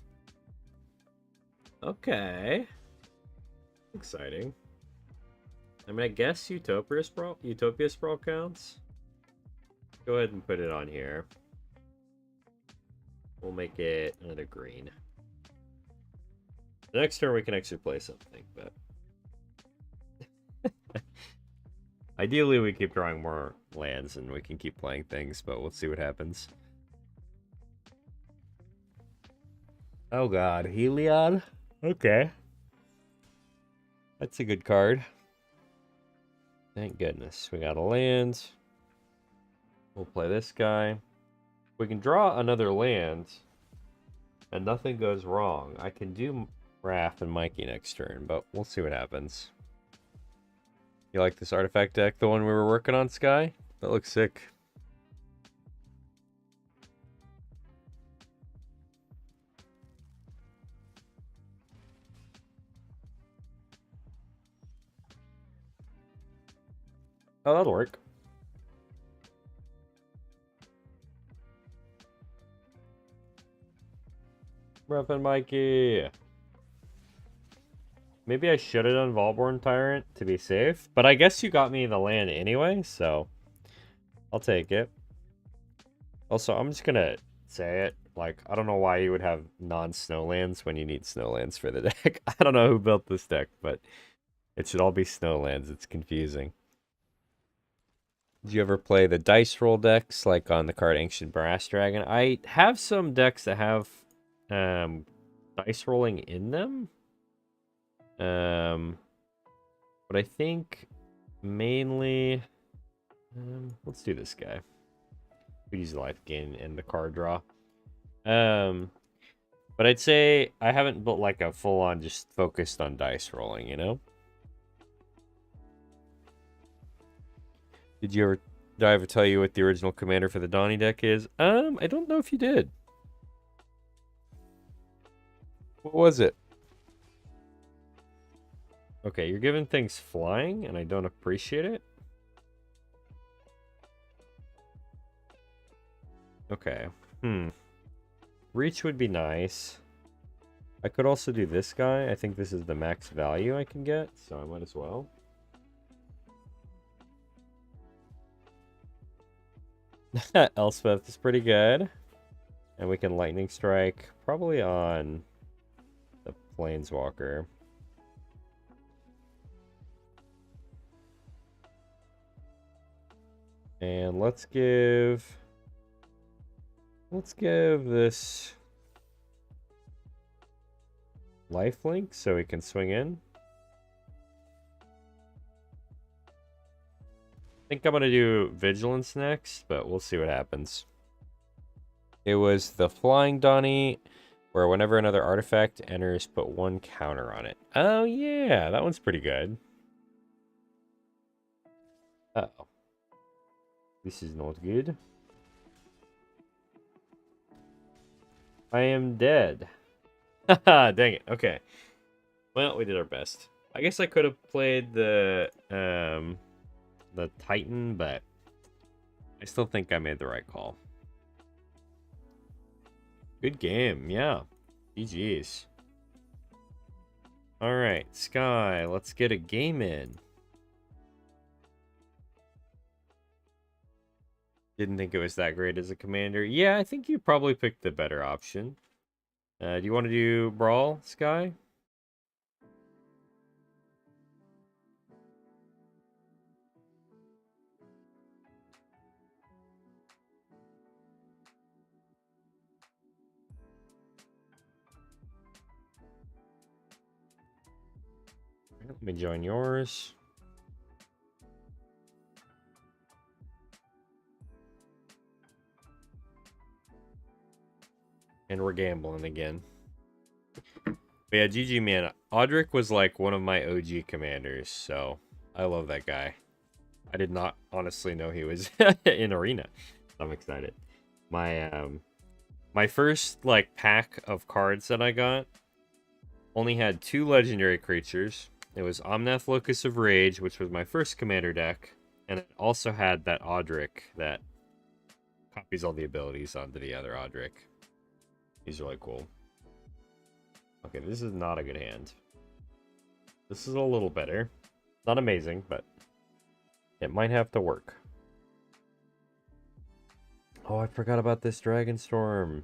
Okay. Exciting. I mean, I guess Utopia Sprawl counts. Go ahead and put it on here. We'll make it another green. The next turn we can actually play something, but ideally we keep drawing more lands and we can keep playing things, but we'll see what happens. Oh god, Heliod? Okay. That's a good card. Thank goodness. We got a land. We'll play this guy. We can draw another land and nothing goes wrong. I can do Wrath and Mikey next turn, but we'll see what happens. You like this artifact deck, the one we were working on, Sky? That looks sick. Oh, that'll work. Wrath and Mikey. Maybe I should have done Volborn Tyrant to be safe, but I guess you got me the land anyway, so I'll take it. Also, I'm just gonna say it, like, I don't know why you would have non-snow lands when you need snow lands for the deck. I don't know who built this deck, but it should all be snow lands. It's confusing. Did you ever play the dice roll decks, like on the card Ancient Brass Dragon? I have some decks that have dice rolling in them. But I think mainly, let's do this guy. We use the life gain and the card draw. But I'd say I haven't built like a full-on just focused on dice rolling, you know? Did I ever tell you what the original commander for the Donnie deck is? I don't know if you did. What was it? Okay, you're giving things flying, and I don't appreciate it. Okay. Reach would be nice. I could also do this guy. I think this is the max value I can get, so I might as well. Elspeth is pretty good. And we can lightning strike probably on the Planeswalker. And let's give this lifelink so he can swing in. I think I'm going to do Vigilance next, but we'll see what happens. It was the Flying Donny, where whenever another artifact enters, put 1 counter on it. Oh, yeah, that one's pretty good. Uh-oh. This is not good. I am dead. Haha, dang it. Okay. Well, we did our best. I guess I could have played the Titan, but I still think I made the right call. Good game, yeah. GG's. Alright, Sky, let's get a game in. Didn't think it was that great as a commander. Yeah, I think you probably picked the better option. Do you want to do Brawl, Sky? Let me join yours. And we're gambling again. But yeah, GG, man. Audric was like one of my OG commanders, so I love that guy. I did not honestly know he was in Arena. I'm excited. My first like pack of cards that I got only had 2 legendary creatures. It was Omnath Locus of Rage, which was my first commander deck, and it also had that Audric that copies all the abilities onto the other Audric. He's really cool. Okay, this is not a good hand. This is a little better. Not amazing, but it might have to work. Oh, I forgot about this Dragonstorm.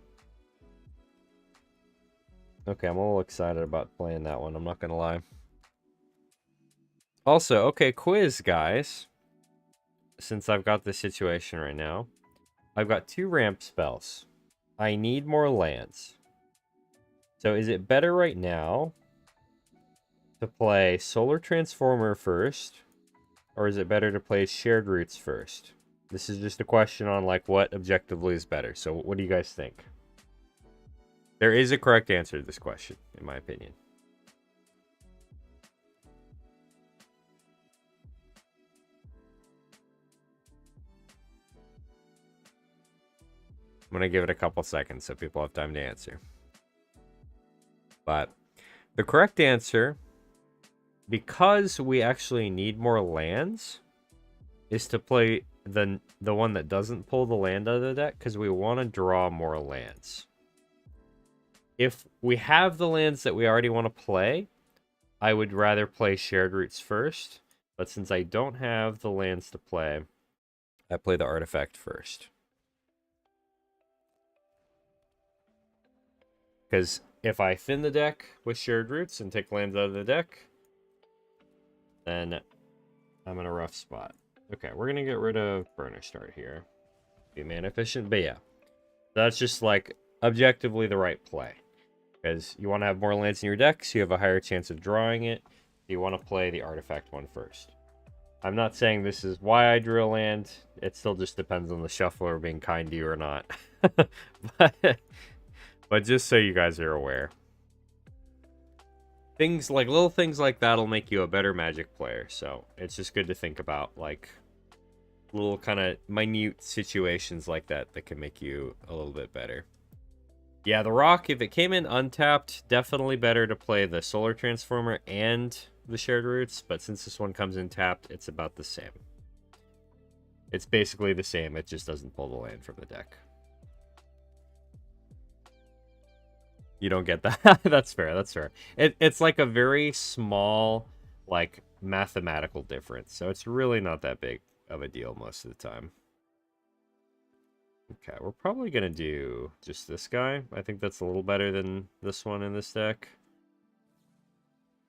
Okay, I'm a little excited about playing that one, I'm not gonna lie. Also, okay, quiz, guys. Since I've got this situation right now, I've got 2 ramp spells. I need more lands. So is it better right now to play Solar Transformer first, or is it better to play Shared Roots first? This is just a question on like what objectively is better. So what do you guys think? There is a correct answer to this question, in my opinion. I'm going to give it a couple seconds so people have time to answer. But the correct answer, because we actually need more lands, is to play the one that doesn't pull the land out of the deck, because we want to draw more lands. If we have the lands that we already want to play, I would rather play Shared Roots first. But since I don't have the lands to play, I play the artifact first. Because if I thin the deck with Shared Roots and take lands out of the deck, then I'm in a rough spot. Okay, we're going to get rid of Burner Start here. Be mana efficient, but yeah. That's just like objectively the right play. Because you want to have more lands in your deck, so you have a higher chance of drawing it. You want to play the artifact one first. I'm not saying this is why I drew a land. It still just depends on the shuffler being kind to you or not. But just so you guys are aware. Little things like that'll make you a better Magic player. So it's just good to think about like little kind of minute situations like that that can make you a little bit better. Yeah, the Rock, if it came in untapped, definitely better to play the Solar Transformer and the Shared Roots, but since this one comes in tapped, it's about the same. It's basically the same, it just doesn't pull the land from the deck. You don't get that? That's fair, that's fair. It's like a very small, like, mathematical difference, so it's really not that big of a deal most of the time. Okay, we're probably gonna do just this guy. I think that's a little better than this one in this deck.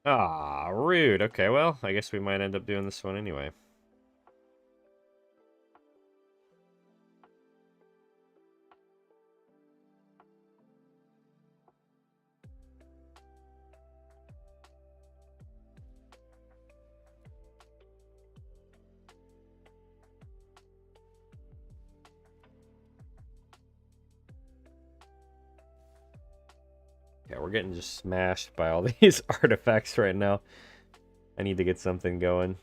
Ah, rude. Okay, well, I guess we might end up doing this one anyway. Yeah, we're getting just smashed by all these artifacts right now. I need to get something going.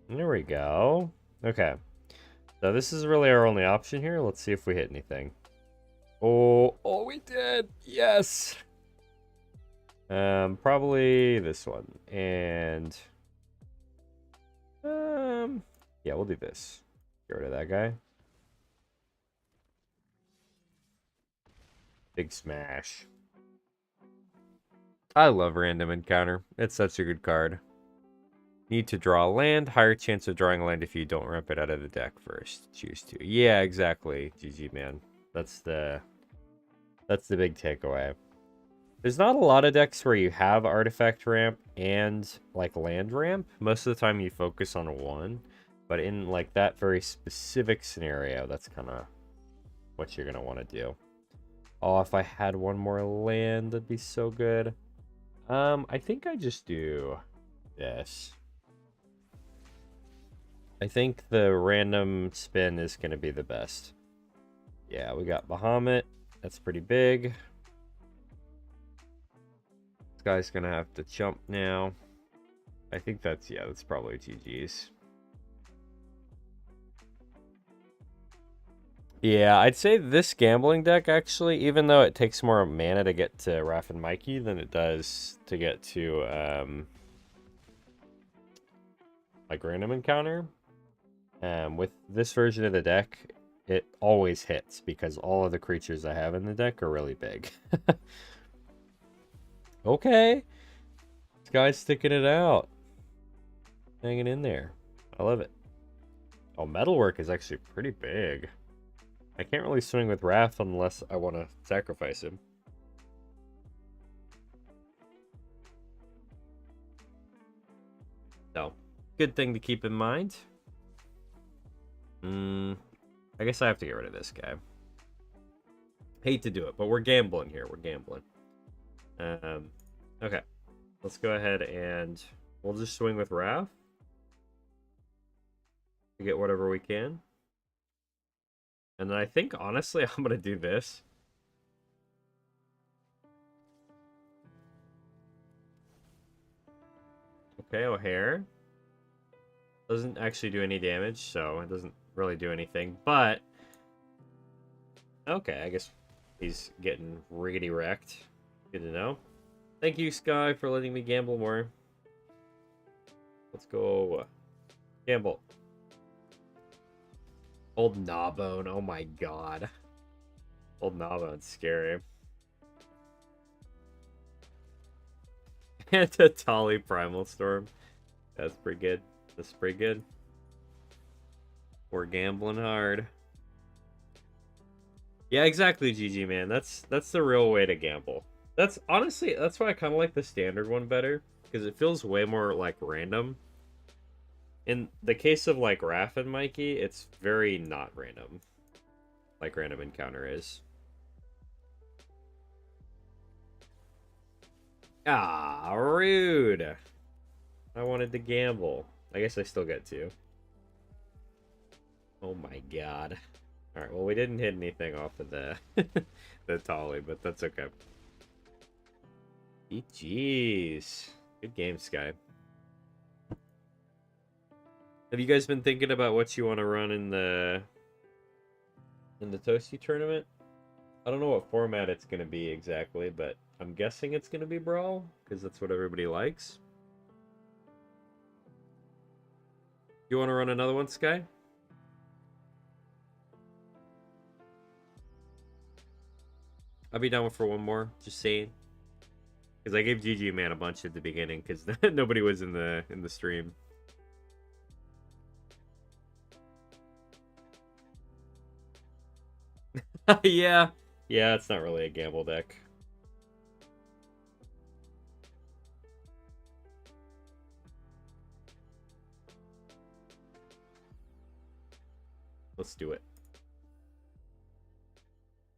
There we go. Okay. So this is really our only option here. Let's see if we hit anything. Oh, we did. Yes. Probably this one. And yeah, we'll do this. Get rid of that guy. Big smash. I love Random Encounter. It's such a good card. Need to draw a land. Higher chance of drawing a land if you don't ramp it out of the deck first. Choose to. Yeah, exactly. GG, man. That's the big takeaway. There's not a lot of decks where you have artifact ramp and like land ramp. Most of the time you focus on one. But in like that very specific scenario, that's kind of what you're going to want to do. Oh, if I had one more land, that'd be so good. I think I just do this. I think the random spin is going to be the best. Yeah, we got Bahamut. That's pretty big. This guy's going to have to chump now. I think that's, yeah, that's probably GG's. Yeah, I'd say this gambling deck, actually, even though it takes more mana to get to Raph and Mikey than it does to get to, like, Random Encounter, with this version of the deck, it always hits because all of the creatures I have in the deck are really big. Okay. This guy's sticking it out. Hanging in there. I love it. Oh, Metalwork is actually pretty big. I can't really swing with Wrath unless I want to sacrifice him. So, good thing to keep in mind. I guess I have to get rid of this guy. Hate to do it, but we're gambling here. We're gambling. Okay. Let's go ahead and we'll just swing with Wrath to get whatever we can. And then I think, honestly, I'm going to do this. Okay, O'Hare. Doesn't actually do any damage, so it doesn't really do anything. But, okay, I guess he's getting riggedy wrecked. Good to know. Thank you, Sky, for letting me gamble more. Let's go gamble. Old Gnawbone, oh my god. Old Gnawbone's scary. And a Tali Primal Storm. That's pretty good. That's pretty good. We're gambling hard. Yeah, exactly, GG, man. That's the real way to gamble. That's honestly, that's why I kind of like the standard one better, because it feels way more like random. In the case of like Raph and Mikey, it's very not random, like Random Encounter is. Ah, rude. I wanted to gamble. I guess I still get to. Oh my god. Alright, well, we didn't hit anything off of the the Tali, but that's okay. Jeez. Good game, Sky. Have you guys been thinking about what you want to run in the Toasty tournament? I don't know what format it's going to be exactly, but I'm guessing it's going to be Brawl, because that's what everybody likes. You want to run another one, Sky? I'll be down for one more, just saying. Because I gave GG Man a bunch at the beginning, because nobody was in the stream. Yeah. Yeah, it's not really a gamble deck. Let's do it.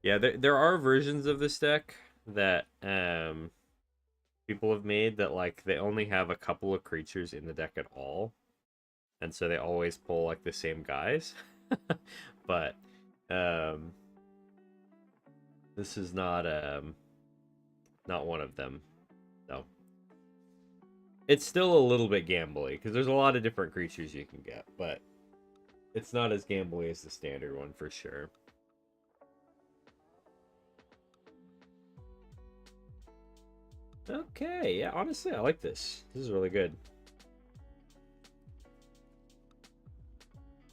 Yeah, there are versions of this deck that people have made that like they only have a couple of creatures in the deck at all, and so they always pull like the same guys. But um this is not one of them. No. It's still a little bit gambly because there's a lot of different creatures you can get, but it's not as gambly as the standard one for sure. Okay, yeah, honestly, I like this. This is really good.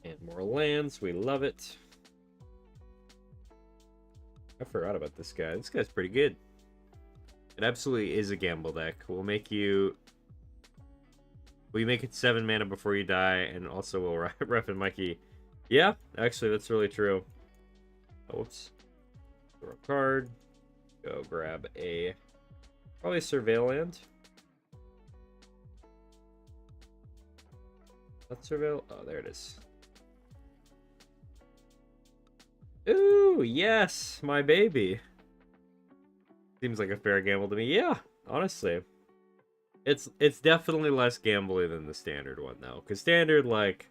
And more lands, we love it. I forgot about this guy. This guy's pretty good. It absolutely is a gamble deck. We'll make you... We make it 7 mana before you die, and also we'll ref and Mikey. Yeah, actually, that's really true. Oh, whoops. Throw a card. Go grab a... Probably Surveil Land. Not Surveil. Oh, there it is. Ooh, yes, my baby. Seems like a fair gamble to me. Yeah, honestly. It's definitely less gambly than the standard one, though. Because standard, like...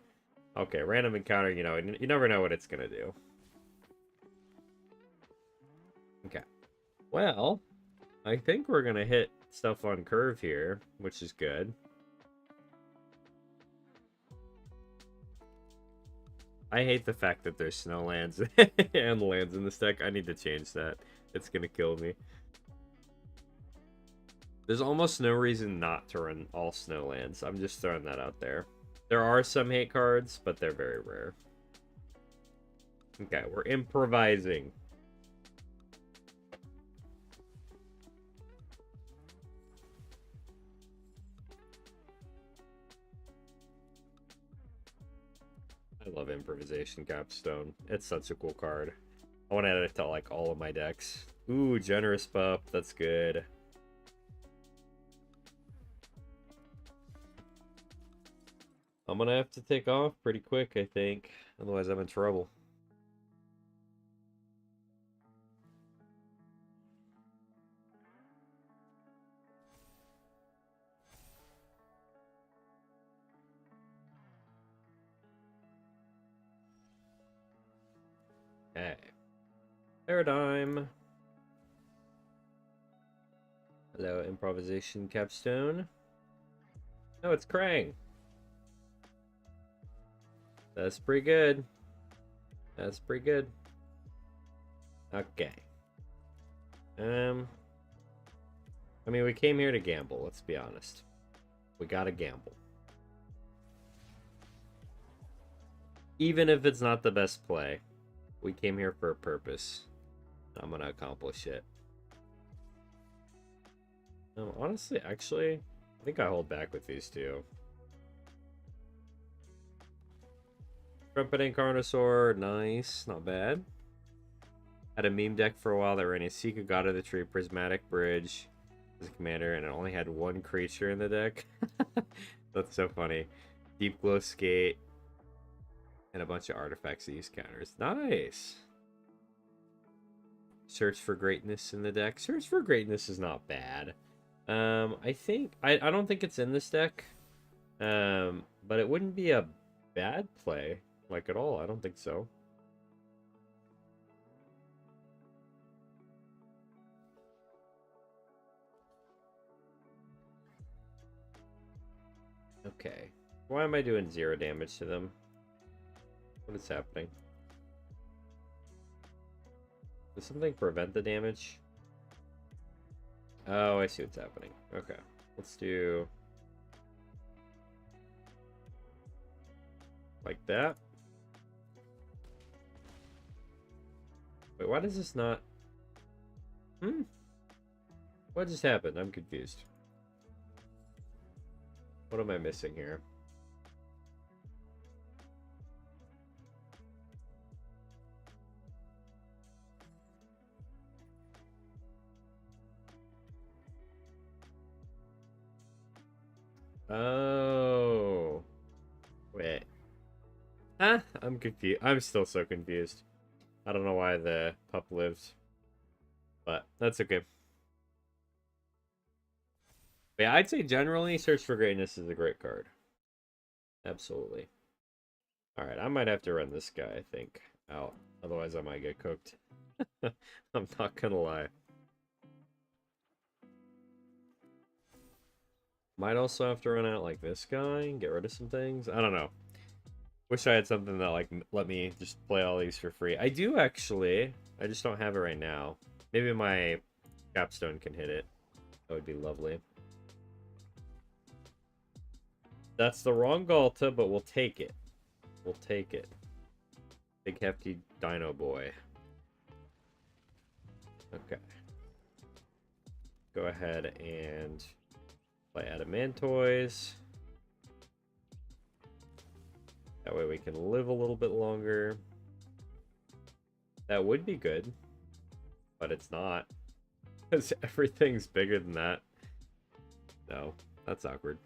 Okay, random encounter, you know, you never know what it's going to do. Okay. Well, I think we're going to hit stuff on curve here, which is good. I hate the fact that there's snow lands and lands in this deck. I need to change that. It's going to kill me. There's almost no reason not to run all snow lands. I'm just throwing that out there. There are some hate cards, but they're very rare. Okay, we're improvising. I love Improvisation Capstone. It's such a cool card. I want to add it to like all of my decks. Ooh, Generous Pup. That's good. I'm gonna have to take off pretty quick, I think. Otherwise, I'm in trouble. Okay. Paradigm. Hello, Improvisation Capstone. Oh, it's Krang. That's pretty good. That's pretty good. Okay. I mean, we came here to gamble, let's be honest. We gotta gamble. Even if it's not the best play, we came here for a purpose. I'm gonna accomplish it. Honestly, actually, I think I hold back with these two. Trumpeting Carnosaur, nice, not bad. Had a meme deck for a while that ran a Seeker God of the Tree, Prismatic Bridge as a commander, and it only had one creature in the deck. That's so funny. Deep Glow Skate, and a bunch of artifacts that use counters. Nice. Search for Greatness in the deck. Search for Greatness is not bad. I don't think it's in this deck. But it wouldn't be a bad play, like, at all. I don't think so. Okay. Why am I doing 0 damage to them? What is happening? Does something prevent the damage? Oh, I see what's happening. Okay. Let's do... like that. Wait, why does this not... What just happened? I'm confused. What am I missing here? Oh. Wait. Huh? I'm confused. I'm still so confused. I don't know why the pup lived. But that's okay. But yeah, I'd say generally Search for Greatness is a great card. Absolutely. Alright, I might have to run this guy, I think, out. Otherwise I might get cooked. I'm not gonna lie. Might also have to run out like this guy and get rid of some things. I don't know. Wish I had something that like let me just play all these for free. I do actually. I just don't have it right now. Maybe my capstone can hit it. That would be lovely. That's the wrong Galta, but we'll take it. We'll take it. Big hefty dino boy. Okay. Go ahead and play Adamantoise. That way we can live a little bit longer. That would be good, but it's not. Because everything's bigger than that. No, that's awkward.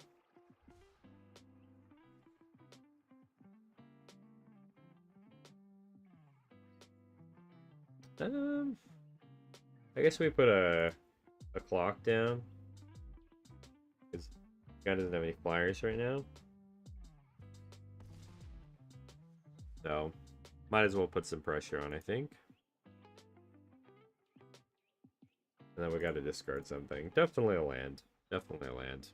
I guess we put a clock down. Because guy doesn't have any flyers right now. So, might as well put some pressure on, I think. And then we gotta discard something. Definitely a land. Definitely a land.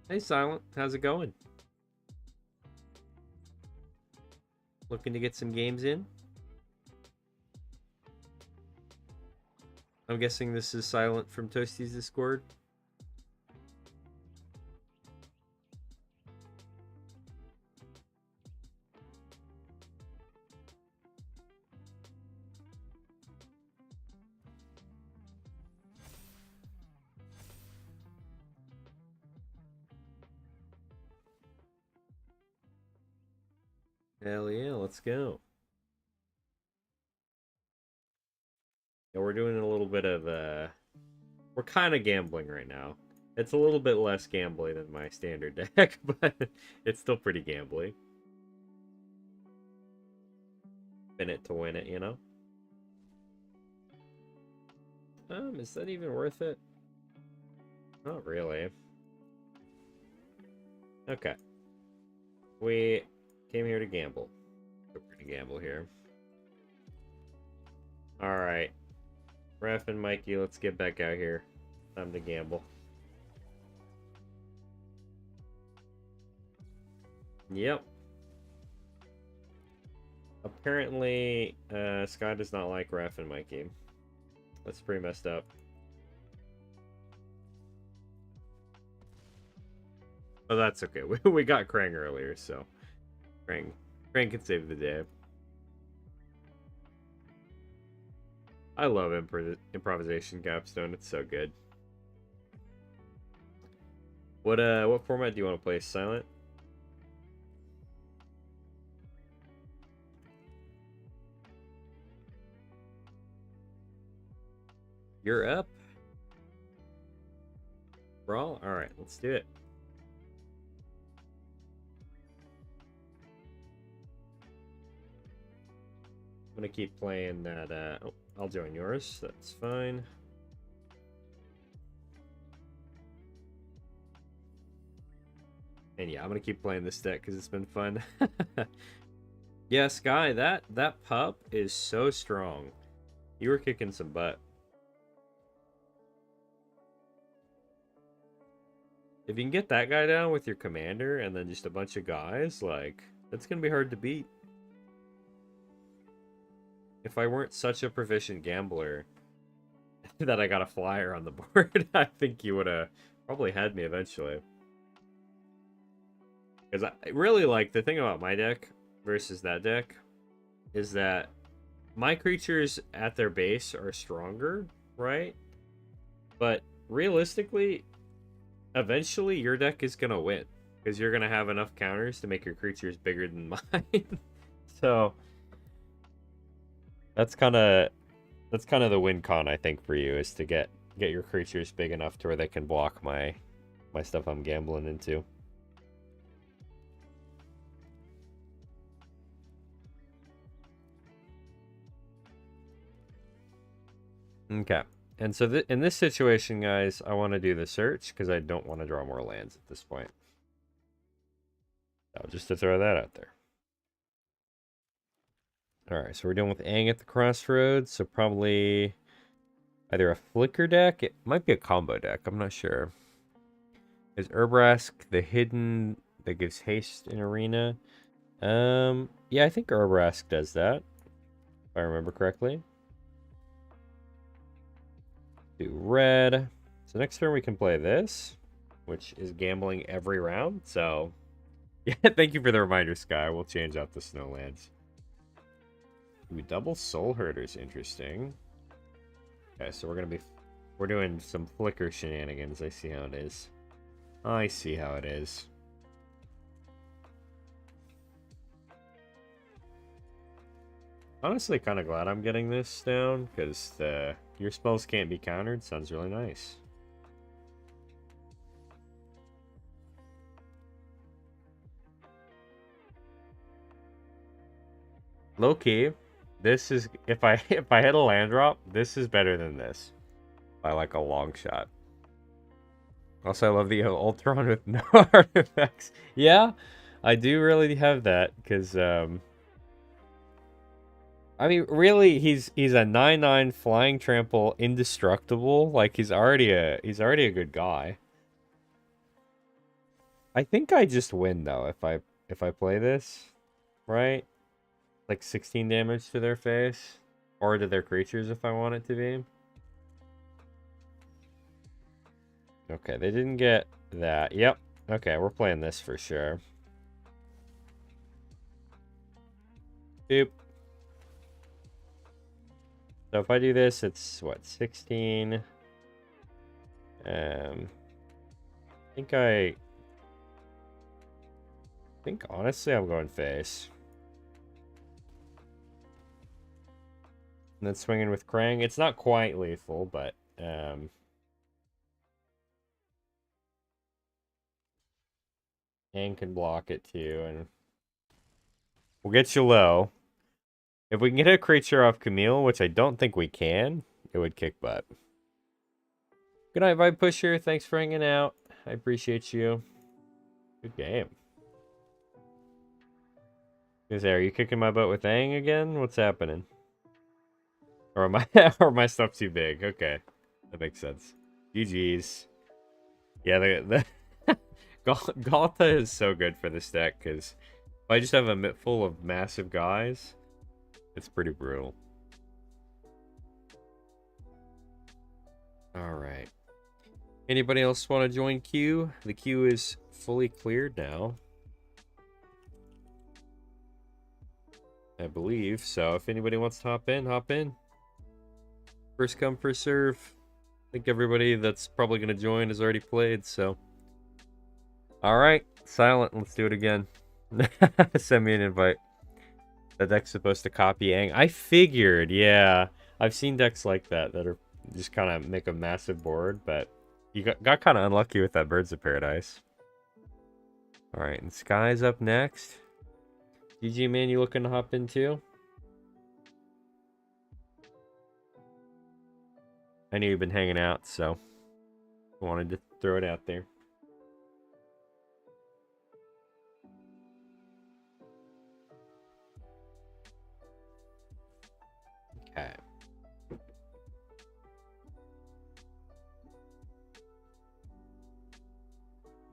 Hey, Silent. How's it going? Looking to get some games in? I'm guessing this is Silent from Toasty's Discord. Hell yeah, let's go. Yeah, we're doing a little bit of we're kind of gambling right now. It's a little bit less gambly than my standard deck, but it's still pretty gambly. Spin it to win it, you know? Is that even worth it? Not really. Okay. We came here to gamble. We're gonna gamble here. Alright. Ref and Mikey, let's get back out here. Time to gamble. Yep. Apparently, Sky does not like Ref and Mikey. That's pretty messed up. Oh, that's okay. We got Krang earlier, so Krang can save the day. I love improvisation capstone. It's so good. What format do you want to play, Silent? You're up. Brawl? Alright, let's do it. I'm gonna keep playing that, oh, I'll join yours, that's fine. And yeah, I'm gonna keep playing this deck because it's been fun. Yeah, Sky, that pup is so strong. You were kicking some butt. If you can get that guy down with your commander and then just a bunch of guys, like, that's gonna be hard to beat. If I weren't such a proficient gambler that I got a flyer on the board, I think you would have probably had me eventually. Because I really like, the thing about my deck versus that deck is that my creatures at their base are stronger, right? But realistically, eventually your deck is going to win. Because you're going to have enough counters to make your creatures bigger than mine. So that's kind of the win con, I think, for you, is to get get your creatures big enough to where they can block my stuff I'm gambling into. Okay. And so in this situation, guys, I want to do the search because I don't want to draw more lands at this point. So just to throw that out there. Alright, so we're dealing with Aang at the crossroads, so probably either a flicker deck, it might be a combo deck, I'm not sure. Is Urbrask the hidden that gives haste in arena? Yeah, I think Urbrask does that, if I remember correctly. Do red. So next turn we can play this, which is gambling every round, so... Yeah, thank you for the reminder, Sky. We'll change out the Snowlands. Ooh, double Soul Herders, interesting. Okay, so we're doing some flicker shenanigans. I see how it is. I see how it is. Honestly, kind of glad I'm getting this down, because your spells can't be countered sounds really nice. Low key, this is if I hit a land drop, this is better than this by like a long shot. Also, I love the Ultron with no artifacts. Yeah, I do really have that because I mean, really, he's a 9/9 flying trample, indestructible. Like he's already a good guy. I think I just win though if I play this, right? Like 16 damage to their face or to their creatures if I want it to be. Okay, they didn't get that. Yep. Okay, we're playing this for sure. Boop. So if I do this, it's what, 16? I think honestly I'm going face. And then swinging with Krang. It's not quite lethal, but Aang can block it too, and we'll get you low. If we can get a creature off Camille, which I don't think we can, it would kick butt. Good night, Vibe Pusher. Thanks for hanging out. I appreciate you. Good game. Are you kicking my butt with Aang again? What's happening? Or am I or my stuff too big? Okay. That makes sense. GG's. Yeah, the Galta is so good for this deck because if I just have a mitt full of massive guys, it's pretty brutal. Alright. Anybody else want to join queue? The queue is fully cleared now, I believe. So if anybody wants to hop in, hop in. First come, first serve. I think everybody that's probably going to join has already played, so. Alright, silent. Let's do it again. Send me an invite. The deck's supposed to copy Aang. I figured, yeah. I've seen decks like that that are just kind of make a massive board, but you got kind of unlucky with that Birds of Paradise. Alright, and Sky's up next. GG, man, you looking to hop in too? I knew you've been hanging out, so I wanted to throw it out there. Okay.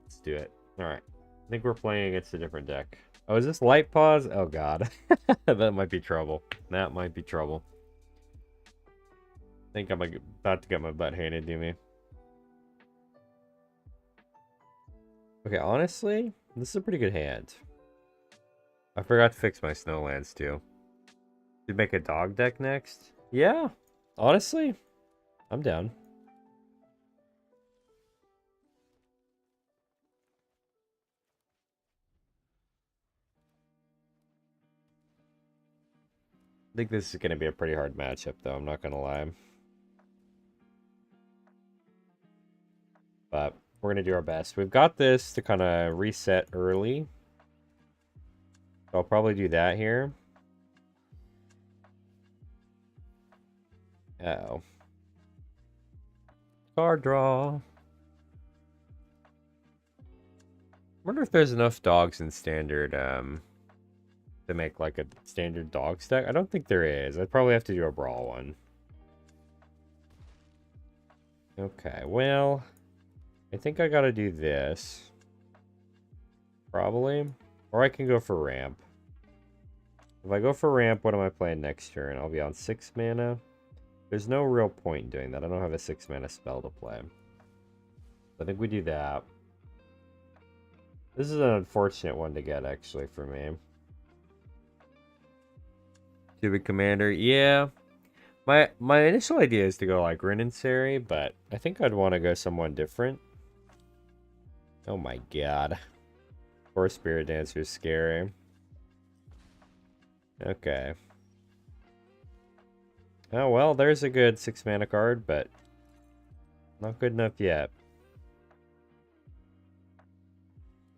Let's do it. Alright. I think we're playing against a different deck. Oh, is this Light Pause? Oh, God. That might be trouble. That might be trouble. I think I'm about to get my butt handed to me. Okay, honestly, this is a pretty good hand. I forgot to fix my Snowlands, too. Should make a dog deck next? Yeah, honestly, I'm down. I think this is going to be a pretty hard matchup, though. I'm not going to lie. But we're going to do our best. We've got this to kind of reset early. So I'll probably do that here. Uh-oh. Card draw. Wonder if there's enough dogs in standard to make like a standard dog stack. I don't think there is. I'd probably have to do a brawl one. Okay, well, I think I gotta do this. Probably. Or I can go for ramp. If I go for ramp, what am I playing next turn? I'll be on 6 mana. There's no real point in doing that. I don't have a 6 mana spell to play. I think we do that. This is an unfortunate one to get, actually, for me. Cubic Commander, yeah. My initial idea is to go like Renaissary, but I think I'd want to go someone different. Oh my god. Poor Spirit Dancer is scary. Okay. Oh well, there's a good 6 mana card, but not good enough yet.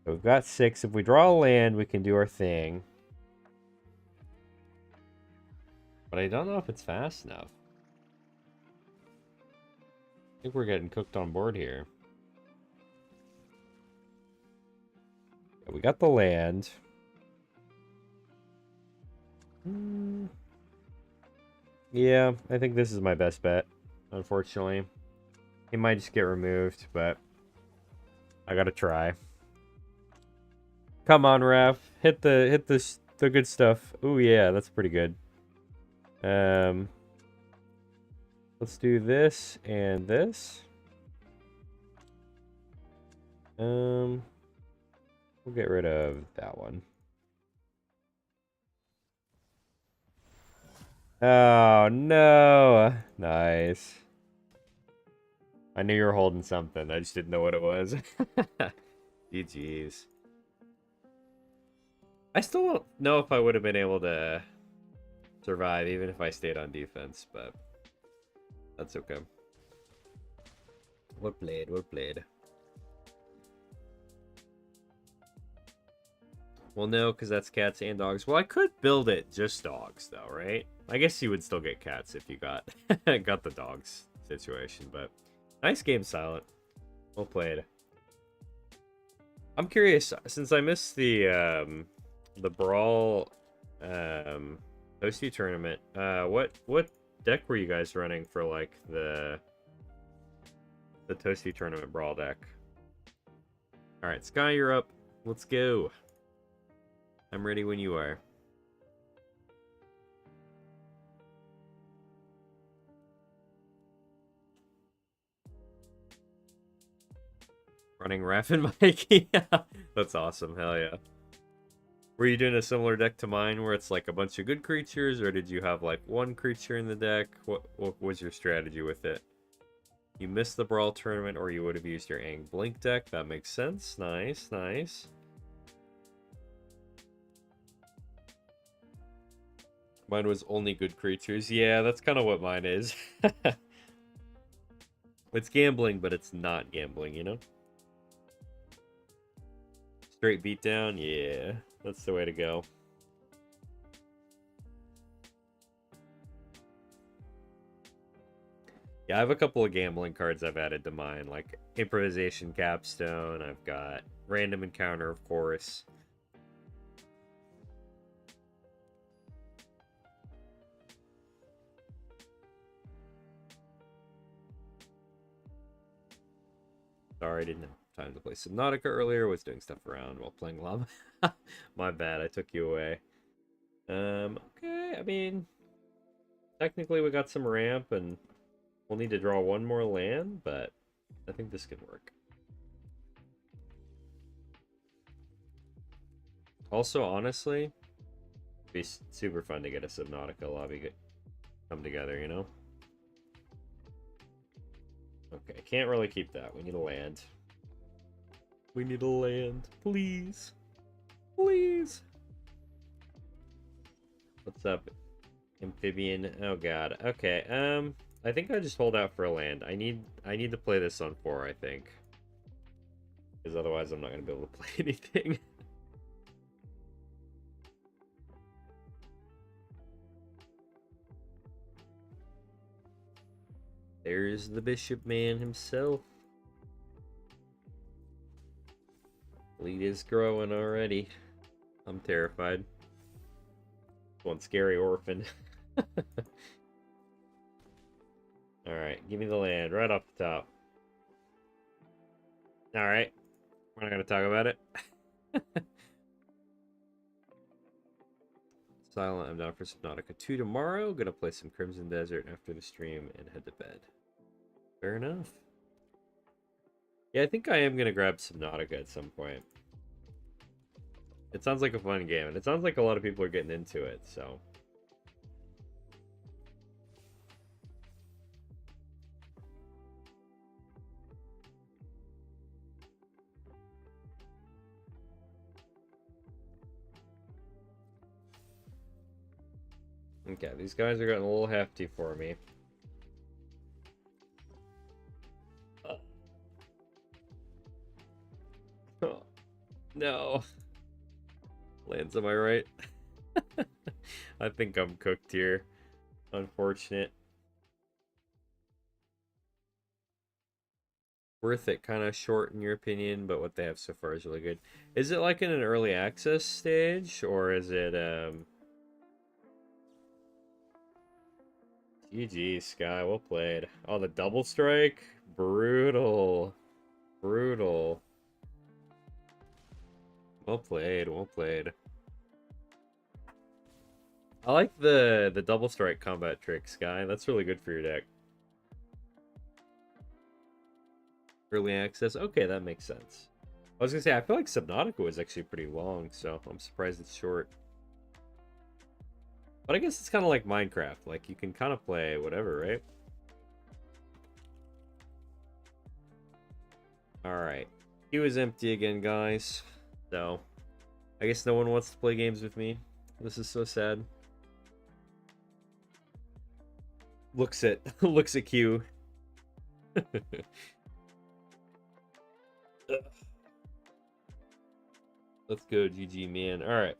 So we've got 6. If we draw a land, we can do our thing. But I don't know if it's fast enough. I think we're getting cooked on board here. We got the land. Yeah, I think this is my best bet, unfortunately. He might just get removed, but I gotta try. Come on, Raf. Hit the good stuff. Oh yeah, that's pretty good. Let's do this and this. We'll get rid of that one. Oh no! Nice. I knew you were holding something. I just didn't know what it was. GG's. I still don't know if I would have been able to survive even if I stayed on defense, but that's okay. Well played, well played. Well, no, because that's cats and dogs. Well, I could build it just dogs, though, right? I guess you would still get cats if you got got the dogs situation, but nice game, Silent. Well played. I'm curious, since I missed the Brawl Toasty tournament, what deck were you guys running for like the Toasty tournament Brawl deck? All right, Sky, you're up. Let's go. I'm ready when you are. Running Raph and Mike? Yeah, that's awesome. Hell yeah. Were you doing a similar deck to mine where it's like a bunch of good creatures, or did you have like one creature in the deck? What was your strategy with it? You missed the Brawl tournament, or you would have used your Ang Blink deck. That makes sense. Nice, nice. Mine was only good creatures. Yeah, that's kind of what mine is. It's gambling, but it's not gambling, you know? Straight beatdown? Yeah, that's the way to go. Yeah, I have a couple of gambling cards I've added to mine, like Improvisation Capstone. I've got Random Encounter, of course. Sorry, I didn't have time to play Subnautica earlier. Was doing stuff around while playing Llama. My bad, I took you away. Okay, I mean, technically we got some ramp, and we'll need to draw one more land, but I think this could work. Also, honestly, it'd be super fun to get a Subnautica lobby come together, you know? Okay, can't really keep that. We need a land. We need a land. Please. Please. What's up, Amphibian? Oh god. Okay, I think I just hold out for a land. I need to play this on 4, I think. Because otherwise I'm not going to be able to play anything. There's the bishop man himself. Lead is growing already. I'm terrified. One scary orphan. Alright, give me the land right off the top. Alright. We're not going to talk about it. Silent, I'm down for Subnautica 2 tomorrow. Gonna play some Crimson Desert after the stream and head to bed. Fair enough. Yeah, I think I am gonna grab Subnautica at some point. It sounds like a fun game, and it sounds like a lot of people are getting into it, so. Okay, these guys are getting a little hefty for me. Oh, no. Lands, am I right? I think I'm cooked here. Unfortunate. Worth it, kind of short in your opinion, but what they have so far is really good. Is it like in an early access stage, or is it GG, Sky, well played. Oh, the double strike? Brutal. Brutal. Well played, well played. I like the double strike combat trick, Sky. That's really good for your deck. Early access? Okay, that makes sense. I was gonna say, I feel like Subnautica was actually pretty long, so I'm surprised it's short. But I guess it's kind of like Minecraft. Like, you can kind of play whatever, right? Alright. Queue is empty again, guys. So, I guess no one wants to play games with me. This is so sad. Looks at Q. Let's go, GG, man. Alright.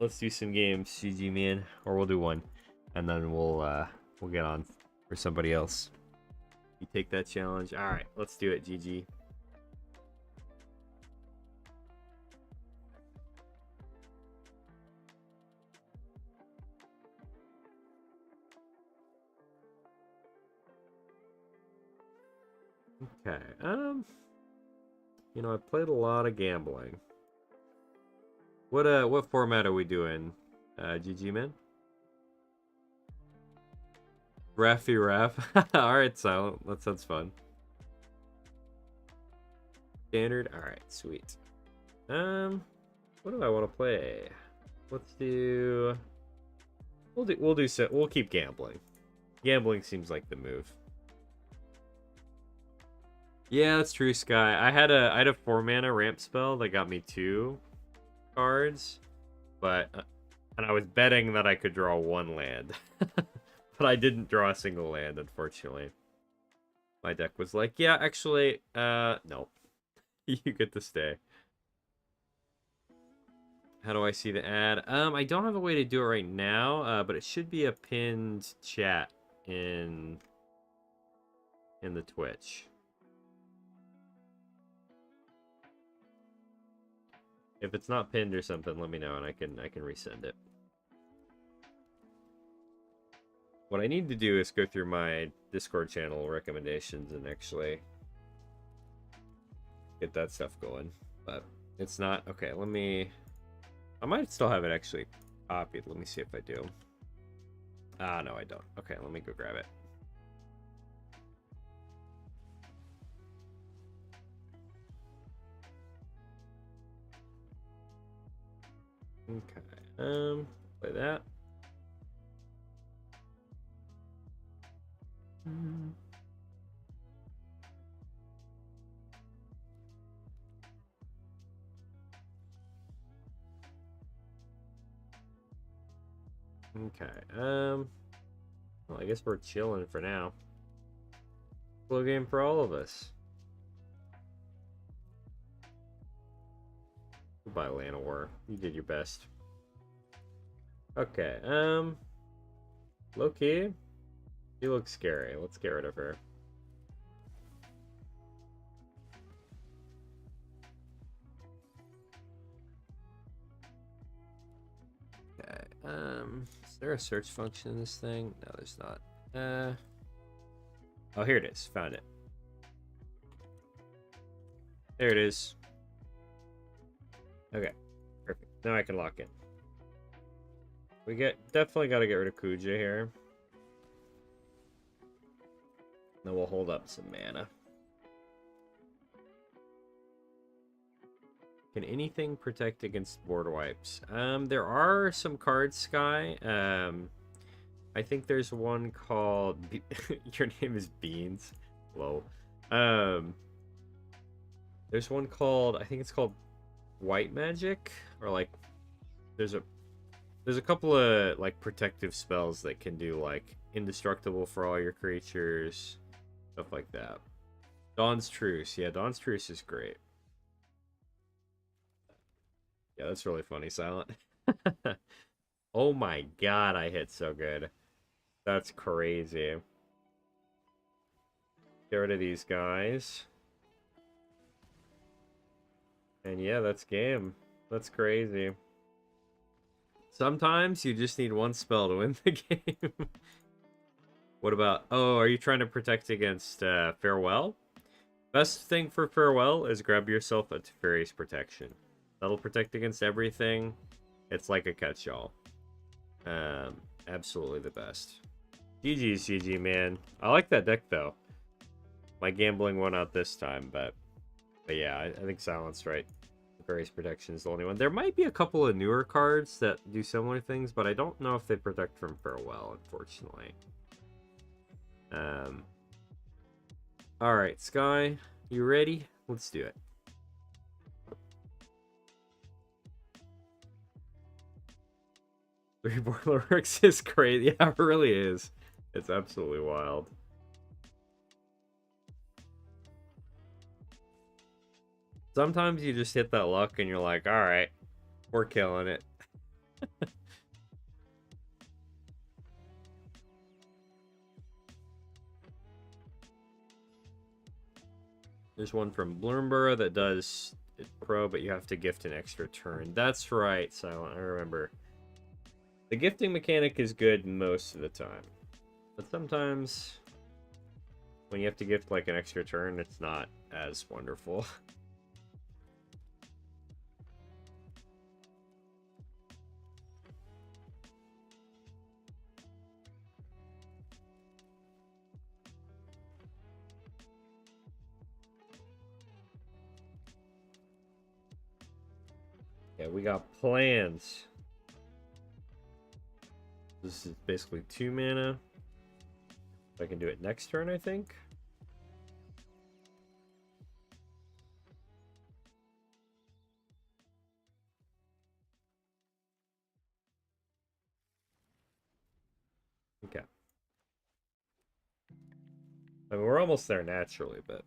Let's do some games, GG, man. Or we'll do one. And then we'll get on for somebody else. You take that challenge. Alright, let's do it, GG. Okay, you know, I played a lot of gambling. What format are we doing, GG, man? Raffy Raff. Alright, Silent. That sounds fun. Standard. Alright, sweet. What do I want to play? Let's do... We'll keep gambling. Gambling seems like the move. Yeah, that's true, Sky. I had a 4-mana ramp spell that got me 2 cards, but and I was betting that I could draw 1 land. But I didn't draw a single land, unfortunately. My deck was like, yeah, actually, no. You get to stay. How do I see the ad? I don't have a way to do it right now, but it should be a pinned chat in the Twitch. If it's not pinned or something, let me know and I can resend it. What I need to do is go through my Discord channel recommendations and actually get that stuff going. But it's not. Okay, I might still have it actually copied. Let me see if I do. Ah, no, I don't. Okay, let me go grab it. Okay, play that. Okay, well, I guess we're chilling for now. Slow game for all of us. Goodbye, Llanowar. You did your best. Okay, Loki. She looks scary. Let's get rid of her. Okay, is there a search function in this thing? No, there's not. Oh, here it is. Found it. There it is. Okay, perfect. Now I can lock in. We definitely got to get rid of Kuja here. Then we'll hold up some mana. Can anything protect against board wipes? There are some cards, Sky. I think there's one called Your name is Beans. Hello. There's one called, I think it's called White Magic, or like there's a couple of like protective spells that can do like indestructible for all your creatures, stuff like that. Dawn's Truce. Yeah, Dawn's Truce is great. Yeah, that's really funny, Silent. Oh my god, I hit so good. That's crazy. Get rid of these guys. And yeah, that's game. That's crazy. Sometimes you just need one spell to win the game. What about... Oh, are you trying to protect against Farewell? Best thing for Farewell is grab yourself a Teferi's Protection. That'll protect against everything. It's like a catch-all. Absolutely the best. GG's GG, man. I like that deck, though. My gambling won out this time, but yeah, I think Silent's right. Teferi's Protection is the only one. There might be a couple of newer cards that do similar things, but I don't know if they protect from Farewell, unfortunately. Alright, Sky, you ready? Let's do it. Three Boiler Works is crazy. Yeah, it really is. It's absolutely wild. Sometimes you just hit that luck and you're like, alright, we're killing it. There's one from Bloomborough that does it pro, but you have to gift an extra turn. That's right, Silent. I remember. The gifting mechanic is good most of the time. But sometimes, when you have to gift like an extra turn, it's not as wonderful. Yeah, we got plans. This is basically 2 mana. I can do it next turn, I think. Okay. I mean, we're almost there naturally, but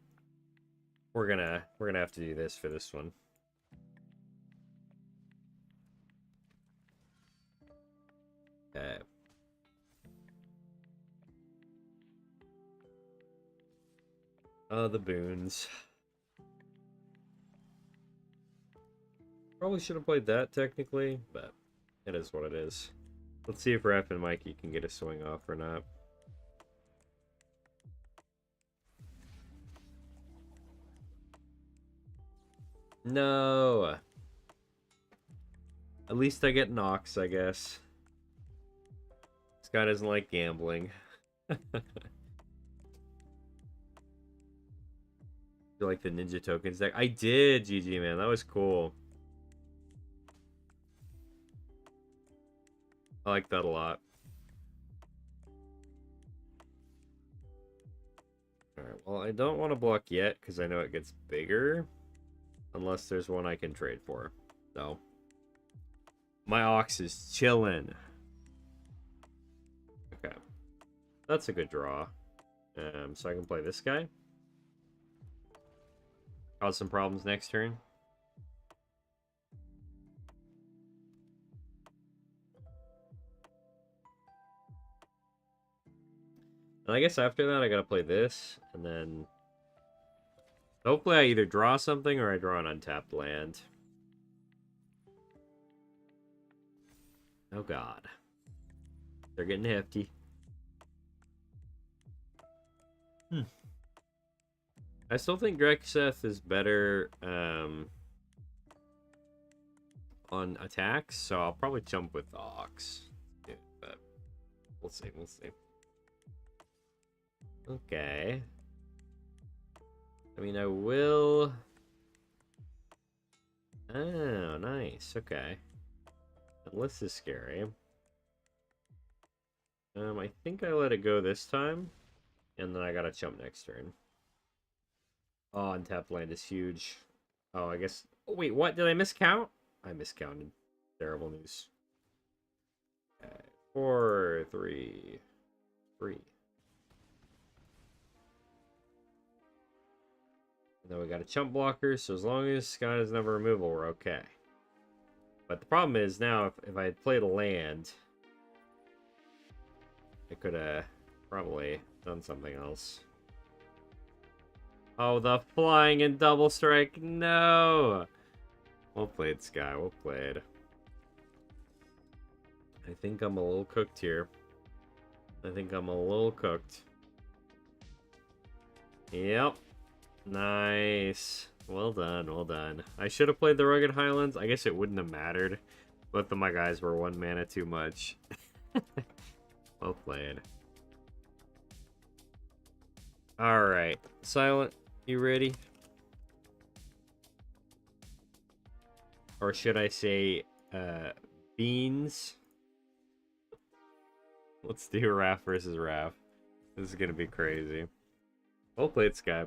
we're gonna have to do this for this one. Okay. The boons. Probably should have played that technically, but it is what it is. Let's see if Ref and Mikey can get a swing off or not. No. At least I get Nox, I guess. This guy doesn't like gambling. You like the Ninja Tokens deck? I did, GG, man. That was cool. I like that a lot. Alright, well, I don't want to block yet, because I know it gets bigger. Unless there's one I can trade for. So, my Ox is chilling. Okay. That's a good draw. So I can play this guy. Cause some problems next turn. And I guess after that, I gotta play this, and then hopefully I either draw something or I draw an untapped land. Oh god. They're getting hefty. I still think Drexeth is better on attacks, so I'll probably jump with the Ox. Yeah, but we'll see, we'll see. Okay. I mean, I will... Oh, nice. Okay. That list is scary. I think I let it go this time, and then I gotta jump next turn. Oh, untapped land is huge. Oh, I guess... Oh, wait, what? Did I miscount? I miscounted. Terrible news. Okay. 4, 3, 3. And then we got a chump blocker, so as long as Sky doesn't have a removal, we're okay. But the problem is now, if I had played a land, I could have probably done something else. Oh, the flying and double strike. No! Well played, Sky. Well played. I think I'm a little cooked here. I think I'm a little cooked. Yep. Nice. Well done, well done. I should have played the Rugged Highlands. I guess it wouldn't have mattered. Both of my guys were 1 mana too much. Well played. Alright. Silent, you ready? Or should I say, Beans? Let's do Raph versus Raph. This is gonna be crazy. Well played, Sky.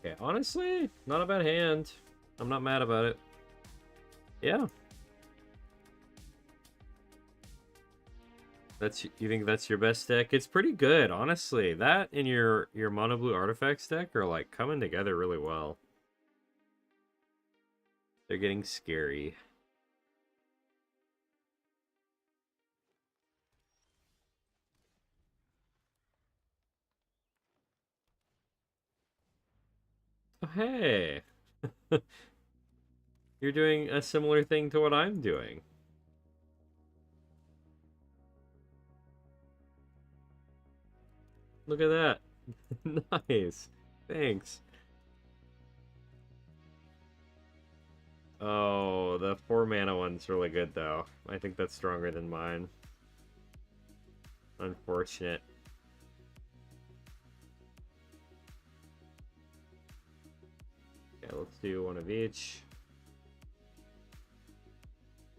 Okay, honestly, not a bad hand. I'm not mad about it. Yeah. You think that's your best deck? It's pretty good, honestly. That and your mono blue artifacts deck are like coming together really well. They're getting scary. Oh, hey. You're doing a similar thing to what I'm doing. Look at that. Nice. Thanks. Oh, the 4 mana one's really good though. I think that's stronger than mine. Unfortunate. Okay, let's do one of each.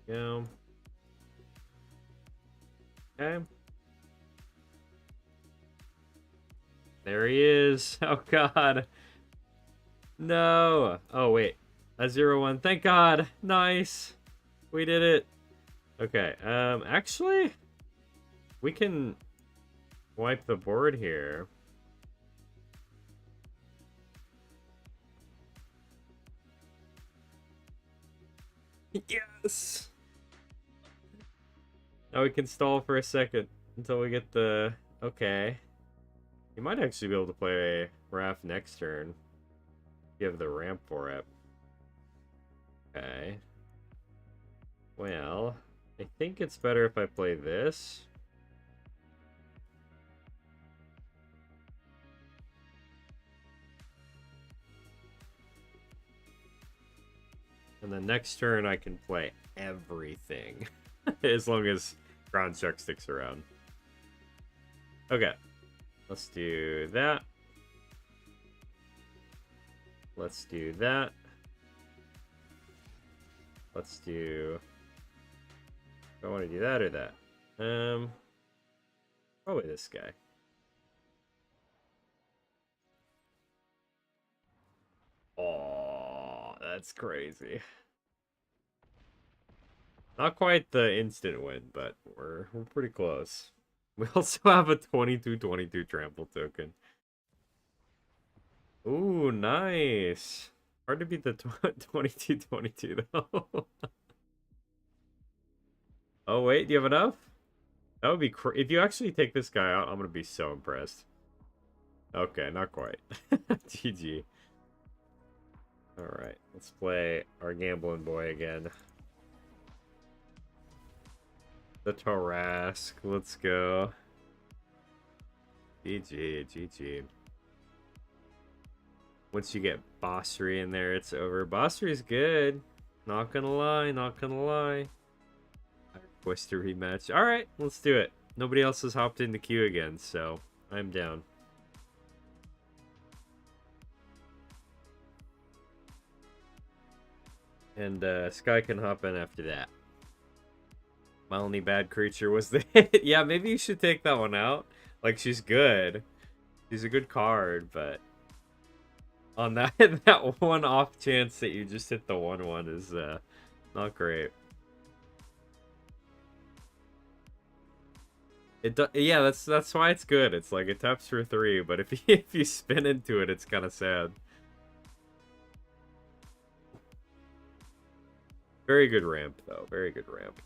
Go. Okay. There he is. Oh god. No. Oh wait. A 0-1. Thank god. Nice. We did it. Okay. Actually, we can wipe the board here. Yes. Now we can stall for a second until we get the... Okay. You might actually be able to play Raph next turn. You have the ramp for it. Okay. Well, I think it's better if I play this. And then next turn I can play everything. As long as Ground Shark sticks around. Okay. Let's do that. Let's do that. Let's do... Do I want to do that or that? Probably this guy. Oh, that's crazy. Not quite the instant win, but we're pretty close. We also have a 22-22 trample token. Ooh, nice. Hard to beat the 22-22 though. Oh wait, do you have enough? That would be if you actually take this guy out, I'm gonna be so impressed. Okay, not quite. GG. Alright, let's play our gambling boy again. The Tarask, let's go. GG, GG. Once you get Bossery in there, it's over. Bossery's good. Not gonna lie, not gonna lie. I request a rematch. Alright, let's do it. Nobody else has hopped in the queue again, so I'm down. And Sky can hop in after that. My only bad creature was the hit. Yeah, maybe you should take that one out. Like, she's good. She's a good card, but on that that one off chance that you just hit the 1/1 is not great. Yeah, that's why it's good. It's like it taps for 3, but if if you spin into it, it's kind of sad. Very good ramp though. Very good ramp.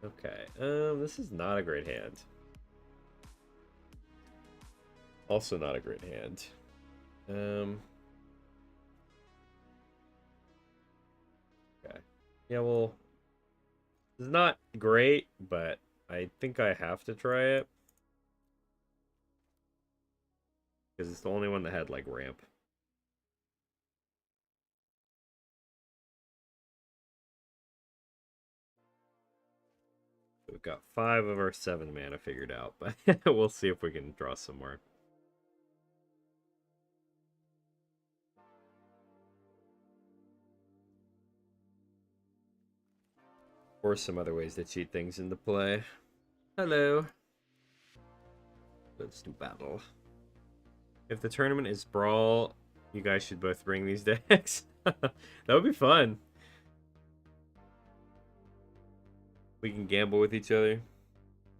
Okay. This is not a great hand. Also not a great hand. Okay. Yeah, well, it's not great, but I think I have to try it. Because it's the only one that had, like, ramp. We've got 5 of our 7 mana figured out, but we'll see if we can draw some more. Or some other ways to cheat things into play. Hello. Let's do battle. If the tournament is Brawl, you guys should both bring these decks. That would be fun. We can gamble with each other.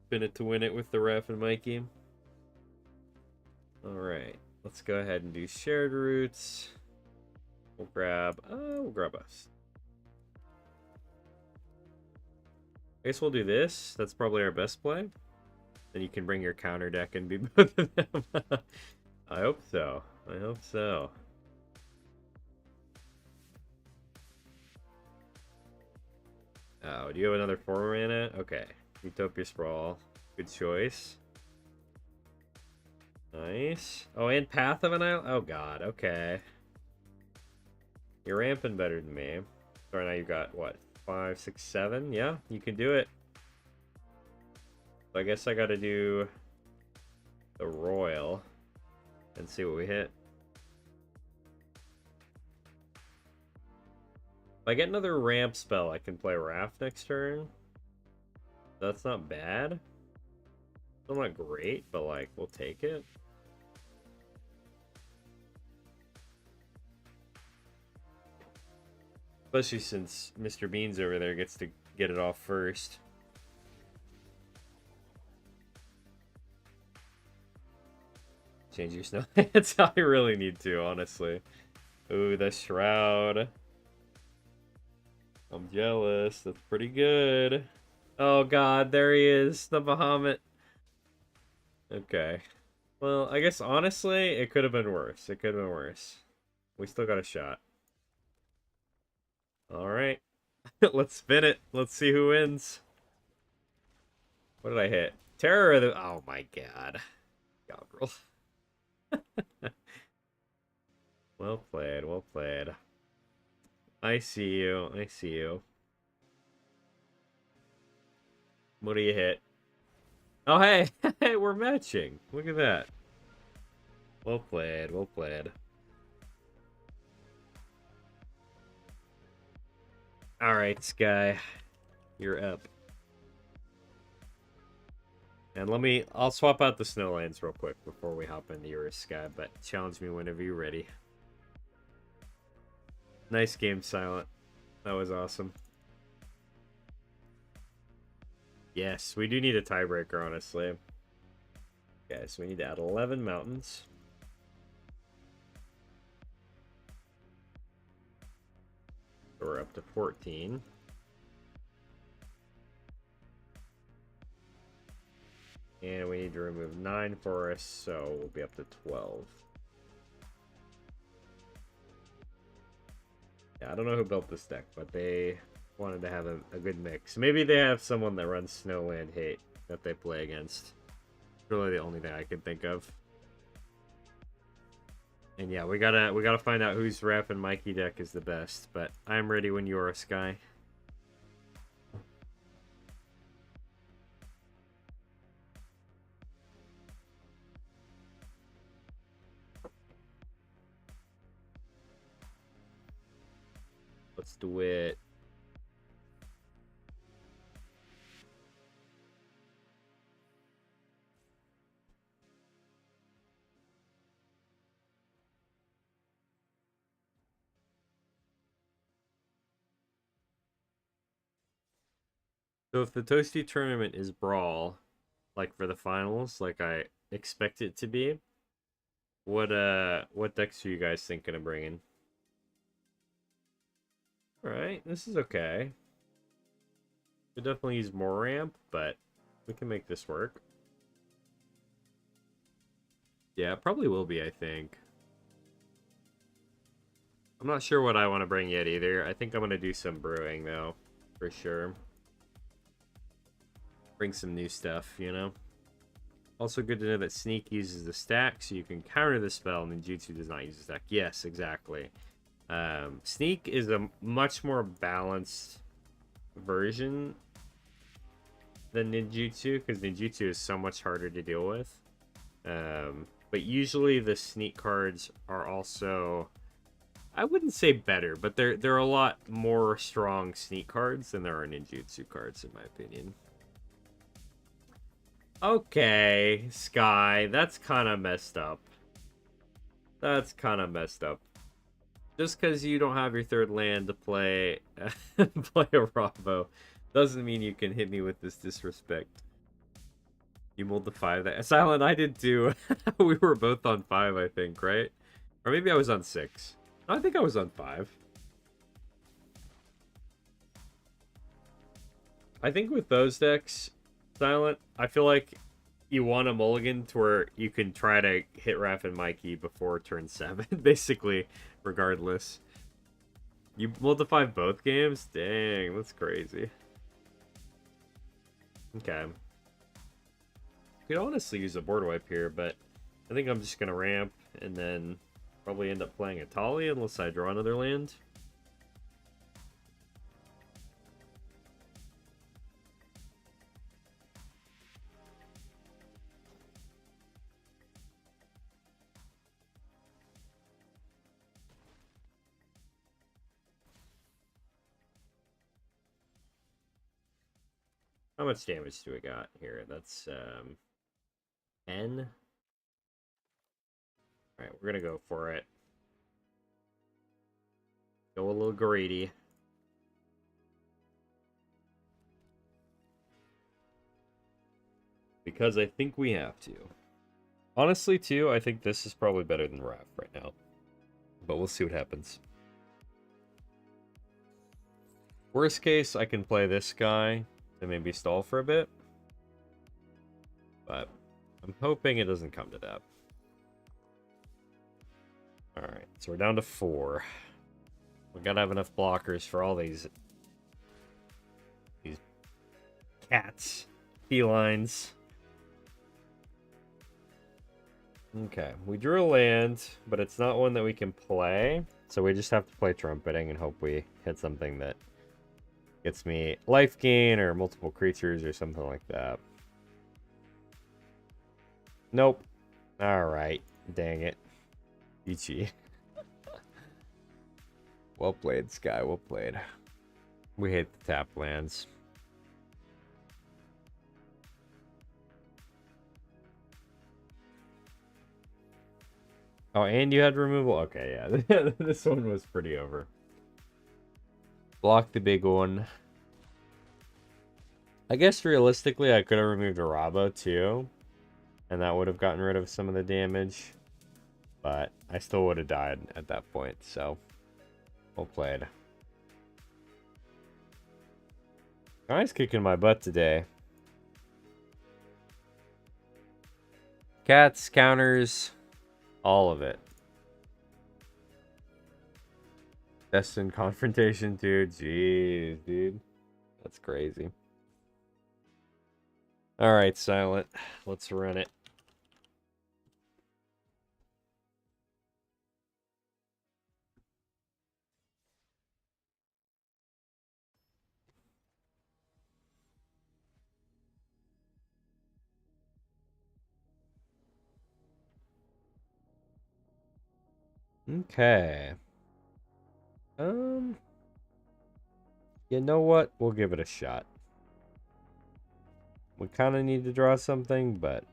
Spin it to win it with the ref and Mikey. Alright. Let's go ahead and do shared roots. We'll grab us. I guess we'll do this. That's probably our best play. Then you can bring your counter deck and be both of them. I hope so. I hope so. Oh, do you have another 4 mana? Okay. Utopia Sprawl. Good choice. Nice. Oh, and Path of Annihilation? Oh, God. Okay. You're ramping better than me. So now you got, what, 5, 6, 7? Yeah, you can do it. So I guess I gotta do the Royal and see what we hit. If I get another ramp spell, I can play Raft next turn. That's not bad. Still not great, but like, we'll take it. Especially since Mr. Beans over there gets to get it off first. Change your snow. That's how I really need to, honestly. Ooh, the Shroud. I'm jealous. That's pretty good. Oh god, there he is. The Bahamut. Okay. Well, I guess honestly, it could have been worse. It could have been worse. We still got a shot. Alright. Let's spin it. Let's see who wins. What did I hit? Terror of the... Oh my god. Scoundrel. Well played, well played. I see you, I see you. What do you hit? Oh, hey! Hey, we're matching. Look at that. Well played, well played. Alright, Sky. You're up. And I'll swap out the Snowlands real quick before we hop into yours, Sky, but challenge me whenever you're ready. Nice game, Silent. That was awesome. Yes, we do need a tiebreaker, honestly. Okay, so we need to add 11 mountains. So we're up to 14. And we need to remove 9 forests, so we'll be up to 12. Yeah, I don't know who built this deck, but they wanted to have a good mix. Maybe they have someone that runs Snowland Hate that they play against. Really the only thing I can think of. And yeah, we gotta find out whose Raph and Mikey deck is the best, but I'm ready when you are, Sky. Let's do it. So if the Toasty tournament is Brawl, like for the finals, like I expect it to be, what decks are you guys thinking of bringing? All right, this is okay. Could definitely use more ramp, but we can make this work. Yeah, it probably will be, I think. I'm not sure what I want to bring yet either. I think I'm going to do some brewing, though, for sure. Bring some new stuff, you know? Also good to know that Sneak uses the stack, so you can counter the spell, and Ninjutsu does not use the stack. Yes, exactly. Sneak is a much more balanced version than Ninjutsu, because Ninjutsu is so much harder to deal with. But usually the Sneak cards are also... I wouldn't say better, but they're a lot more strong Sneak cards than there are Ninjutsu cards, in my opinion. Okay, Sky, that's kind of messed up. That's kind of messed up. Just because you don't have your third land to play play a Ravo doesn't mean you can hit me with this disrespect. You mulled the 5 that Silent, I did too. We were both on 5, I think, right? Or maybe I was on 6. I think I was on 5. I think with those decks, Silent, I feel like you want a mulligan to where you can try to hit Raph and Mikey before turn 7, basically, regardless. You multiply both games? Dang, that's crazy. Okay. Could honestly use a board wipe here, but I think I'm just going to ramp and then probably end up playing a Tali unless I draw another land. How much damage do we got here? That's 10. Alright, we're gonna go for it. Go a little greedy. Because I think we have to. Honestly, too, I think this is probably better than Raph right now. But we'll see what happens. Worst case, I can play this guy and maybe stall for a bit. But I'm hoping it doesn't come to that. Alright, so we're down to 4. We gotta have enough blockers for all these cats, felines. Okay, we drew a land, but it's not one that we can play. So we just have to play trumpeting and hope we hit something that gets me life gain or multiple creatures or something like that. Nope. Alright, dang it. Ichi. Well played, Sky, well played. We hate the tap lands. Oh, and you had removal? Okay, yeah. This one was pretty over. Block the big one. I guess realistically, I could have removed a Rabo too, and that would have gotten rid of some of the damage. But I still would have died at that point, so well played. Guy's kicking my butt today. Cats, counters, all of it. Destined confrontation, dude. Jeez, dude. That's crazy. Alright, Silent. Let's run it. Okay. You know what? We'll give it a shot. We kind of need to draw something, but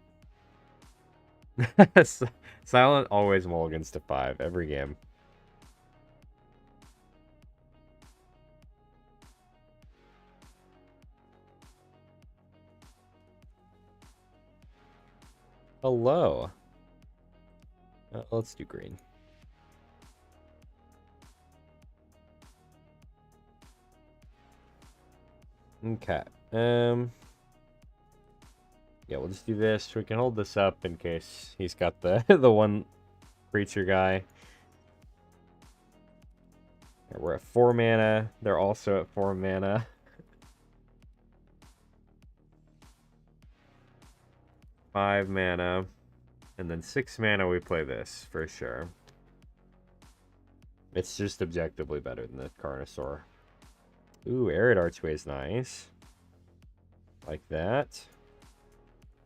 Silent always mulligans to 5 every game. Hello. Let's do green. Okay. Yeah, we'll just do this. We can hold this up in case he's got the the one creature guy. Yeah, we're at 4 mana. They're also at 4 mana. 5 mana. And then 6 mana we play this, for sure. It's just objectively better than the Carnosaur. Ooh, Arid Archway is nice. Like that.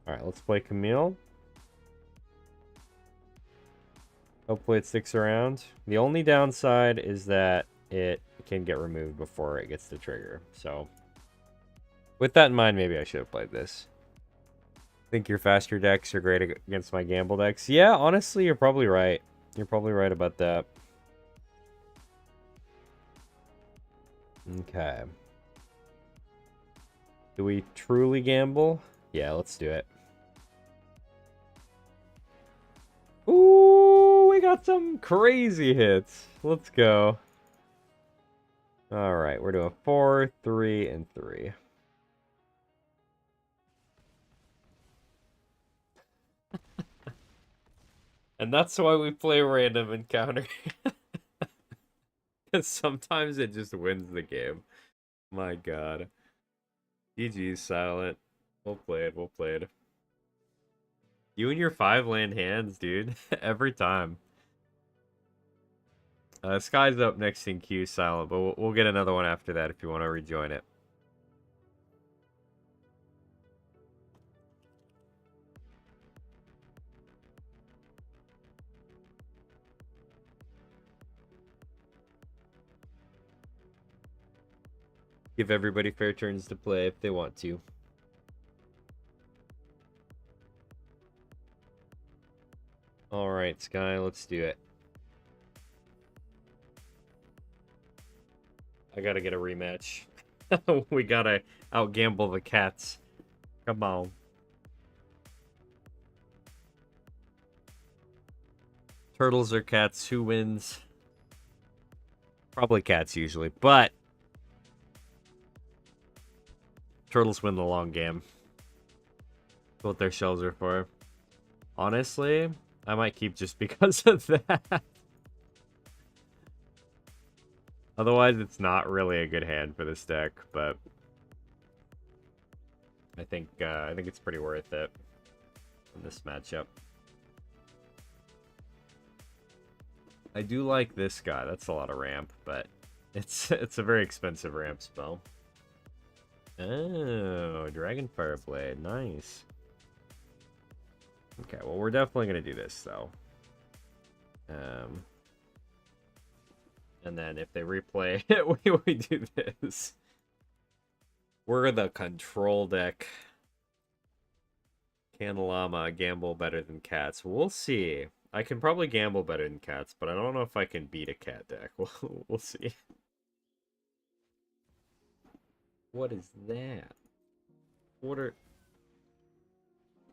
Alright, let's play Camille. Hopefully it sticks around. The only downside is that it can get removed before it gets the trigger. So, with that in mind, maybe I should have played this. Think your faster decks are great against my gamble decks? Yeah, honestly, you're probably right. You're probably right about that. Okay. Do we truly gamble? Yeah, let's do it. Ooh, we got some crazy hits. Let's go. All right, we're doing 4, 3, and 3. And that's why we play random encounter. Because sometimes it just wins the game. My god. GG's, Silent. Well played, well played. You and your 5 land hands, dude. Every time. Sky's up next in queue, Silent, but we'll get another one after that if you want to rejoin it. Give everybody fair turns to play if they want to. Alright, Sky, let's do it. I gotta get a rematch. We gotta outgamble the cats. Come on. Turtles or cats? Who wins? Probably cats usually, but turtles win the long game. That's what their shells are for. Honestly, I might keep just because of that. Otherwise, it's not really a good hand for this deck, but I think it's pretty worth it in this matchup. I do like this guy. That's a lot of ramp, but it's a very expensive ramp spell. Oh, Dragonfire Blade. Nice. Okay, well, we're definitely going to do this, though. And then if they replay it, we do this. We're the control deck. Candelama, gamble better than cats. We'll see. I can probably gamble better than cats, but I don't know if I can beat a cat deck. We'll see. What is that? What are...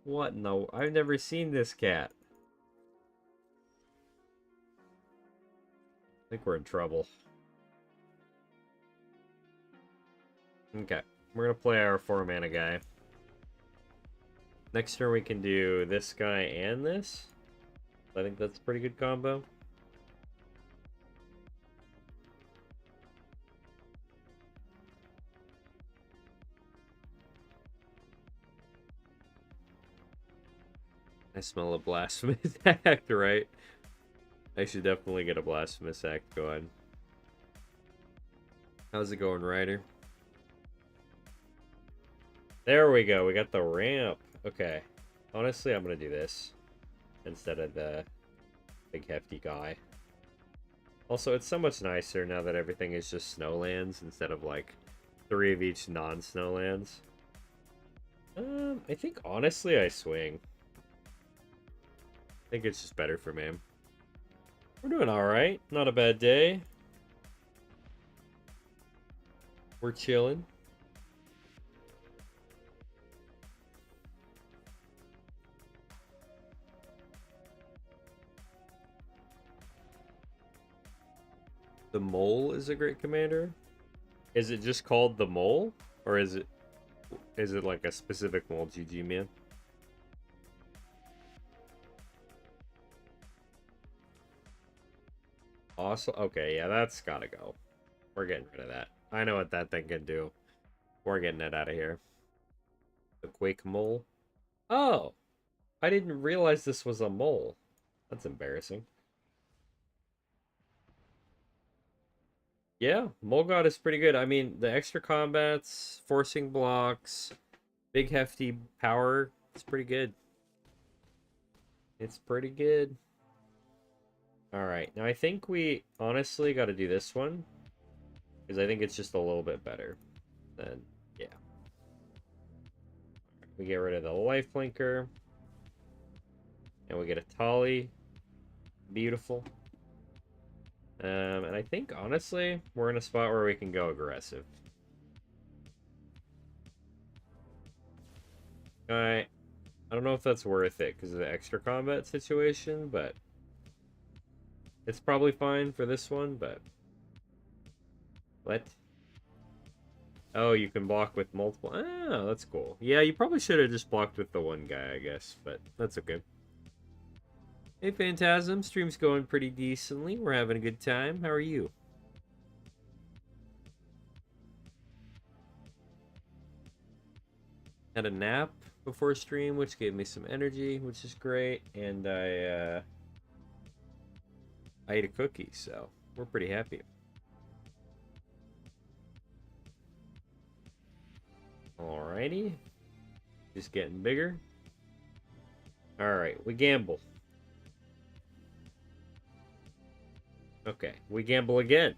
What? No, I've never seen this cat. I think we're in trouble. Okay, we're gonna play our 4-mana guy. Next turn we can do this guy and this. I think that's a pretty good combo. I smell a Blasphemous Act, right? I should definitely get a Blasphemous Act going. How's it going, Ryder? There we go. We got the ramp. Okay. Honestly, I'm going to do this instead of the big hefty guy. Also, it's so much nicer now that everything is just snowlands instead of like 3 of each non-snowlands. I think honestly I swing. I think it's just better for me. We're doing alright. Not a bad day. We're chilling. The Mole is a great commander. Is it just called the Mole? Or is it like a specific mole, GG, man? Awesome. Okay, yeah, that's gotta go. We're getting rid of that. I know what that thing can do. We're getting it out of here. The Quake Mole. Oh! I didn't realize this was a mole. That's embarrassing. Yeah, Mole God is pretty good. I mean, the extra combats, forcing blocks, big hefty power, it's pretty good. It's pretty good. Alright, now I think we honestly got to do this one. Because I think it's just a little bit better. Then, yeah. We get rid of the lifelinker. And we get a Tali. Beautiful. And I think, honestly, we're in a spot where we can go aggressive. Alright. I don't know if that's worth it because of the extra combat situation, but it's probably fine for this one, but... What? Oh, you can block with multiple... Oh, that's cool. Yeah, you probably should have just blocked with the one guy, I guess, but that's okay. Hey, Phantasm. Stream's going pretty decently. We're having a good time. How are you? Had a nap before stream, which gave me some energy, which is great, and I ate a cookie, so we're pretty happy. Alrighty. Just getting bigger. Alright, we gamble. Okay, we gamble again.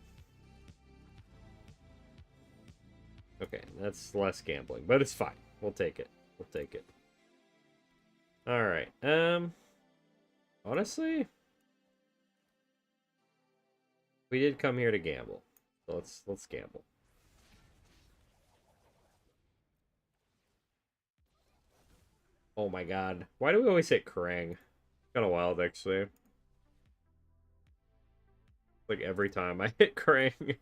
Okay, that's less gambling, but it's fine. We'll take it. We'll take it. Alright, honestly, we did come here to gamble. So let's gamble. Oh my god. Why do we always hit Krang? Kind of wild, actually. Like every time I hit Krang.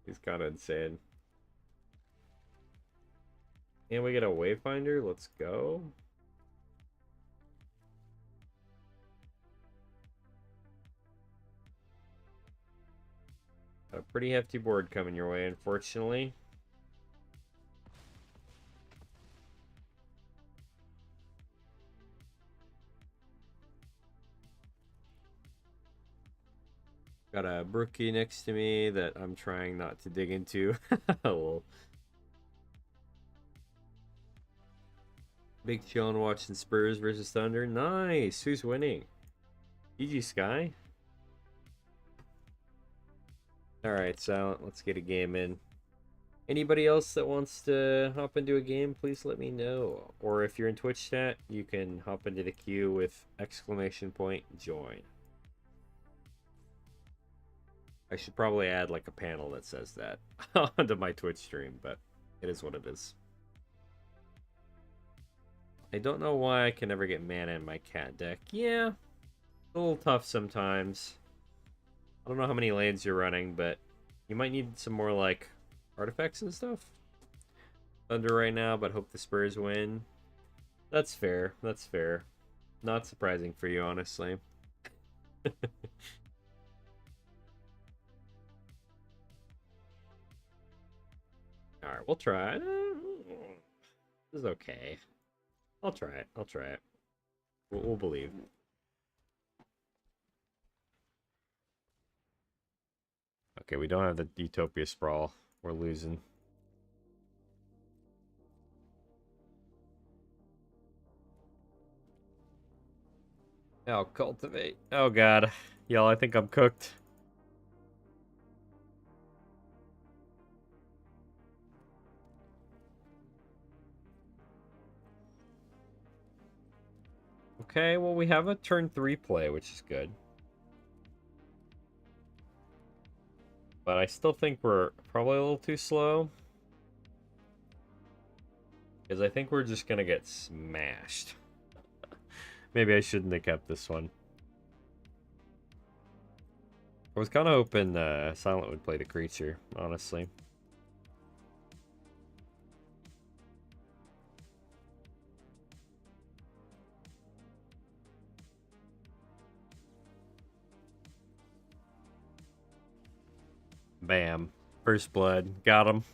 He's kind of insane. And we get a Wayfinder. Let's go. A pretty hefty board coming your way, unfortunately. Got a Brookie next to me that I'm trying not to dig into. Well, big chillin' watching Spurs versus Thunder. Nice. Who's winning? GG Sky. Alright, Silent. Let's get a game in. Anybody else that wants to hop into a game, please let me know. Or if you're in Twitch chat, you can hop into the queue with !join. I should probably add like a panel that says that onto my Twitch stream, but it is what it is. I don't know why I can never get mana in my cat deck. Yeah, a little tough sometimes. I don't know how many lands you're running, but you might need some more, like, artifacts and stuff. Thunder right now, but hope the Spurs win. That's fair. That's fair. Not surprising for you, honestly. Alright, we'll try it. This is okay. I'll try it. I'll try it. We'll believe. Okay, we don't have the Utopia Sprawl. We're losing. Oh, cultivate. Oh, God. Y'all, I think I'm cooked. Okay, well, we have a turn 3 play, which is good. But I still think we're probably a little too slow. Because I think we're just going to get smashed. Maybe I shouldn't have kept this one. I was kind of hoping Silent would play the creature, honestly. Bam. First blood. Got him.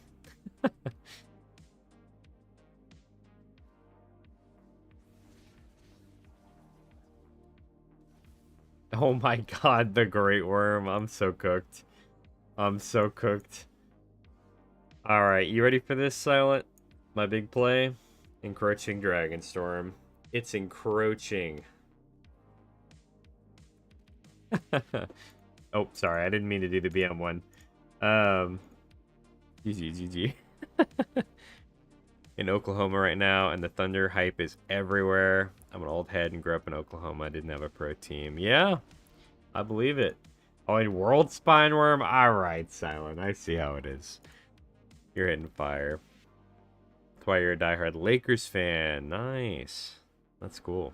Oh my god, the Great Worm. I'm so cooked. I'm so cooked. Alright, you ready for this, Silent? My big play? Encroaching Dragonstorm. It's encroaching. Oh, sorry, I didn't mean to do the BM one. GG. In Oklahoma right now, and the Thunder hype is everywhere. I'm an old head and grew up in Oklahoma. I didn't have a pro team. Yeah, I believe it. Oh, and World Spineworm? Alright, Silent. I see how it is. You're hitting fire. That's why you're a diehard Lakers fan. Nice. That's cool.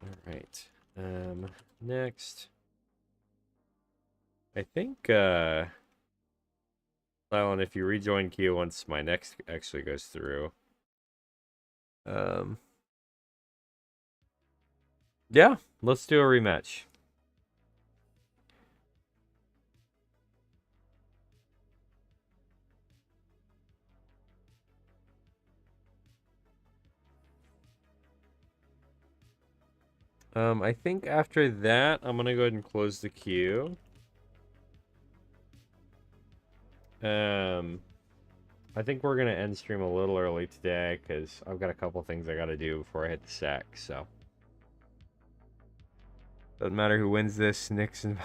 Alright. Next. I think, Silent, if you rejoin queue once my next actually goes through. Yeah, let's do a rematch. I think after that, I'm gonna go ahead and close the queue. I think we're gonna end stream a little early today because I've got a couple things I gotta do before I hit the sack. So doesn't matter who wins this, Knicks and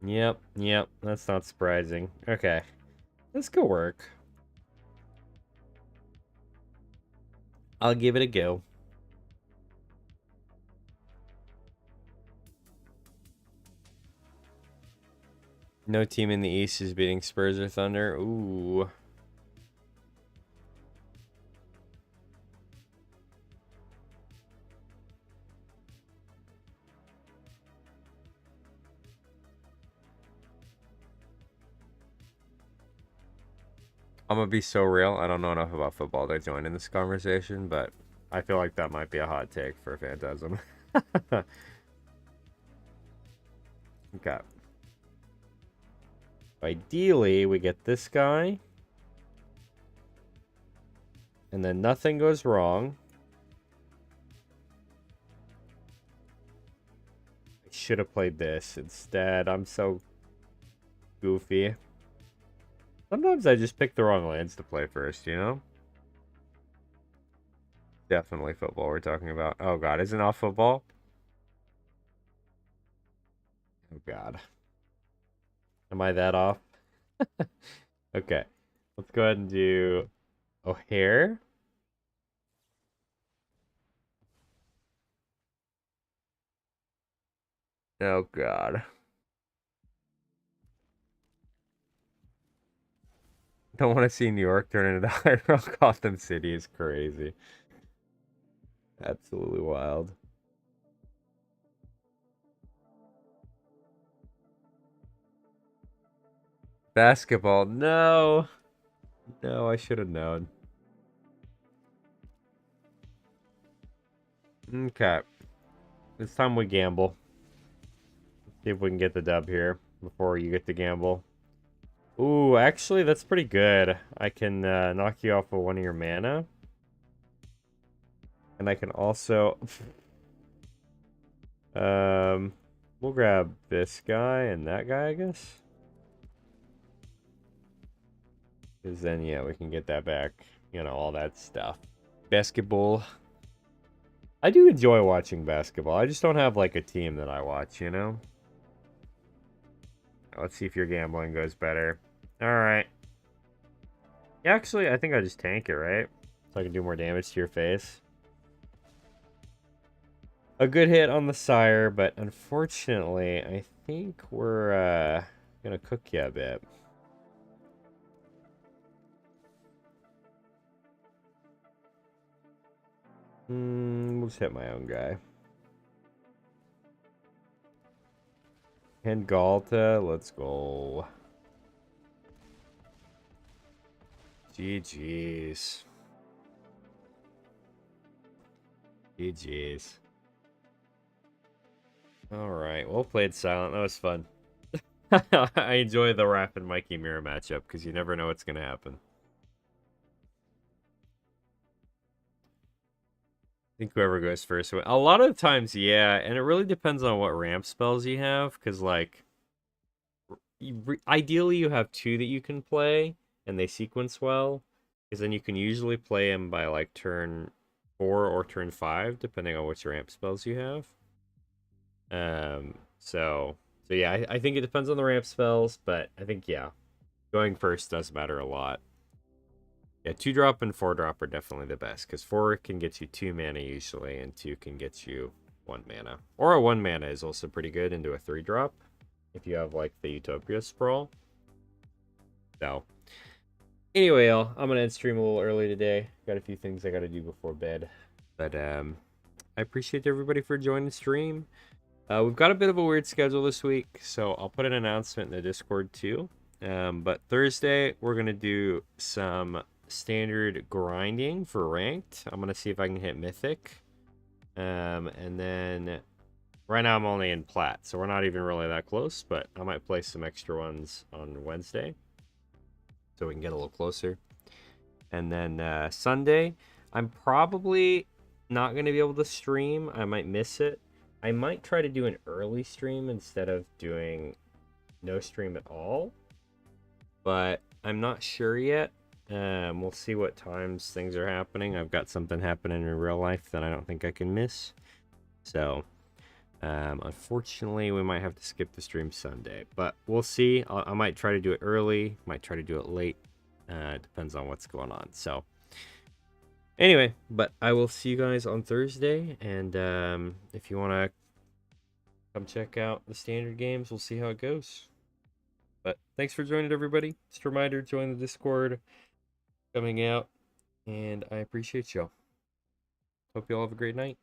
Yep. That's not surprising. Okay, let's go work. I'll give it a go. No team in the East is beating Spurs or Thunder. Ooh. I'm gonna be so real. I don't know enough about football to join in this conversation, but I feel like that might be a hot take for Phantasm. Okay. Ideally, we get this guy. And then nothing goes wrong. I should have played this instead. I'm so goofy. Sometimes I just pick the wrong lands to play first, you know? Definitely football we're talking about. Oh god, isn't off football? Oh god. Am I that off? Okay. Let's go ahead and do O'Hare. Oh god. Don't want to see New York turn into Hard Rock. Gotham City is crazy. Absolutely wild. Basketball. No. No, I should have known. Okay. It's time we gamble. See if we can get the dub here before you get to gamble. Ooh, actually, that's pretty good. I can knock you off of one of your mana. And I can also... we'll grab this guy and that guy, I guess. Because then, yeah, we can get that back. You know, all that stuff. Basketball. I do enjoy watching basketball. I just don't have, like, a team that I watch, you know? Let's see if your gambling goes better. Alright. Actually, I think I just tank it, right? So I can do more damage to your face. A good hit on the Sire, but unfortunately, I think we're gonna cook you a bit. We'll just hit my own guy. And Galta, let's go. GG's. GG's. Alright, well played silent. That was fun. I enjoy the Raph and Mikey mirror matchup because you never know what's going to happen. I think whoever goes first. A lot of times, yeah, and it really depends on what ramp spells you have because, like, ideally you have two that you can play and they sequence well because then you can usually play them by, like, turn 4 or turn 5 depending on which ramp spells you have. So yeah, I think it depends on the ramp spells, but I think, yeah, going first does matter a lot. Yeah, 2-drop and 4-drop are definitely the best, because 4 can get you 2 mana usually, and 2 can get you 1 mana. Or a 1 mana is also pretty good into a 3-drop, if you have, like, the Utopia Sprawl. So, anyway, I'm going to end stream a little early today. Got a few things I got to do before bed. But, I appreciate everybody for joining the stream. We've got a bit of a weird schedule this week, so I'll put an announcement in the Discord too. But Thursday, we're going to do some standard grinding for ranked. I'm going to see if I can hit Mythic. And then right now I'm only in Plat, so we're not even really that close, but I might play some extra ones on Wednesday so we can get a little closer. And then Sunday, I'm probably not going to be able to stream. I might miss it. I might try to do an early stream instead of doing no stream at all, but I'm not sure yet. We'll see what times things are happening. I've got something happening in real life that I don't think I can miss. So, unfortunately, we might have to skip the stream Sunday, but we'll see. I might try to do it early, might try to do it late. Depends on what's going on. So, anyway, but I will see you guys on Thursday, and if you want to come check out the standard games, we'll see how it goes. But thanks for joining, everybody. Just a reminder, join the Discord coming out, and I appreciate y'all. Hope you all have a great night.